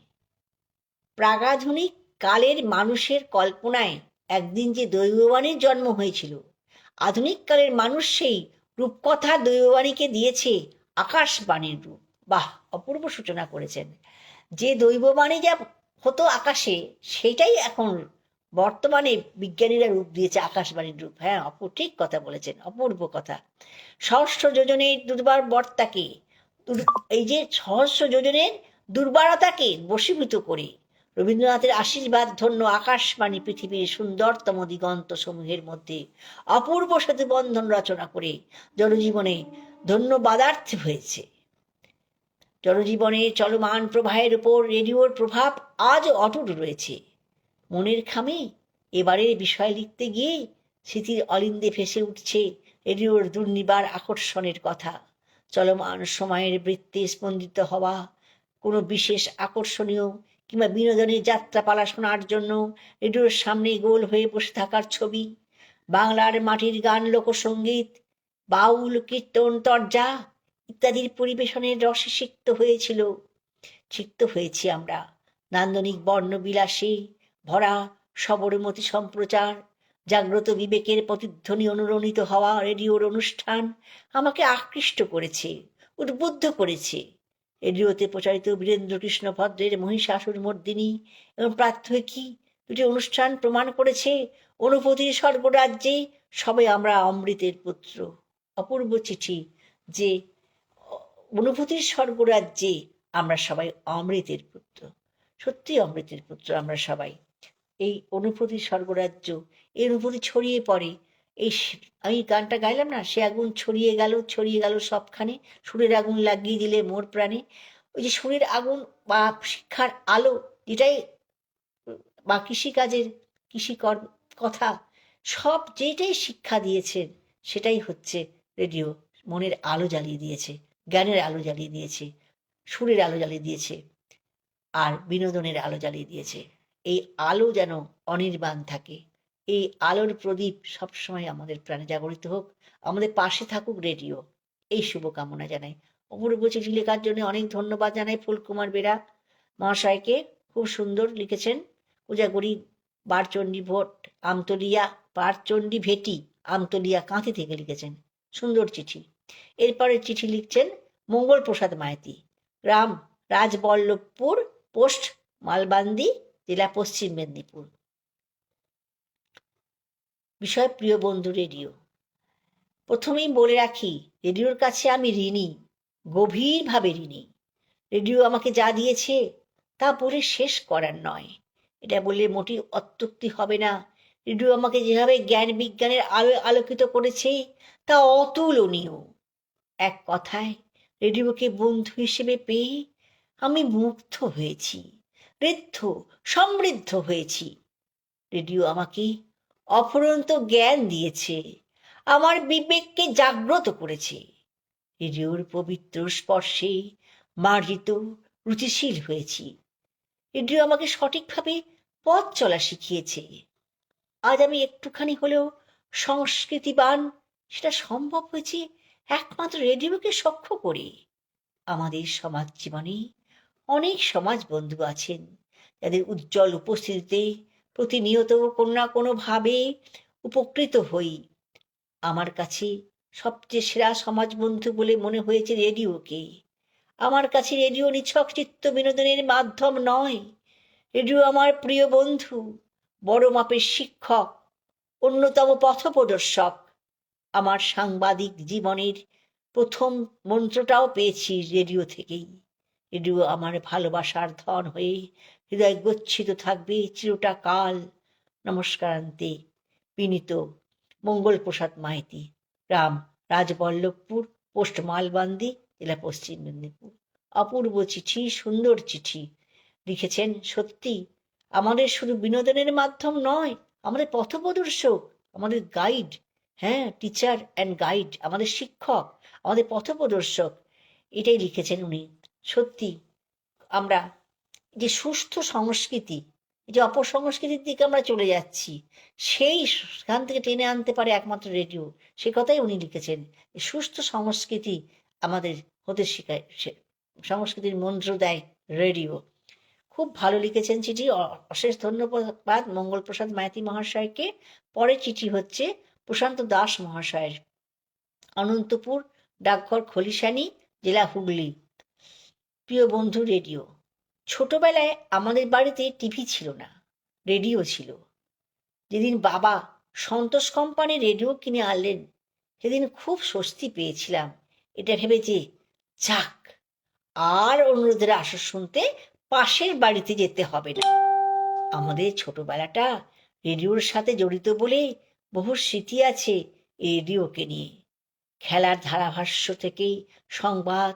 প্রাগাধুনিক কালের মানুষের কল্পনায় একদিন যে দৈববাণীর জন্ম হয়েছিল, আধুনিক কালের মানুষ সেই রূপকথা দৈববাণীকে দিয়েছে আকাশবাণীর রূপ। বাহ, অপূর্ব সূচনা করেছেন। যে দৈববাণী যা হতো আকাশে, সেটাই এখন বর্তমানে বিজ্ঞানীরা রূপ দিয়েছে আকাশবাণীর রূপ। হ্যাঁ, ঠিক কথা বলেছেন, অপূর্ব কথা। সহস্র যোজনের দুর্বার বর্তাকে, এই যে সহস্র যোজনের দুর্বারতাকে বশীভূত করে রবীন্দ্রনাথের আশীর্বাদ ধন্য আকাশবাণী পৃথিবীর সুন্দরতম দিগন্ত সমূহের মধ্যে অপূর্ব সেতুবন্ধন রচনা করে জনজীবনে ধন্যবাদার্থে হয়েছে। জনজীবনে চলমান প্রবাহের উপর রেডিওর প্রভাব আজও অটুট রয়েছে। মনের খামে এবারের বিষয় লিখতে গিয়ে স্মৃতির অলিন্দে ভেসে উঠছে রেডিওর দুর্নিবার আকর্ষণের কথা। চলমান সময়ের বৃত্তে স্পন্দিত হওয়া কোনো বিশেষ আকর্ষণীয় কিংবা বিনোদনের যাত্রাপালা শোনার জন্য রেডিওর সামনে গোল হয়ে বসে থাকার ছবি, বাংলার মাটির গান, লোকসঙ্গীত, বাউল, কীর্তন, তরজা ইত্যাদির পরিবেশনের রসে সিক্ত হয়েছি আমরা। নান্দনিক বর্ণবিলাসে ভরা সবরমতী সম্প্রচার, জাগ্রত বিবেকের প্রতিধ্বনি অনুরণিত হওয়া রেডিওর অনুষ্ঠান আমাকে আকৃষ্ট করেছে, উদ্বুদ্ধ করেছে। রেডিওতে প্রচারিত বীরেন্দ্রকৃষ্ণ ভদ্রের মহিষাসুর মর্দিনী এবং প্রাত্যহিকী দুটি অনুষ্ঠান প্রমাণ করেছে অনুভূতির স্বর্গরাজ্যে সবে আমরা অমৃতের পুত্র। অপূর্ব চিঠি, যে অনুভূতির স্বর্গরাজ্যে আমরা সবাই অমৃতের পুত্র। সত্যি অমৃতের পুত্র আমরা সবাই। এই অনুভূতি স্বর্গরাজ্য, এই অনুভূতি ছড়িয়ে পড়ে। আমি গানটা গাইলাম না, সে আগুন ছড়িয়ে গেল সবখানে, সুরের আগুন লাগিয়ে দিলে মোর প্রাণে। ওই যে সুরের আগুন বা শিক্ষার আলো, যেটাই বা কৃষিকাজের কথা, সব যেটাই শিক্ষা দিয়েছেন সেটাই হচ্ছে রেডিও। মনের আলো জ্বালিয়ে দিয়েছে, জ্ঞানের আলো জ্বালিয়ে দিয়েছে, সুরের আলো জ্বালিয়ে দিয়েছে, আর বিনোদনের আলো জ্বালিয়ে দিয়েছে। এই আলো যেন অনির্বাণ থাকে, এই আলোর প্রদীপ সবসময় আমাদের প্রাণে জাগরিত হোক, আমাদের পাশে থাকুক রেডিও, এই শুভকামনা জানাই। অপূর্ব চিঠি লেখার জন্য অনেক ধন্যবাদ জানাই ফুলকুমার বেরা মহাশয়কে, খুব সুন্দর লিখেছেন। পূজাগুড়ি বারচণ্ডী ভোট আমতলিয়া, বারচণ্ডী ভেটি আমতলিয়া কাঁথি থেকে লিখেছেন, সুন্দর চিঠি। এরপরে চিঠি লিখছেন মঙ্গল প্রসাদ মাইতি, গ্রাম রাজবল্লভপুর, পোস্ট মালবান্দি, জেলা পশ্চিম মেদিনীপুর। বিষয় প্রিয় বন্ধু রেডিও। প্রথমেই বলে রাখি, রেডিওর কাছে আমি ঋণী, গভীরভাবে ঋণী। রেডিও আমাকে যা দিয়েছে তা বলে শেষ করার নয়, এটা বললে মোটেই অত্যুক্তি হবে না। রেডিও আমাকে যেভাবে জ্ঞান বিজ্ঞানের আলোয় আলোকিত করেছে তা অতুলনীয়। এক কথায়, রেডিওকে বন্ধু হিসেবে পেয়ে আমি মুগ্ধ হয়েছি, ঋদ্ধ সমৃদ্ধ হয়েছি। রেডিও আমাকে অফুরন্ত জ্ঞান দিয়েছে, আমার বিবেককে জাগ্রত করেছে। রেডিওর পবিত্র স্পর্শে মার্জিত, রুচিশীল হয়েছি। রেডিও আমাকে সঠিকভাবে পথ চলা শিখিয়েছে। আজ আমি একটুখানি হলেও সংস্কৃতিবান, সেটা সম্ভব হয়েছে একমাত্র রেডিওকে সখ্য করে। আমাদের সমাজ জীবনে অনেক সমাজ বন্ধু আছেন যাদের উজ্জ্বল উপস্থিতিতে প্রতিনিয়ত কোনো না কোনোভাবে উপকৃত হই। আমার কাছে সবচেয়ে সেরা সমাজ বন্ধু বলে মনে হয়েছে রেডিওকে। আমার কাছে রেডিও নিছক চিত্ত বিনোদনের মাধ্যম নয়, রেডিও আমার প্রিয় বন্ধু, বড় মাপের শিক্ষক, অন্যতম পথপ্রদর্শক। আমার সাংবাদিক জীবনের প্রথম মন্ত্রটাও পেয়েছি রেডিও থেকেই। রেডিও আমার ভালোবাসার ধন হয়ে হৃদয় গচ্ছিত থাকবে চিরটা কাল। নমস্কারান্তে বিনীত মঙ্গল প্রসাদ মাইতি, গ্রাম রাজবল্লভপুর, পোস্ট মালবান্দি, জেলা পশ্চিম মেদিনীপুর। অপূর্ব চিঠি, সুন্দর চিঠি লিখেছেন। সত্যি আমাদের শুধু বিনোদনের মাধ্যম নয়, আমাদের পথপ্রদর্শক, আমাদের গাইড। হ্যাঁ, টিচার অ্যান্ড গাইড, আমাদের শিক্ষক, আমাদের পথপ্রদর্শক, এটাই লিখেছেন উনি। সত্যি আমরা যে সুস্থ সংস্কৃতি, যে অপসংস্কৃতির দিকে আমরা চলে যাচ্ছি, সেই সেখান থেকে টেনে আনতে পারে একমাত্র রেডিও, সে কথাই উনি লিখেছেন। সুস্থ সংস্কৃতি আমাদের হতে শেখায়, সংস্কৃতির মন্ত্র দেয় রেডিও। খুব ভালো লিখেছেন চিঠি, অশেষ ধন্যবাদ মঙ্গল প্রসাদ মাইতি মহাশয়কে। পরে চিঠি হচ্ছে প্রশান্ত দাস মহাশয়ের, অনন্তপুর, ডাকঘর খলিশানি, জেলা হুগলি। প্রিয় বন্ধু রেডিও, ছোটবেলায় আমাদের বাড়িতে টিভি ছিল না, রেডিও ছিল। যেদিন বাবা সন্তোষ কোম্পানির রেডিও কিনে আনলেন, সেদিন খুব স্বস্তি পেয়েছিলাম, এটা ভেবে যে যাক, আর অন্যদের আসর শুনতে পাশের বাড়িতে যেতে হবে না। আমাদের ছোটবেলাটা রেডিওর সাথে জড়িত বলে বহু স্মৃতি আছে রেডিওকে নিয়ে। খেলার ধারাভাষ্য থেকেই সংবাদ,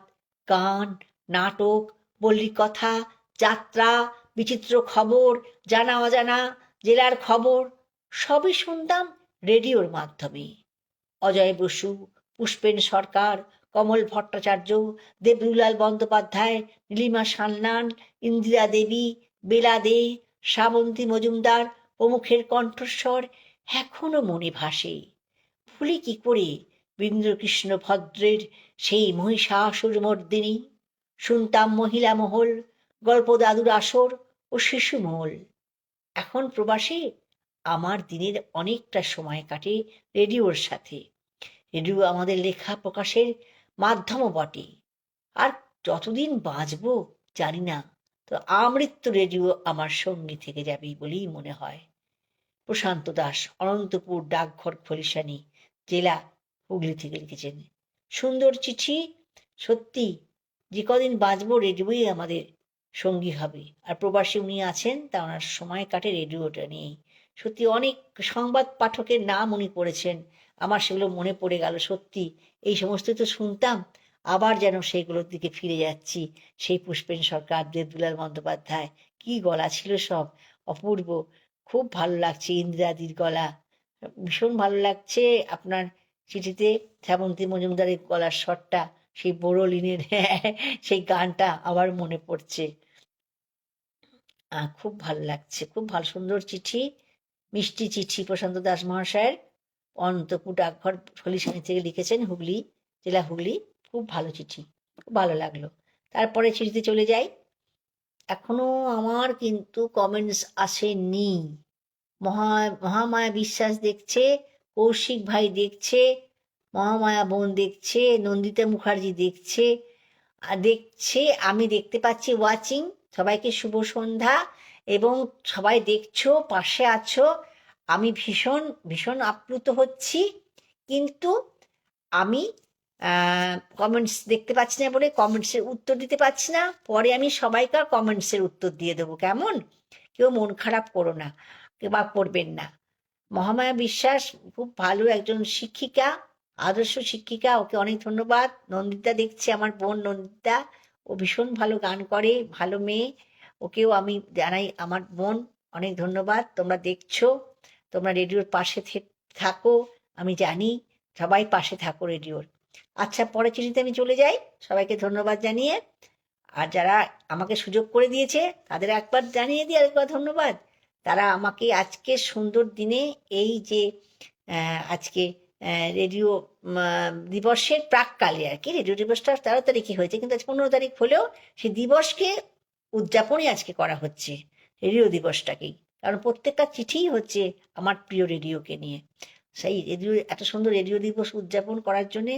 গান, নাটক, বল্লিক কথা, যাত্রা, বিচিত্র খবর, জানা অজানা জেলার খবর সবই শুনতাম রেডিওর মাধ্যমে। অজয় বসু, পুষ্পেন সরকার, কমল ভট্টাচার্য, দেবদুলাল বন্দ্যোপাধ্যায়, নীলিমা সান্যাল, ইন্দিরা দেবী, বেলা দে, শ্রাবন্তী মজুমদার প্রমুখের কণ্ঠস্বর এখনো মনে ভাসে। ভুলি কি করে বীরেন্দ্রকৃষ্ণ ভদ্রের সেই মহিষাসুরমর্দিনী? শুনতাম মহিলা মহল, গল্প দাদুর আসর ও শিশু মহল। এখন প্রবাসে আমার দিনের অনেকটা সময় কাটে রেডিওর সাথে। রেডিও আমাদের লেখা প্রকাশের মাধ্যমও বটে। আর যতদিন বাঁচব জানি না, তো আমৃত্যু রেডিও আমার সঙ্গী থেকে যাবে বলেই মনে হয়। প্রশান্ত দাস, অনন্তপুর, ডাকঘর খলিশানি, জেলা হুগলি থেকে লিখেছেন। সুন্দর চিঠি। সত্যি যে কদিন বাঁচবো রেডিওই আমাদের সঙ্গী হবে। আর প্রবাসী উনি আছেন, তা ওনার সময় কাটে রেডিওটা নিয়েই। সত্যি অনেক সংবাদ পাঠকের নাম উনি করেছেন, আমার সেগুলো মনে পড়ে গেল। সত্যি এই সমস্ত তো শুনতাম, আবার যেন সেইগুলোর দিকে ফিরে যাচ্ছি। সেই পুষ্পেন সরকার, দেবদুলাল বন্দ্যোপাধ্যায়, কি গলা ছিল সব, অপূর্ব। খুব ভালো লাগছে ইন্দিরাদির গলা, ভীষণ ভালো লাগছে। আপনার চিঠিতে শ্রাবন্তী মজুমদারের গলার স্বরটা, সেই বোরোলিনের সেই গানটা আবার মনে পড়ছে। খুব ভালো লাগছে, খুব ভালো সুন্দর চিঠি, মিষ্টি চিঠি প্রশান্ত দাস মহাশয়ের। অনন্তপুর ডাকঘর হলিশানি থেকে লিখেছেন, হুগলি, জেলা হুগলি। খুব ভালো চিঠি, খুব ভালো লাগলো। তারপরে চিঠিতে চলে যাই। এখনো আমার কিন্তু কমেন্টস আসেনি। মহামায়া বিশ্বাস দেখছে, কৌশিক ভাই দেখছে, মহামায়া বোন দেখছে, নন্দিতা মুখার্জি দেখছে, আমি দেখতে পাচ্ছি ওয়াচিং। সবাইকে শুভ সন্ধ্যা, এবং সবাই দেখছো, পাশে আছো। আমি ভীষণ ভীষণ আপ্লুত হচ্ছি, কিন্তু আমি কমেন্টস দেখতে পাচ্ছি না বলে কমেন্টসের উত্তর দিতে পারছি না। পরে আমি সবাইকার কমেন্টসের উত্তর দিয়ে দেবো, কেমন? কেউ মন খারাপ করো না বা করবেন না। মহামায়া বিশ্বাস খুব ভালো একজন শিক্ষিকা, আদর্শ শিক্ষিকা, ওকে অনেক ধন্যবাদ। নন্দিতা দেখছি, আমার বোন নন্দিতা, ও ভীষণ ভালো গান করে, ভালো মেয়ে, ওকেও আমি জানাই আমার বোন অনেক ধন্যবাদ। তোমরা দেখছো, তোমরা রেডিওর পাশে থাকো, আমি জানি সবাই পাশে থাকো রেডিওর। আচ্ছা, পরের চিঠিতে আমি চলে যাই, সবাইকে ধন্যবাদ জানিয়ে। আর যারা আমাকে সুযোগ করে দিয়েছে তাদের একবার জানিয়ে দিই, আরেকবার ধন্যবাদ। তারা আমাকে আজকে সুন্দর দিনে, এই যে আজকে রেডিও দিবসের প্রাককালে আর কি, রেডিও দিবসটা 13 তারিখে হয়েছে, কিন্তু আজ 15 তারিখ হলেও সেই দিবসকে উদযাপনই আজকে করা হচ্ছে, রেডিও দিবসটাকেই। কারণ প্রত্যেকটা চিঠিই হচ্ছে আমার প্রিয় রেডিওকে নিয়ে। সেই রেডিও, এত সুন্দর রেডিও দিবস উদযাপন করার জন্যে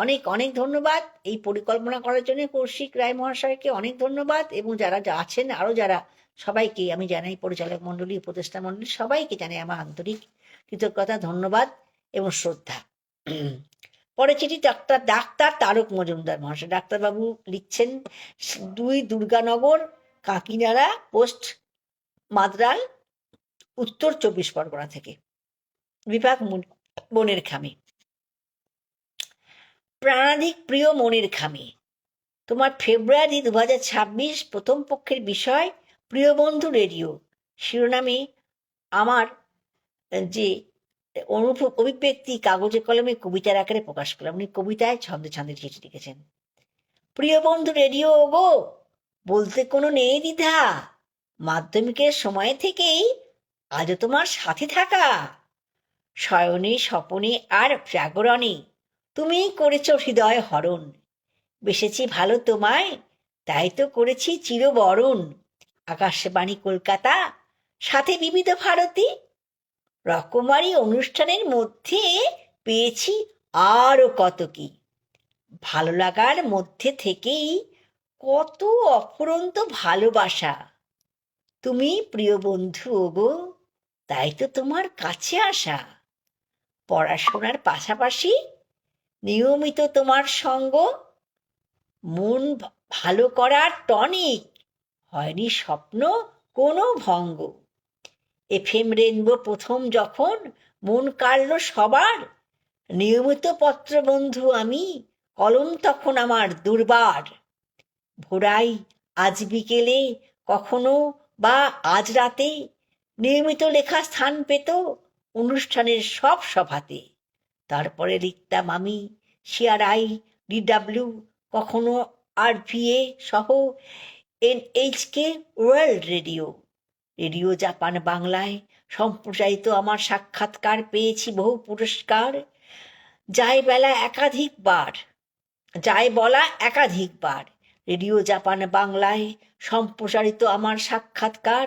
অনেক অনেক ধন্যবাদ। এই পরিকল্পনা করার জন্য কৌশিক রায় মহাশয়কে অনেক ধন্যবাদ, এবং যারা আছেন আরও যারা, সবাইকে আমি জানাই, পরিচালক মণ্ডলী, উপদেষ্টা মণ্ডলী, সবাইকে জানাই আমার আন্তরিক কৃতজ্ঞতা, ধন্যবাদ এবং শ্রদ্ধা। পরে চিঠি ডাক্তার তারক মজুমদার মহাশয়। ডাক্তারবাবু লিখছেন, 2 দুর্গানগর, কাকিনাড়া পোস্ট, মাদ্রাল, উত্তর 24 পরগনা থেকে, বিভাগ মনের খামি। প্রাণাধিক প্রিয় মনের খামি, তোমার ফেব্রুয়ারি 2026 প্রথম পক্ষের বিষয় প্রিয় বন্ধু রেডিও শিরোনামে আমার যে অভিব্যক্তি কাগজে কলমে কবিতার আকারে প্রকাশ করলাম। উনি কবিতায় ছন্দে ছন্দে চিঠি লিখেছেন। প্রিয় বন্ধু রেডিও গো, বলতে কোনো নেই দ্বিধা, মাধ্যমিকের সময় থেকেই আজও তোমার সাথে থাকা, শয়নে স্বপনে আর জাগরণে তুমি করেছ হৃদয় হরণ, বেসেছি ভালো তোমায়, তাই তো করেছি চিরবরণ, আকাশবাণী কলকাতা, সাথে বিবিধ ভারতী, রকমারি অনুষ্ঠানের মধ্যে পেয়েছি আরও কত কি, ভালো লাগার মধ্যে থেকেই কত অফুরন্ত ভালোবাসা, তুমি প্রিয় বন্ধু ওগো, তাই তো তোমার কাছে আসা, পড়াশোনার পাশাপাশি নিয়মিত তোমার সঙ্গ, মন ভালো করার টনিক, হয়নি স্বপ্ন কোনো ভঙ্গ, FM রেনবো প্রথম যখন মন কাড়ল সবার, নিয়মিত পত্র বন্ধু আমি, কলম তখন আমার দুর্বার, ভোরাই আজ বিকেলে কখনো বা আজ রাতে, নিয়মিত লেখা স্থান পেত অনুষ্ঠানের সব সভাতে, তারপরে লিখতাম আমি CRI, DW, কখনো RVA সহ NHK world radio, radio Japan বাংলায় সম্প্রচারিত আমার সাক্ষাৎকার পেয়েছি বহু পুরস্কার, যায় বলা একাধিকবার, রেডিও জাপান বাংলায় সম্প্রচারিত আমার সাক্ষাৎকার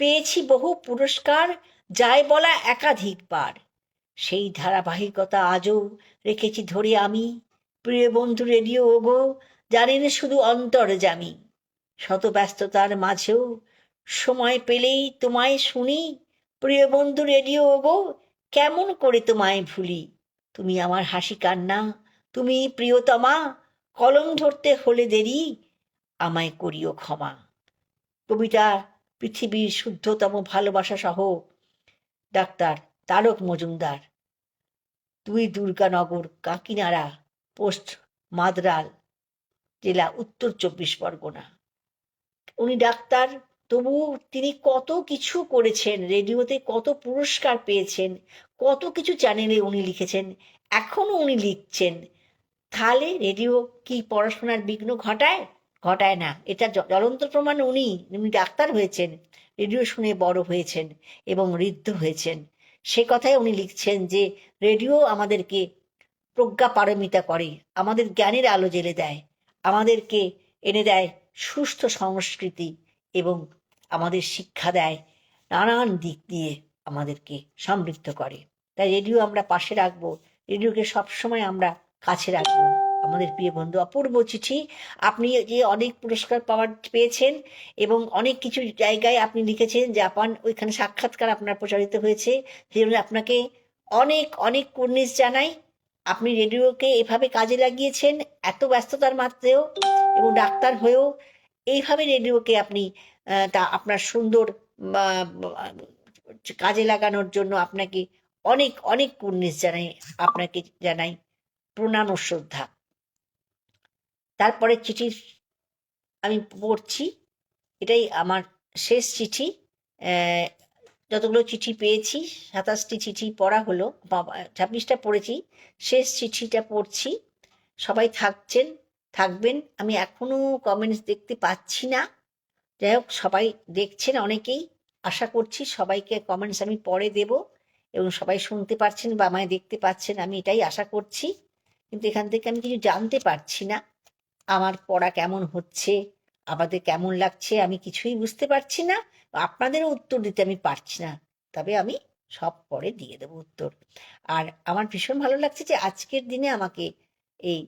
পেয়েছি বহু পুরস্কার, যায় বলা একাধিকবার, সেই ধারাবাহিকতা আজও রেখেছি ধরে আমি, প্রিয় বন্ধু রেডিও ওগো, জানেন শুধু অন্তর্যামী, শত ব্যস্ততার মাঝেও সময় পেলেই তোমায় শুনি, প্রিয় বন্ধু রেডিও ওগো, কেমন করে তোমায় ভুলি, তুমি আমার হাসি কান্না, তুমি প্রিয়তমা, কলম ধরতে হলে দেরি, আমায় করিও ক্ষমা, কবিতা পৃথিবীর শুদ্ধতম ভালোবাসা সহ ডাক্তার তারক মজুমদার, 2 দুর্গানগর, কাকিনাড়া পোস্ট, মাদরাল জেলা, উত্তর 24 পরগনা। উনি ডাক্তার, তবু তিনি কত কিছু করেছেন, রেডিওতে কত পুরস্কার পেয়েছেন, কত কিছু চ্যানেলে উনি লিখেছেন, এখনো উনি লিখছেন। তাহলে রেডিও কি পড়াশোনার বিঘ্ন ঘটায়? ঘটায় না। এটা জ্বলন্ত প্রমাণ উনি ডাক্তার হয়েছেন, রেডিও শুনে বড় হয়েছেন এবং ঋদ্ধ হয়েছেন। সে কথাই উনি লিখছেন যে রেডিও আমাদেরকে প্রজ্ঞা পারমিতা করে, আমাদের জ্ঞানের আলো জ্বেলে দেয়, আমাদেরকে এনে দেয় সুস্থ সংস্কৃতি এবং আমাদের শিক্ষা দেয়, নানান দিক দিয়ে আমাদেরকে সমৃদ্ধ করে। তাই রেডিও আমরা পাশে রাখবো, রেডিওকে সবসময় আমরা কাছে রাখবো। আমাদের প্রিয় বন্ধু, অপূর্ব চিঠি, আপনি যে অনেক পুরস্কার পেয়েছেন এবং অনেক কিছু জায়গায় আপনি লিখেছেন, জাপান, ওইখানে সাক্ষাৎকার আপনার প্রচারিত হয়েছে, সেই জন্য আপনাকে অনেক অনেক কুর্নিশ জানাই। আপনি রেডিওকে এভাবে কাজে লাগিয়েছেন এত ব্যস্ততার মাত্রেও, এবং ডাক্তার হয়েও এইভাবে রেডিওকে আপনি তা আপনার সুন্দর কাজে লাগানোর জন্য আপনাকে অনেক অনেক কুর্নিশ জানাই, আপনাকে জানাই প্রণাম ও শ্রদ্ধা। তারপরে চিঠি আমি পড়ছি, এটাই আমার শেষ চিঠি। যতগুলো চিঠি পেয়েছি, 27টি চিঠি পড়া হলো, 26টা পড়েছি, শেষ চিঠিটা পড়ছি। সবাই থাকবেন। আমি এখনো কমেন্টস দেখতে পাচ্ছি না, যাই হোক সবাই দেখছেন অনেকেই, আশা করছি সবাইকে কমেন্টস আমি পরে দেব এবং সবাই শুনতে পাচ্ছেন বা আমায় দেখতে পাচ্ছেন, আমি এটাই আশা করছি। কিন্তু এখান থেকে আমি কিছু জানতে পারছি না, আমার পড়া কেমন হচ্ছে, আপনাদের কেমন লাগছে, আমি কিছুই বুঝতে পারছি না, আপনাদেরও উত্তর দিতে আমি পারছি না। তবে আমি সব পরে দিয়ে দেবো উত্তর। আর আমার ভীষণ ভালো লাগছে যে আজকের দিনে আমাকে এই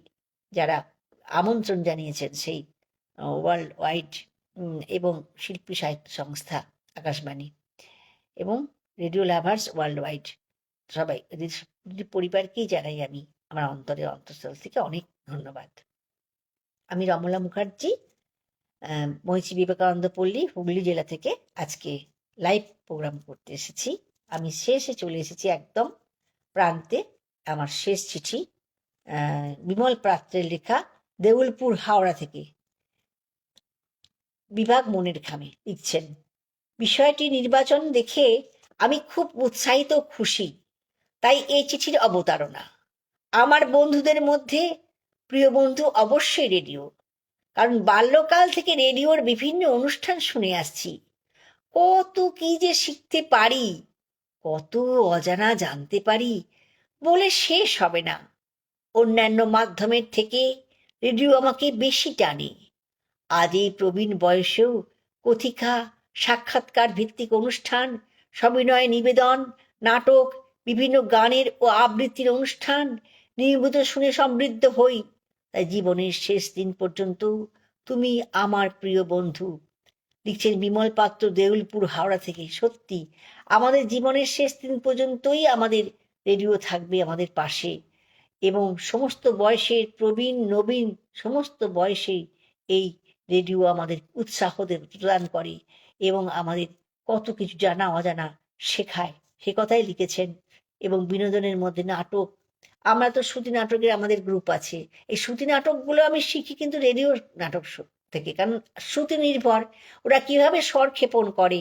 যারা আমন্ত্রণ জানিয়েছেন, সেই ওয়ার্ল্ড ওয়াইড এবং শিল্পী সাহিত্য সংস্থা আকাশবাণী এবং রেডিও লাভার্স ওয়ার্ল্ড ওয়াইড, সবাই পরিবারকেই জানাই আমি আমার অন্তরের অন্তঃস্থল থেকে অনেক ধন্যবাদ। আমি রমলা মুখার্জি, মহিষী বিবেকানন্দ পল্লী, হুগলি জেলা থেকে আজকে লাইভ প্রোগ্রাম করতে এসেছি। আমি শেষে চলে এসেছি, একদম প্রান্তে। আমার শেষ চিঠি বিমল পাত্রের লেখা, দেউলপুর হাওড়া থেকে। বিভাগ মনের খামে লিখছেন, বিষয়টি নির্বাচন দেখে আমি খুব উৎসাহিত ও খুশি, তাই এই চিঠির অবতারণা। আমার বন্ধুদের মধ্যে প্রিয় বন্ধু অবশ্যই রেডিও, কারণ বাল্যকাল থেকে রেডিওর বিভিন্ন অনুষ্ঠান শুনে আসছি। কত কি যে শিখতে পারি, কত অজানা জানতে পারি, বলে শেষ হবে না। অন্যান্য মাধ্যমের থেকে রেডিও আমাকে বেশি টানে। আজ এই প্রবীণ বয়সেও কথিকা, সাক্ষাৎকার ভিত্তিক অনুষ্ঠান, সবিনয় নিবেদন, নাটক, বিভিন্ন গানের ও আবৃত্তির অনুষ্ঠান নিয়মিত শুনে সমৃদ্ধ হই। তাই জীবনের শেষ দিন পর্যন্ত তুমি আমার প্রিয় বন্ধু। লিখছেন বিমল পাত্র, দেউলপুর হাওড়া থেকে। সত্যি আমাদের জীবনের শেষ দিন পর্যন্তই আমাদের রেডিও থাকবে আমাদের পাশে, এবং সমস্ত বয়সের প্রবীণ নবীন সমস্ত বয়সেই এই রেডিও আমাদের উৎসাহ প্রদান করে এবং আমাদের কত কিছু জানা অজানা শেখায়, সে কথাই লিখেছেন। এবং বিনোদনের মধ্যে নাটক, আমরা তো শ্রুতি নাটকের আমাদের গ্রুপ আছে, এই শ্রুতি নাটকগুলো আমি শিখি কিন্তু রেডিও নাটক থেকে, কারণ শ্রুতি নির্ভর। ওরা কিভাবে স্বর ক্ষেপণ করে,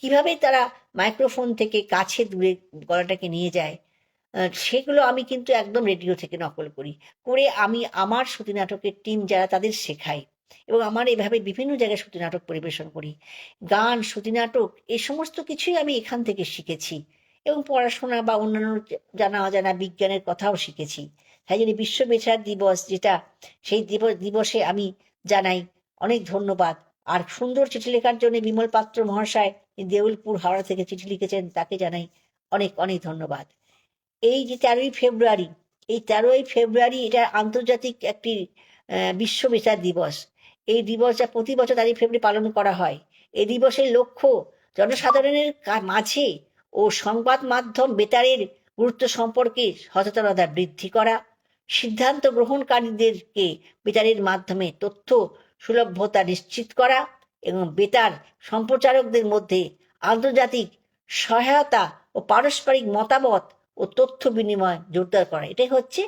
কিভাবে তারা মাইক্রোফোন থেকে কাছে দূরে গলাটাকে নিয়ে যায়, সেগুলো আমি কিন্তু একদম রেডিও থেকে নকল করে আমি আমার শ্রুতি নাটকের টিম যারা, তাদের শেখাই এবং আমার এভাবে বিভিন্ন জায়গায় শ্রুতি নাটক পরিবেশন করি। গান, শ্রুতি নাটক, এই সমস্ত কিছুই আমি এখান থেকে শিখেছি এবং পড়াশোনা বা অন্যান্য জানা অজানা বিজ্ঞানের কথাও শিখেছি। তাই জন্য বিশ্ব বেতার দিবস যেটা, সেই দিবসে আমি জানাই অনেক ধন্যবাদ। আর সুন্দর চিঠি লেখার জন্য বিমল পাত্র মহাশয়, দেউলপুর হাওড়া থেকে চিঠি লিখেছেন, তাকে জানাই অনেক অনেক ধন্যবাদ। এই যে 13ই ফেব্রুয়ারি, এই 13ই ফেব্রুয়ারি এটা আন্তর্জাতিক একটি বিশ্ব বেতার দিবস। এই দিবস যা প্রতি বছর 13ই ফেব্রুয়ারি পালন করা হয়। এই দিবসের লক্ষ্য জনসাধারণের মাঝে ও সংবাদ মাধ্যম বেতারের গুরুত্ব সম্পর্কে সচেতনতা বৃদ্ধি করা, সিদ্ধান্ত গ্রহণকারীদেরকে বেতারের মাধ্যমে তথ্য সুলভ্যতা নিশ্চিত করা এবং বেতার সম্প্রচারকদের মধ্যে আন্তর্জাতিক সহায়তা ও পারস্পরিক মতামত ও তথ্য বিনিময় জোরদার করা, এটাই হচ্ছে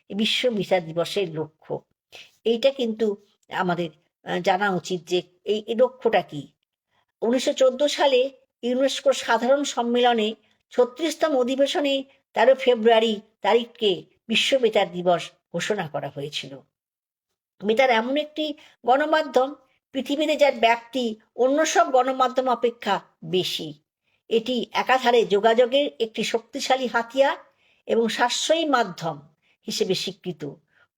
বিশ্ব বেতার দিবসের লক্ষ্য। এইটা কিন্তু আমাদের জানা উচিত যে এই লক্ষ্যটা কি। 1914 সালে ইউনেস্কোর সাধারণ সম্মেলনে 36তম অধিবেশনে 13 ফেব্রুয়ারি তারিখকে বিশ্ব বেতার দিবস ঘোষণা করা হয়েছিল। বেতার এমন একটি গণমাধ্যম পৃথিবীতে যার ব্যাপ্তি অন্য সব গণমাধ্যম অপেক্ষা বেশি। এটি একাধারে যোগাযোগের একটি শক্তিশালী হাতিয়ার এবং সাশ্রয়ী মাধ্যম হিসেবে স্বীকৃত।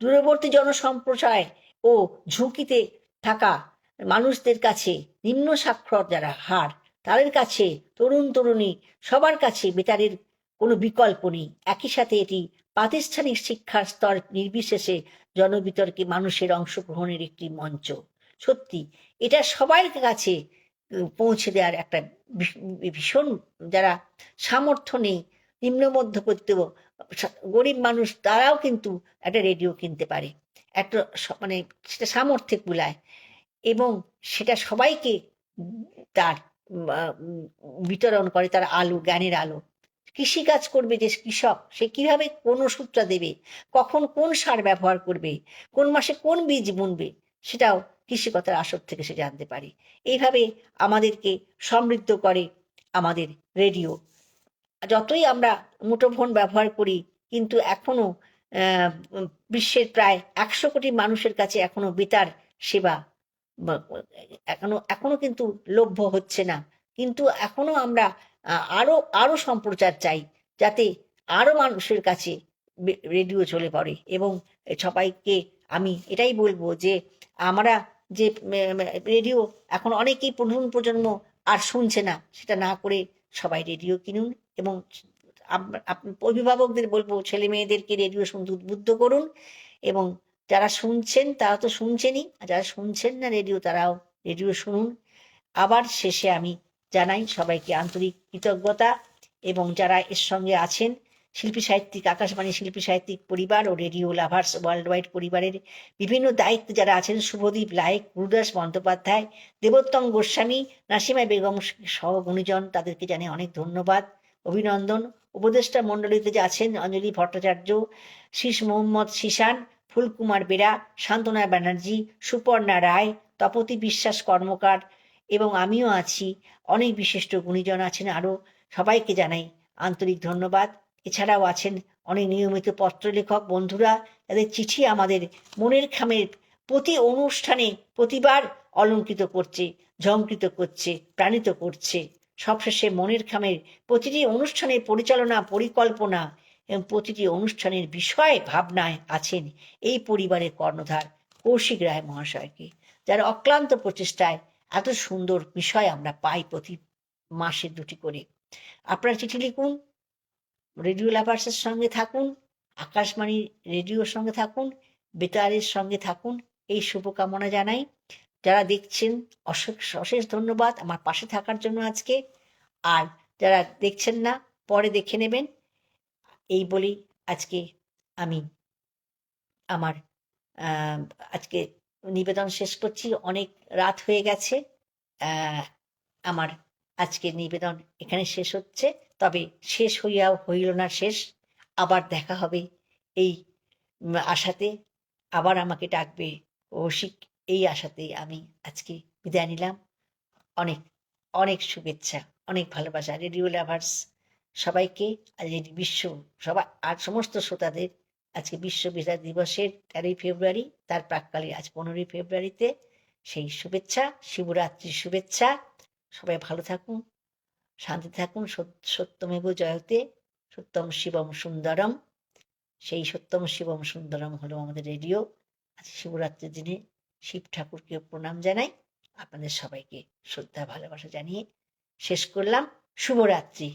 দূরবর্তী জনসম্প্রদায় ও ঝুঁকিতে থাকা মানুষদের কাছে, নিম্ন সাক্ষর যারা হার তাদের কাছে, তরুণ তরুণী সবার কাছে বেতারের কোনো বিকল্প নেই। একই সাথে এটি প্রাতিষ্ঠানিক শিক্ষার স্তর নির্বিশেষে জনবিতর্কে মানুষের অংশগ্রহণের একটি মঞ্চ। সত্যি এটা সবার কাছে পৌঁছে দেওয়ার একটা ভীষণ, যারা সামর্থ্য নেই, নিম্ন মধ্যবিত্ত গরিব মানুষ, তারাও কিন্তু একটা রেডিও কিনতে পারে, একটা মানে সেটা সামর্থ্যে কুলায় এবং সেটা সবাইকে তার বিতরণ করে, তার আলো, জ্ঞানের আলো। কৃষিকাজ করবে যে কৃষক, সে কিভাবে কোন ওষুধটা দেবে, কখন কোন সার ব্যবহার করবে, কোন মাসে কোন বীজ বুনবে, সেটাও কৃষিকতার আসর থেকে সে জানতে পারে। এইভাবে আমাদেরকে সমৃদ্ধ করে আমাদের রেডিও। যতই আমরা মুঠোফোন ব্যবহার করি, কিন্তু এখনো বিশ্বের প্রায় 100 কোটি মানুষের কাছে এখনো বেতার সেবা এখনো কিন্তু লভ্য হচ্ছে না। কিন্তু এখনো আমরা আরো সম্প্রচার চাই, যাতে আরো মানুষের কাছে রেডিও চলে পড়ে। এবং সবাইকে আমি এটাই বলবো যে আমরা যে রেডিও এখন অনেকেই নতুন প্রজন্ম আর শুনছে না, সেটা না করে সবাই রেডিও কিনুন। এবং অভিভাবকদের বলবো ছেলে মেয়েদেরকে রেডিও শুনতে উদ্বুদ্ধ করুন। এবং যারা শুনছেন তারা তো শুনছেনই, আর যারা শুনছেন না রেডিও, তারাও রেডিও শুনুন। আবার শেষে আমি জানাই সবাইকে আন্তরিক কৃতজ্ঞতা। এবং যারা এর সঙ্গে আছেন, শিল্পী সাহিত্যিক আকাশবাণী শিল্পী সাহিত্যিক পরিবার ও রেডিও লাভার্স ওয়ার্ল্ড ওয়াইড পরিবারের বিভিন্ন দায়িত্বে যারা আছেন, শুভদীপ লায়েক, গুরুদাস বন্দ্যোপাধ্যায়, দেবোত্তম গোস্বামী, নাসিমা বেগম সহ গুণীজন, তাদেরকে জানাই অনেক ধন্যবাদ, অভিনন্দন। উপদেষ্টা মণ্ডলীতে যে আছেন অঞ্জলি ভট্টাচার্য, শীষ মোহাম্মদ শিশান, ফুলকুমার বেরা, শান্তনা ব্যানার্জি, সুপর্ণা রায়, তপতি বিশ্বাস কর্মকার এবং আমিও আছি, অনেক বিশিষ্ট গুণীজন আছেন আরও, সবাইকে জানাই আন্তরিক ধন্যবাদ। এছাড়াও আছেন অনেক নিয়মিত পত্রলেখক বন্ধুরা, তাদের চিঠি আমাদের মনের খামের প্রতি অনুষ্ঠানে প্রতিবার অলঙ্কৃত করছে, ঝঙ্কৃত করছে, প্রাণিত করছে। সবশেষে মনের খামের প্রতিটি অনুষ্ঠানের পরিচালনা, পরিকল্পনা এবং প্রতিটি অনুষ্ঠানের বিষয় ভাবনায় আছেন এই পরিবারের কর্ণধার কৌশিক রায় মহাশয়কে, যার অক্লান্ত প্রচেষ্টায় এত সুন্দর বিষয় আমরা পাই প্রতি মাসে 2টি করে। আপনারা চিঠি লিখুন, রেডিও লাভার্সের সঙ্গে থাকুন, আকাশবাণী রেডিওর সঙ্গে থাকুন, বেতারের সঙ্গে থাকুন, এই শুভকামনা জানাই। যারা দেখছেন অশেষ ধন্যবাদ আমার পাশে থাকার জন্য আজকে। আর যারা দেখছেন না, পরে দেখে নেবেন। এই বলেই আজকে আমি আমার আজকে নিবেদন শেষ করছি। অনেক রাত হয়ে গেছে। আমার আজকের নিবেদন এখানে শেষ হচ্ছে। তবে শেষ হইয়াও হইল না শেষ, আবার দেখা হবে এই আশাতে, আবার আমাকে ডাকবে কৌশিক, এই আশাতেই আমি আজকে বিদায় নিলাম। অনেক অনেক শুভেচ্ছা, অনেক ভালোবাসা রেডিও লাভার্স সবাইকে, আজ বিশ্ব সবাই আর সমস্ত শ্রোতাদের আজকে বিশ্ব বেতার দিবসের 13ই ফেব্রুয়ারি, তার প্রাক্কালে আজ 15ই ফেব্রুয়ারিতে সেই শুভেচ্ছা, শিবরাত্রির শুভেচ্ছা। সবাই ভালো থাকুন, শান্তি থাকুন। সত্যমেব জয়তে, সত্যম শিবম সুন্দরম। সেই সত্যম শিবম সুন্দরম হলো আমাদের রেডিও। আজ শিবরাত্রির দিনে শিব ঠাকুরকে প্রণাম জানাই, আপনাদের সবাইকে শ্রদ্ধা ভালোবাসা জানিয়ে শেষ করলাম। শুভরাত্রি।